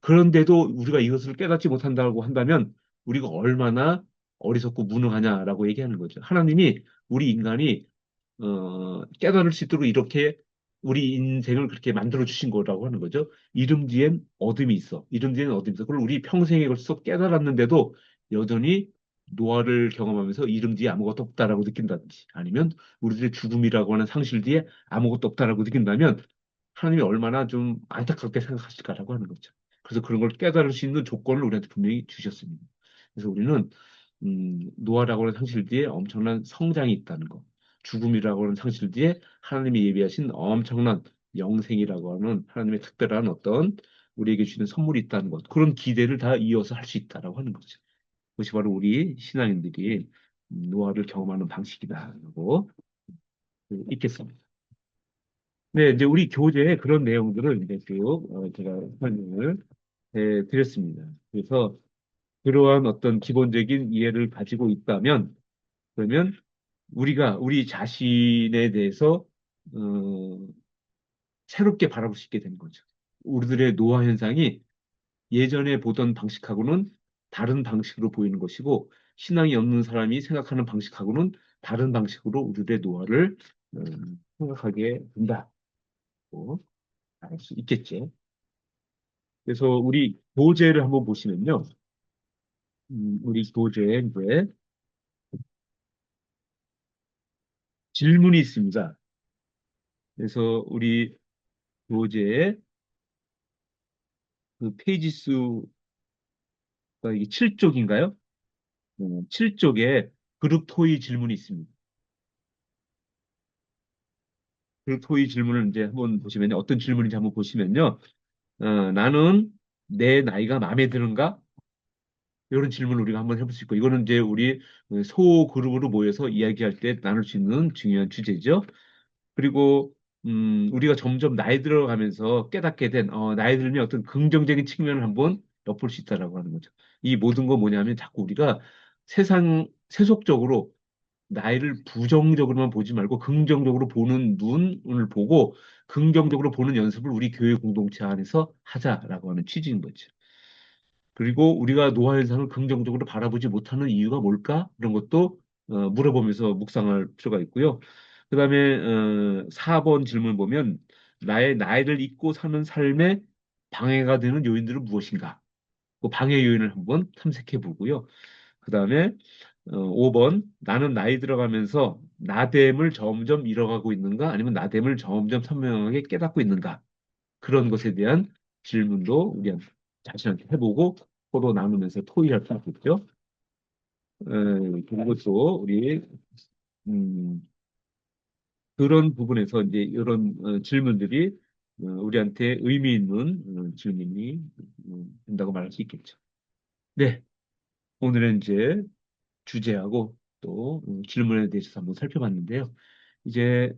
그런데도 우리가 이것을 깨닫지 못한다고 한다면 우리가 얼마나 어리석고 무능하냐라고 얘기하는 거죠. 하나님이 우리 인간이 깨달을 수 있도록 이렇게 우리 인생을 그렇게 만들어 주신 거라고 하는 거죠. 이름 뒤엔 어둠이 있어. 이름 뒤엔 어둠이 있어. 그걸 우리 평생에 걸쳐서 깨달았는데도 여전히 노화를 경험하면서 이름 뒤에 아무것도 없다라고 느낀다든지 아니면 우리들의 죽음이라고 하는 상실 뒤에 아무것도 없다라고 느낀다면 하나님이 얼마나 좀 안타깝게 생각하실까라고 하는 거죠. 그래서 그런 걸 깨달을 수 있는 조건을 우리한테 분명히 주셨습니다. 그래서 우리는 노화라고 하는 상실 뒤에 엄청난 성장이 있다는 것, 죽음이라고 하는 상실 뒤에 하나님이 예비하신 엄청난 영생이라고 하는 하나님의 특별한 어떤 우리에게 주는 선물이 있다는 것, 그런 기대를 다 이어서 할 수 있다라고 하는 거죠. 그것이 바로 우리 신앙인들이 노화를 경험하는 방식이다라고 있겠습니다. 네, 이제 우리 교재에 그런 내용들을 이제 쭉 제가 설명을 드렸습니다. 그래서 그러한 어떤 기본적인 이해를 가지고 있다면 그러면 우리가 우리 자신에 대해서 어, 새롭게 바라볼 수 있게 되는 거죠. 우리들의 노화 현상이 예전에 보던 방식하고는 다른 방식으로 보이는 것이고 신앙이 없는 사람이 생각하는 방식하고는 다른 방식으로 우리들의 노화를 생각하게 된다고 알 수 있겠죠. 그래서 우리 교재를 한번 보시면요. 우리 교재에 이제 질문이 있습니다. 그래서 우리 교재에 그 페이지 수가 이게 7쪽인가요? 7쪽에 그룹 토의 질문이 있습니다. 그룹 토의 질문을 이제 한번 보시면요. 어떤 질문인지 한번 보시면요. 나는 내 나이가 마음에 드는가? 이런 질문을 우리가 한번 해볼 수 있고, 이거는 이제 우리 소 그룹으로 모여서 이야기할 때 나눌 수 있는 중요한 주제죠. 그리고 우리가 점점 나이 들어가면서 깨닫게 된 나이 들면 어떤 긍정적인 측면을 한번 엿볼 수 있다라고 하는 거죠. 이 모든 거 뭐냐면 자꾸 우리가 세속적으로 나이를 부정적으로만 보지 말고 긍정적으로 보는 눈을 보고 긍정적으로 보는 연습을 우리 교회 공동체 안에서 하자라고 하는 취지인 거죠. 그리고 우리가 노화 현상을 긍정적으로 바라보지 못하는 이유가 뭘까? 그런 것도 물어보면서 묵상할 필요가 있고요. 그다음에 4번 질문 보면 나의 나이를 잊고 사는 삶에 방해가 되는 요인들은 무엇인가? 그 방해 요인을 한번 탐색해 보고요. 그다음에 5번 나는 나이 들어가면서 나됨을 점점 잃어가고 있는가? 아니면 나됨을 점점 선명하게 깨닫고 있는가? 그런 것에 대한 질문도 우리 자신한테 해보고 서로 나누면서 토의할 수 있겠죠. 그리고 또 우리 음, 그런 부분에서 이제 이런 질문들이 우리한테 의미 있는 질문이 된다고 말할 수 있겠죠. 네, 오늘은 이제 주제하고 또 질문에 대해서 한번 살펴봤는데요. 이제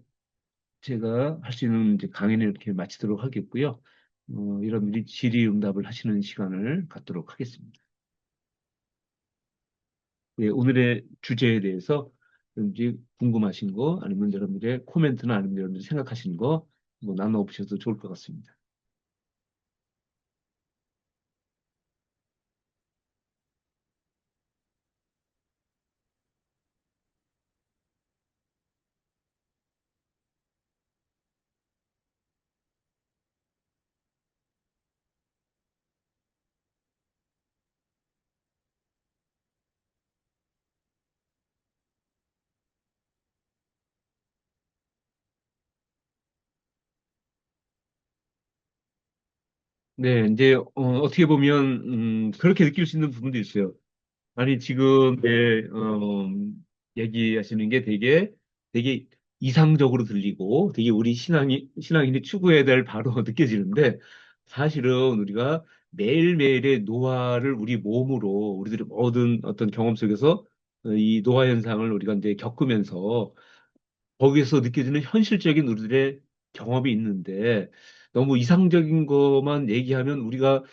제가 할 수 있는 이제 강의는 이렇게 마치도록 하겠고요. 여러분들이 질의응답을 하시는 시간을 갖도록 하겠습니다. 예, 오늘의 주제에 대해서 여러분들이 궁금하신 거 아니면 여러분들의 코멘트나 아니면 여러분들이 생각하신 거 뭐 나눠보셔도 좋을 것 같습니다. 네, 이제 어떻게 보면 그렇게 느낄 수 있는 부분도 있어요. 아니 지금 얘기하시는 게 되게 이상적으로 들리고 되게 우리 신앙인이 추구해야 될 바로 느껴지는데 사실은 우리가 매일매일의 노화를 우리 몸으로 우리들의 모든 어떤 경험 속에서 이 노화 현상을 우리가 이제 겪으면서 거기에서 느껴지는 현실적인 우리들의 경험이 있는데 너무 이상적인 것만 얘기하면 우리가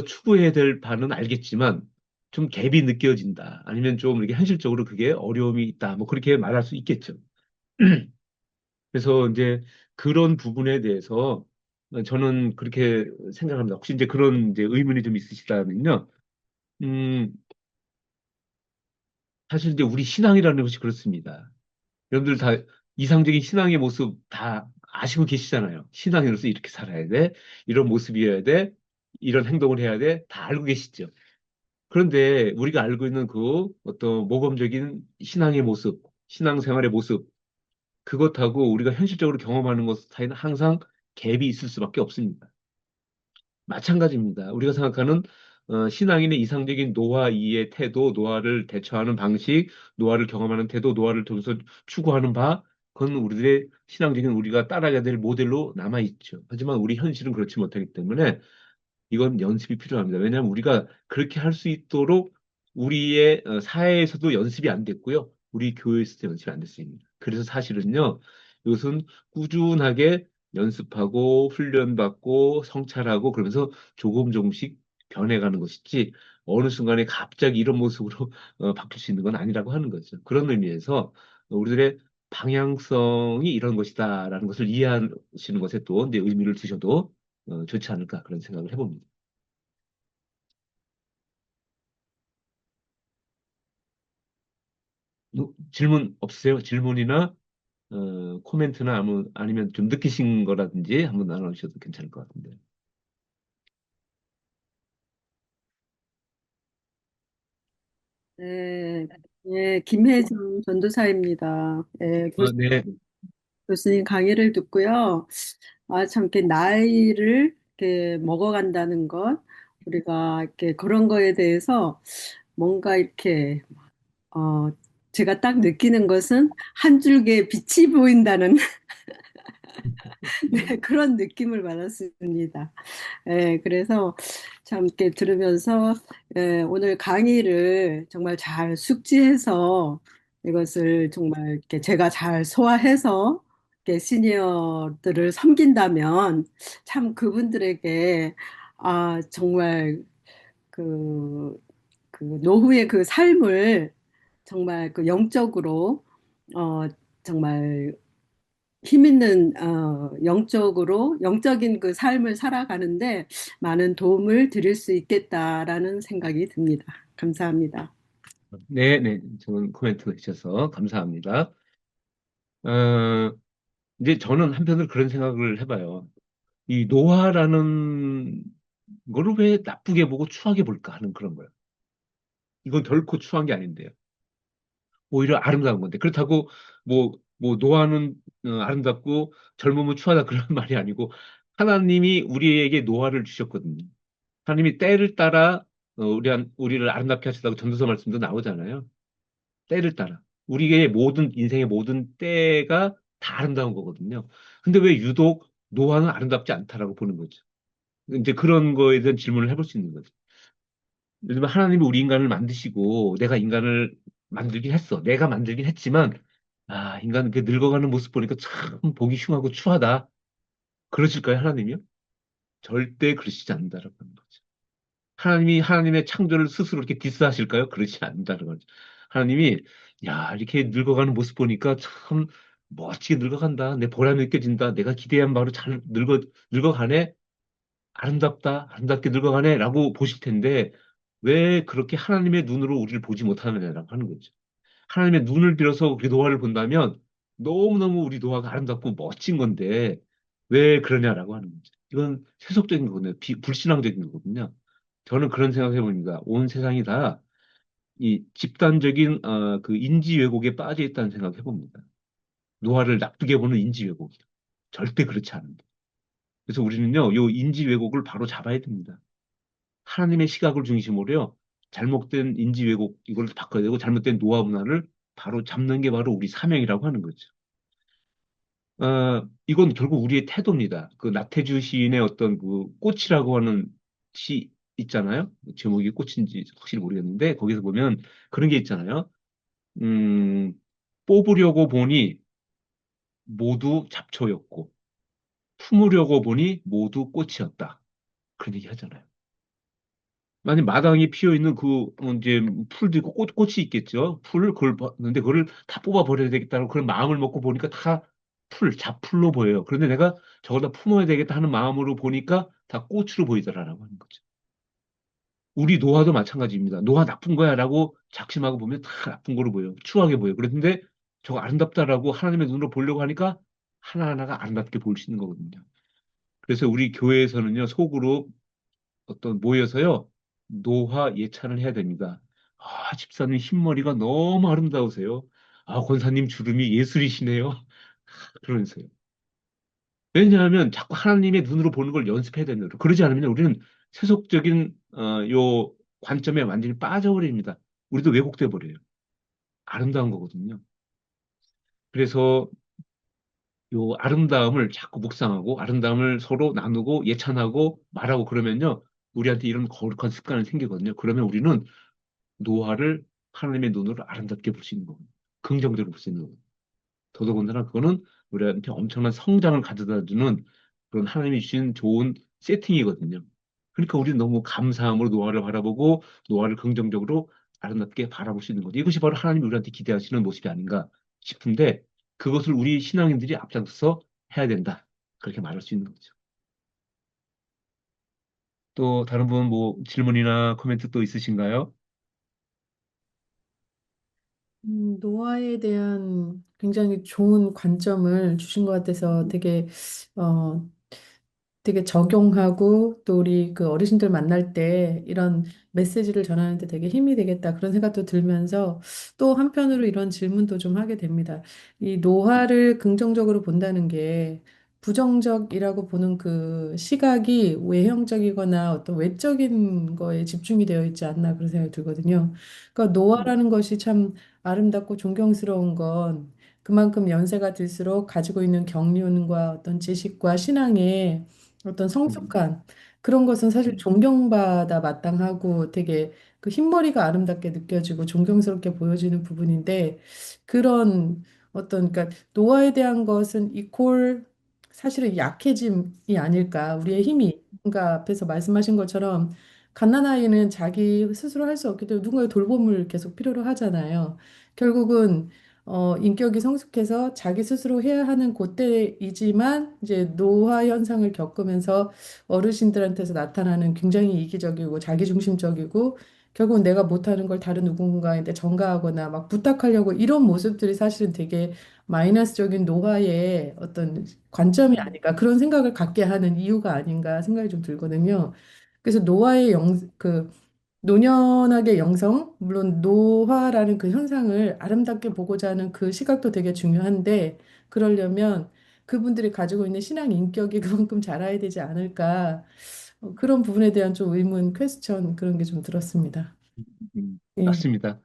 추구해야 될 바는 알겠지만 좀 갭이 느껴진다. 아니면 좀 이렇게 현실적으로 그게 어려움이 있다. 뭐 그렇게 말할 수 있겠죠. 그래서 이제 그런 부분에 대해서 저는 그렇게 생각합니다. 혹시 이제 그런 이제 의문이 좀 있으시다면요. 음, 사실 이제 우리 신앙이라는 것이 그렇습니다. 여러분들 다 이상적인 신앙의 모습 다 아시고 계시잖아요. 신앙으로서 이렇게 살아야 돼. 이런 모습이어야 돼. 이런 행동을 해야 돼. 다 알고 계시죠. 그런데 우리가 알고 있는 그 어떤 모범적인 신앙의 모습, 신앙생활의 모습, 그것하고 우리가 현실적으로 경험하는 것 사이는 항상 갭이 있을 수밖에 없습니다. 마찬가지입니다. 우리가 생각하는 신앙인의 이상적인 노화이의 태도, 노화를 대처하는 방식, 노화를 경험하는 태도, 노화를 통해서 추구하는 바, 그건 우리들의 신앙적인 우리가 따라가야 될 모델로 남아 있죠. 하지만 우리 현실은 그렇지 못하기 때문에 이건 연습이 필요합니다. 왜냐하면 우리가 그렇게 할 수 있도록 우리의 사회에서도 연습이 안 됐고요. 우리 교회에서도 연습이 안 됐습니다. 그래서 사실은요, 이것은 꾸준하게 연습하고 훈련받고 성찰하고 그러면서 조금 조금씩 변해가는 것이지 어느 순간에 갑자기 이런 모습으로 바뀔 수 있는 건 아니라고 하는 거죠. 그런 의미에서 우리들의 방향성이 이런 것이다라는 것을 이해하시는 것에 또 이제 의미를 두셔도 좋지 않을까 그런 생각을 해봅니다. 질문 없으세요? 질문이나 코멘트나 아니면 좀 느끼신 거라든지 한번 나눠주셔도 괜찮을 것 같은데. 네, 예, 김혜정 전도사입니다. 예, 네. 교수님 강의를 듣고요. 아, 참, 이렇게 나이를 이렇게 먹어간다는 것, 우리가 이렇게 그런 거에 대해서 뭔가 이렇게, 어, 제가 딱 느끼는 것은 한 줄기의 빛이 보인다는 네, 그런 느낌을 받았습니다. 예, 그래서 참 이렇게 들으면서 오늘 강의를 정말 잘 숙지해서 이것을 정말 이렇게 제가 잘 소화해서 이렇게 시니어들을 섬긴다면 참 그분들에게 아, 정말 그, 그 노후의 그 삶을 정말 그 영적으로 어, 정말 힘 있는 영적으로 영적인 그 삶을 살아가는데 많은 도움을 드릴 수 있겠다라는 생각이 듭니다. 감사합니다. 네, 네. 좋은 코멘트 해주셔서 감사합니다. 어, 이제 저는 한편으로 그런 생각을 해봐요. 이 노화라는 거를 왜 나쁘게 보고 추하게 볼까 하는 그런 거예요. 이건 결코 추한 게 아닌데요. 오히려 아름다운 건데. 그렇다고 노화는 아름답고 젊으면 추하다 그런 말이 아니고 하나님이 우리에게 노화를 주셨거든요. 하나님이 때를 따라 우리를 아름답게 하시다고 전도서 말씀도 나오잖아요. 때를 따라. 우리의 모든 인생의 모든 때가 다 아름다운 거거든요. 근데 왜 유독 노화는 아름답지 않다라고 보는 거죠. 이제 그런 거에 대한 질문을 해볼 수 있는 거죠. 예를 들면 하나님이 우리 인간을 만드시고 내가 인간을 만들긴 했어. 내가 만들긴 했지만 아, 인간 그 늙어가는 모습 보니까 참 보기 흉하고 추하다. 그러실까요, 하나님이요? 절대 그러시지 않는다라고 하는 거죠. 하나님이 하나님의 창조를 스스로 이렇게 디스하실까요? 그러지 않는다는 거죠. 하나님이 야 이렇게 늙어가는 모습 보니까 참 멋지게 늙어간다. 내 보람이 느껴진다. 내가 기대한 바로 잘 늙어가네. 아름답다. 아름답게 늙어가네라고 보실 텐데 왜 그렇게 하나님의 눈으로 우리를 보지 못하느냐라고 하는 거죠. 하나님의 눈을 빌어서 우리 노화를 본다면 너무너무 우리 노화가 아름답고 멋진 건데 왜 그러냐라고 하는 거죠. 이건 세속적인 거거든요. 불신앙적인 거거든요. 저는 그런 생각을 해봅니다. 온 세상이 다 이 집단적인 그 인지 왜곡에 빠져 있다는 생각을 해봅니다. 노화를 나쁘게 보는 인지 왜곡이 절대 그렇지 않은데. 그래서 우리는요, 요 인지 왜곡을 바로 잡아야 됩니다. 하나님의 시각을 중심으로요, 잘못된 인지 왜곡 이걸 바꿔야 되고 잘못된 노화 문화를 바로 잡는 게 바로 우리 사명이라고 하는 거죠. 이건 결국 우리의 태도입니다. 그 나태주 시인의 어떤 그 꽃이라고 하는 시 있잖아요. 제목이 꽃인지 확실히 모르겠는데 거기서 보면 그런 게 있잖아요. 음, 뽑으려고 보니 모두 잡초였고 품으려고 보니 모두 꽃이었다. 그런 얘기 하잖아요. 만약 마당에 피어 있는 그 이제 풀도 있고 꽃이 있겠죠. 풀을 그걸 봤는데 그걸 다 뽑아 버려야 되겠다는 그런 마음을 먹고 보니까 다 잡풀로 보여요. 그런데 내가 저걸 다 품어야 되겠다 하는 마음으로 보니까 다 꽃으로 보이더라라고 하는 거죠. 우리 노화도 마찬가지입니다. 노화 나쁜 거야라고 작심하고 보면 다 나쁜 거로 보여요. 추하게 보여요. 그런데 저거 아름답다라고 하나님의 눈으로 보려고 하니까 하나하나가 아름답게 보일 수 있는 거거든요. 그래서 우리 교회에서는요, 속으로 어떤 모여서요, 노화 예찬을 해야 됩니다. 아, 집사님 흰머리가 너무 아름다우세요. 아, 권사님 주름이 예술이시네요. 그러면서요. 왜냐하면 자꾸 하나님의 눈으로 보는 걸 연습해야 되는 거예요. 그러지 않으면 우리는 세속적인 요 관점에 완전히 빠져버립니다. 우리도 왜곡돼 버려요. 아름다운 거거든요. 그래서 요 아름다움을 자꾸 묵상하고 아름다움을 서로 나누고 예찬하고 말하고 그러면요. 우리한테 이런 거룩한 습관이 생기거든요. 그러면 우리는 노화를 하나님의 눈으로 아름답게 볼 수 있는 거거든요. 긍정적으로 볼 수 있는 거거든요. 더더군다나 그거는 우리한테 엄청난 성장을 가져다 주는 그런 하나님이 주신 좋은 세팅이거든요. 그러니까 우리는 너무 감사함으로 노화를 바라보고 노화를 긍정적으로 아름답게 바라볼 수 있는 거죠. 이것이 바로 하나님이 우리한테 기대하시는 모습이 아닌가 싶은데 그것을 우리 신앙인들이 앞장서서 해야 된다. 그렇게 말할 수 있는 거죠. 또 다른 분 뭐 질문이나 코멘트 또 있으신가요? 노화에 대한 굉장히 좋은 관점을 주신 것 같아서 어, 되게 적용하고 또 우리 그 어르신들 만날 때 이런 메시지를 전하는데 되게 힘이 되겠다 그런 생각도 들면서 또 한편으로 이런 질문도 좀 하게 됩니다. 이 노화를 긍정적으로 본다는 게 부정적이라고 보는 그 시각이 외형적이거나 어떤 외적인 거에 집중이 되어 있지 않나 그런 생각이 들거든요. 그러니까 노화라는 것이 참 아름답고 존경스러운 건 그만큼 연세가 들수록 가지고 있는 경륜과 어떤 지식과 신앙에 어떤 음, 성숙한 그런 것은 사실 음, 존경받아 마땅하고 되게 그 흰머리가 아름답게 느껴지고 존경스럽게 보여지는 부분인데 그런 어떤 그러니까 노화에 대한 것은 이콜 사실은 약해짐이 아닐까 우리의 힘이 그러니까 앞에서 말씀하신 것처럼 갓난아이는 자기 스스로 할 수 없기 때문에 누군가의 돌봄을 계속 필요로 하잖아요. 결국은 인격이 성숙해서 자기 스스로 해야 하는 그때이지만 이제 노화 현상을 겪으면서 어르신들한테서 나타나는 굉장히 이기적이고 자기중심적이고 결국은 내가 못하는 걸 다른 누군가한테 전가하거나 막 부탁하려고 이런 모습들이 사실은 되게 마이너스적인 노화의 어떤 관점이 음, 아닐까 그런 생각을 갖게 하는 이유가 아닌가 생각이 좀 들거든요. 그래서 노화의 그 노년하게 영성, 물론 노화라는 그 현상을 아름답게 보고자 하는 그 시각도 되게 중요한데, 그러려면 그분들이 가지고 있는 신앙 인격이 그만큼 자라야 되지 않을까, 그런 부분에 대한 좀 의문, 퀘스천 그런 게 좀 들었습니다. 예. 맞습니다.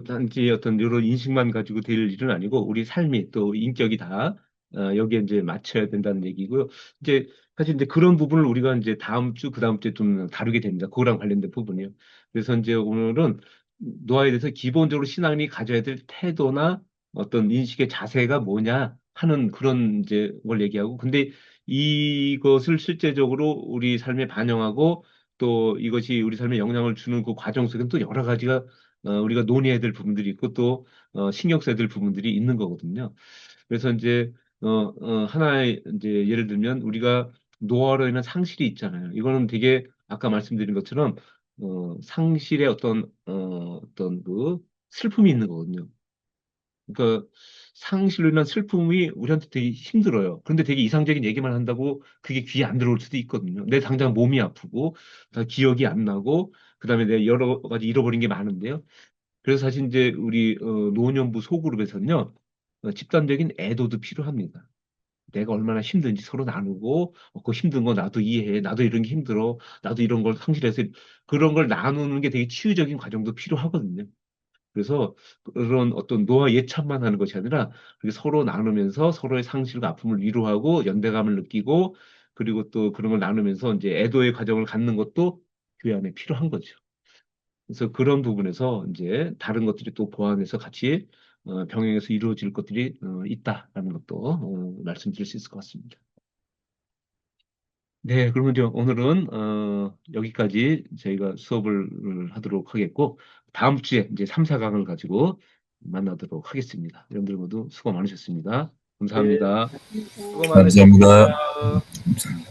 단지 어떤 이런 인식만 가지고 될 일은 아니고 우리 삶이 또 인격이 다 여기에 이제 맞춰야 된다는 얘기고요. 이제 사실 이제 그런 부분을 우리가 이제 다음 주, 그 다음 주에 좀 다루게 됩니다. 그거랑 관련된 부분이요. 그래서 이제 오늘은 노화에 대해서 기본적으로 신앙이 가져야 될 태도나 어떤 인식의 자세가 뭐냐 하는 그런 이제 걸 얘기하고 근데 이것을 실제적으로 우리 삶에 반영하고 또 이것이 우리 삶에 영향을 주는 그 과정 속에는 또 여러 가지가 우리가 논의해야 될 부분들이 있고 또 신경 써야 될 부분들이 있는 거거든요. 그래서 이제 하나의 이제 예를 들면 우리가 노화로 인한 상실이 있잖아요. 이거는 되게 아까 말씀드린 것처럼 상실의 어떤 그 슬픔이 있는 거거든요. 그러니까 상실로 인한 슬픔이 우리한테 되게 힘들어요. 그런데 되게 이상적인 얘기만 한다고 그게 귀에 안 들어올 수도 있거든요. 내 당장 몸이 아프고 다 기억이 안 나고 그다음에 내 여러 가지 잃어버린 게 많은데요. 그래서 사실 이제 우리 노년부 소그룹에서는요 집단적인 애도도 필요합니다. 내가 얼마나 힘든지 서로 나누고 그 힘든 거 나도 이해해. 나도 이런 게 힘들어. 나도 이런 걸 상실해서 그런 걸 나누는 게 되게 치유적인 과정도 필요하거든요. 그래서 그런 어떤 노화 예찬만 하는 것이 아니라 그렇게 서로 나누면서 서로의 상실과 아픔을 위로하고 연대감을 느끼고 그리고 또 그런 걸 나누면서 이제 애도의 과정을 갖는 것도 교회 안에 필요한 거죠. 그래서 그런 부분에서 이제 다른 것들이 또 보완해서 같이 병행해서 이루어질 것들이 있다라는 것도 말씀드릴 수 있을 것 같습니다. 네, 그러면 이제 오늘은 여기까지 저희가 수업을 하도록 하겠고 다음 주에 이제 3, 4강을 가지고 만나도록 하겠습니다. 여러분들 모두 수고 많으셨습니다. 감사합니다. 수고 감사합니다. 많으셨습니다. 감사합니다. 감사합니다.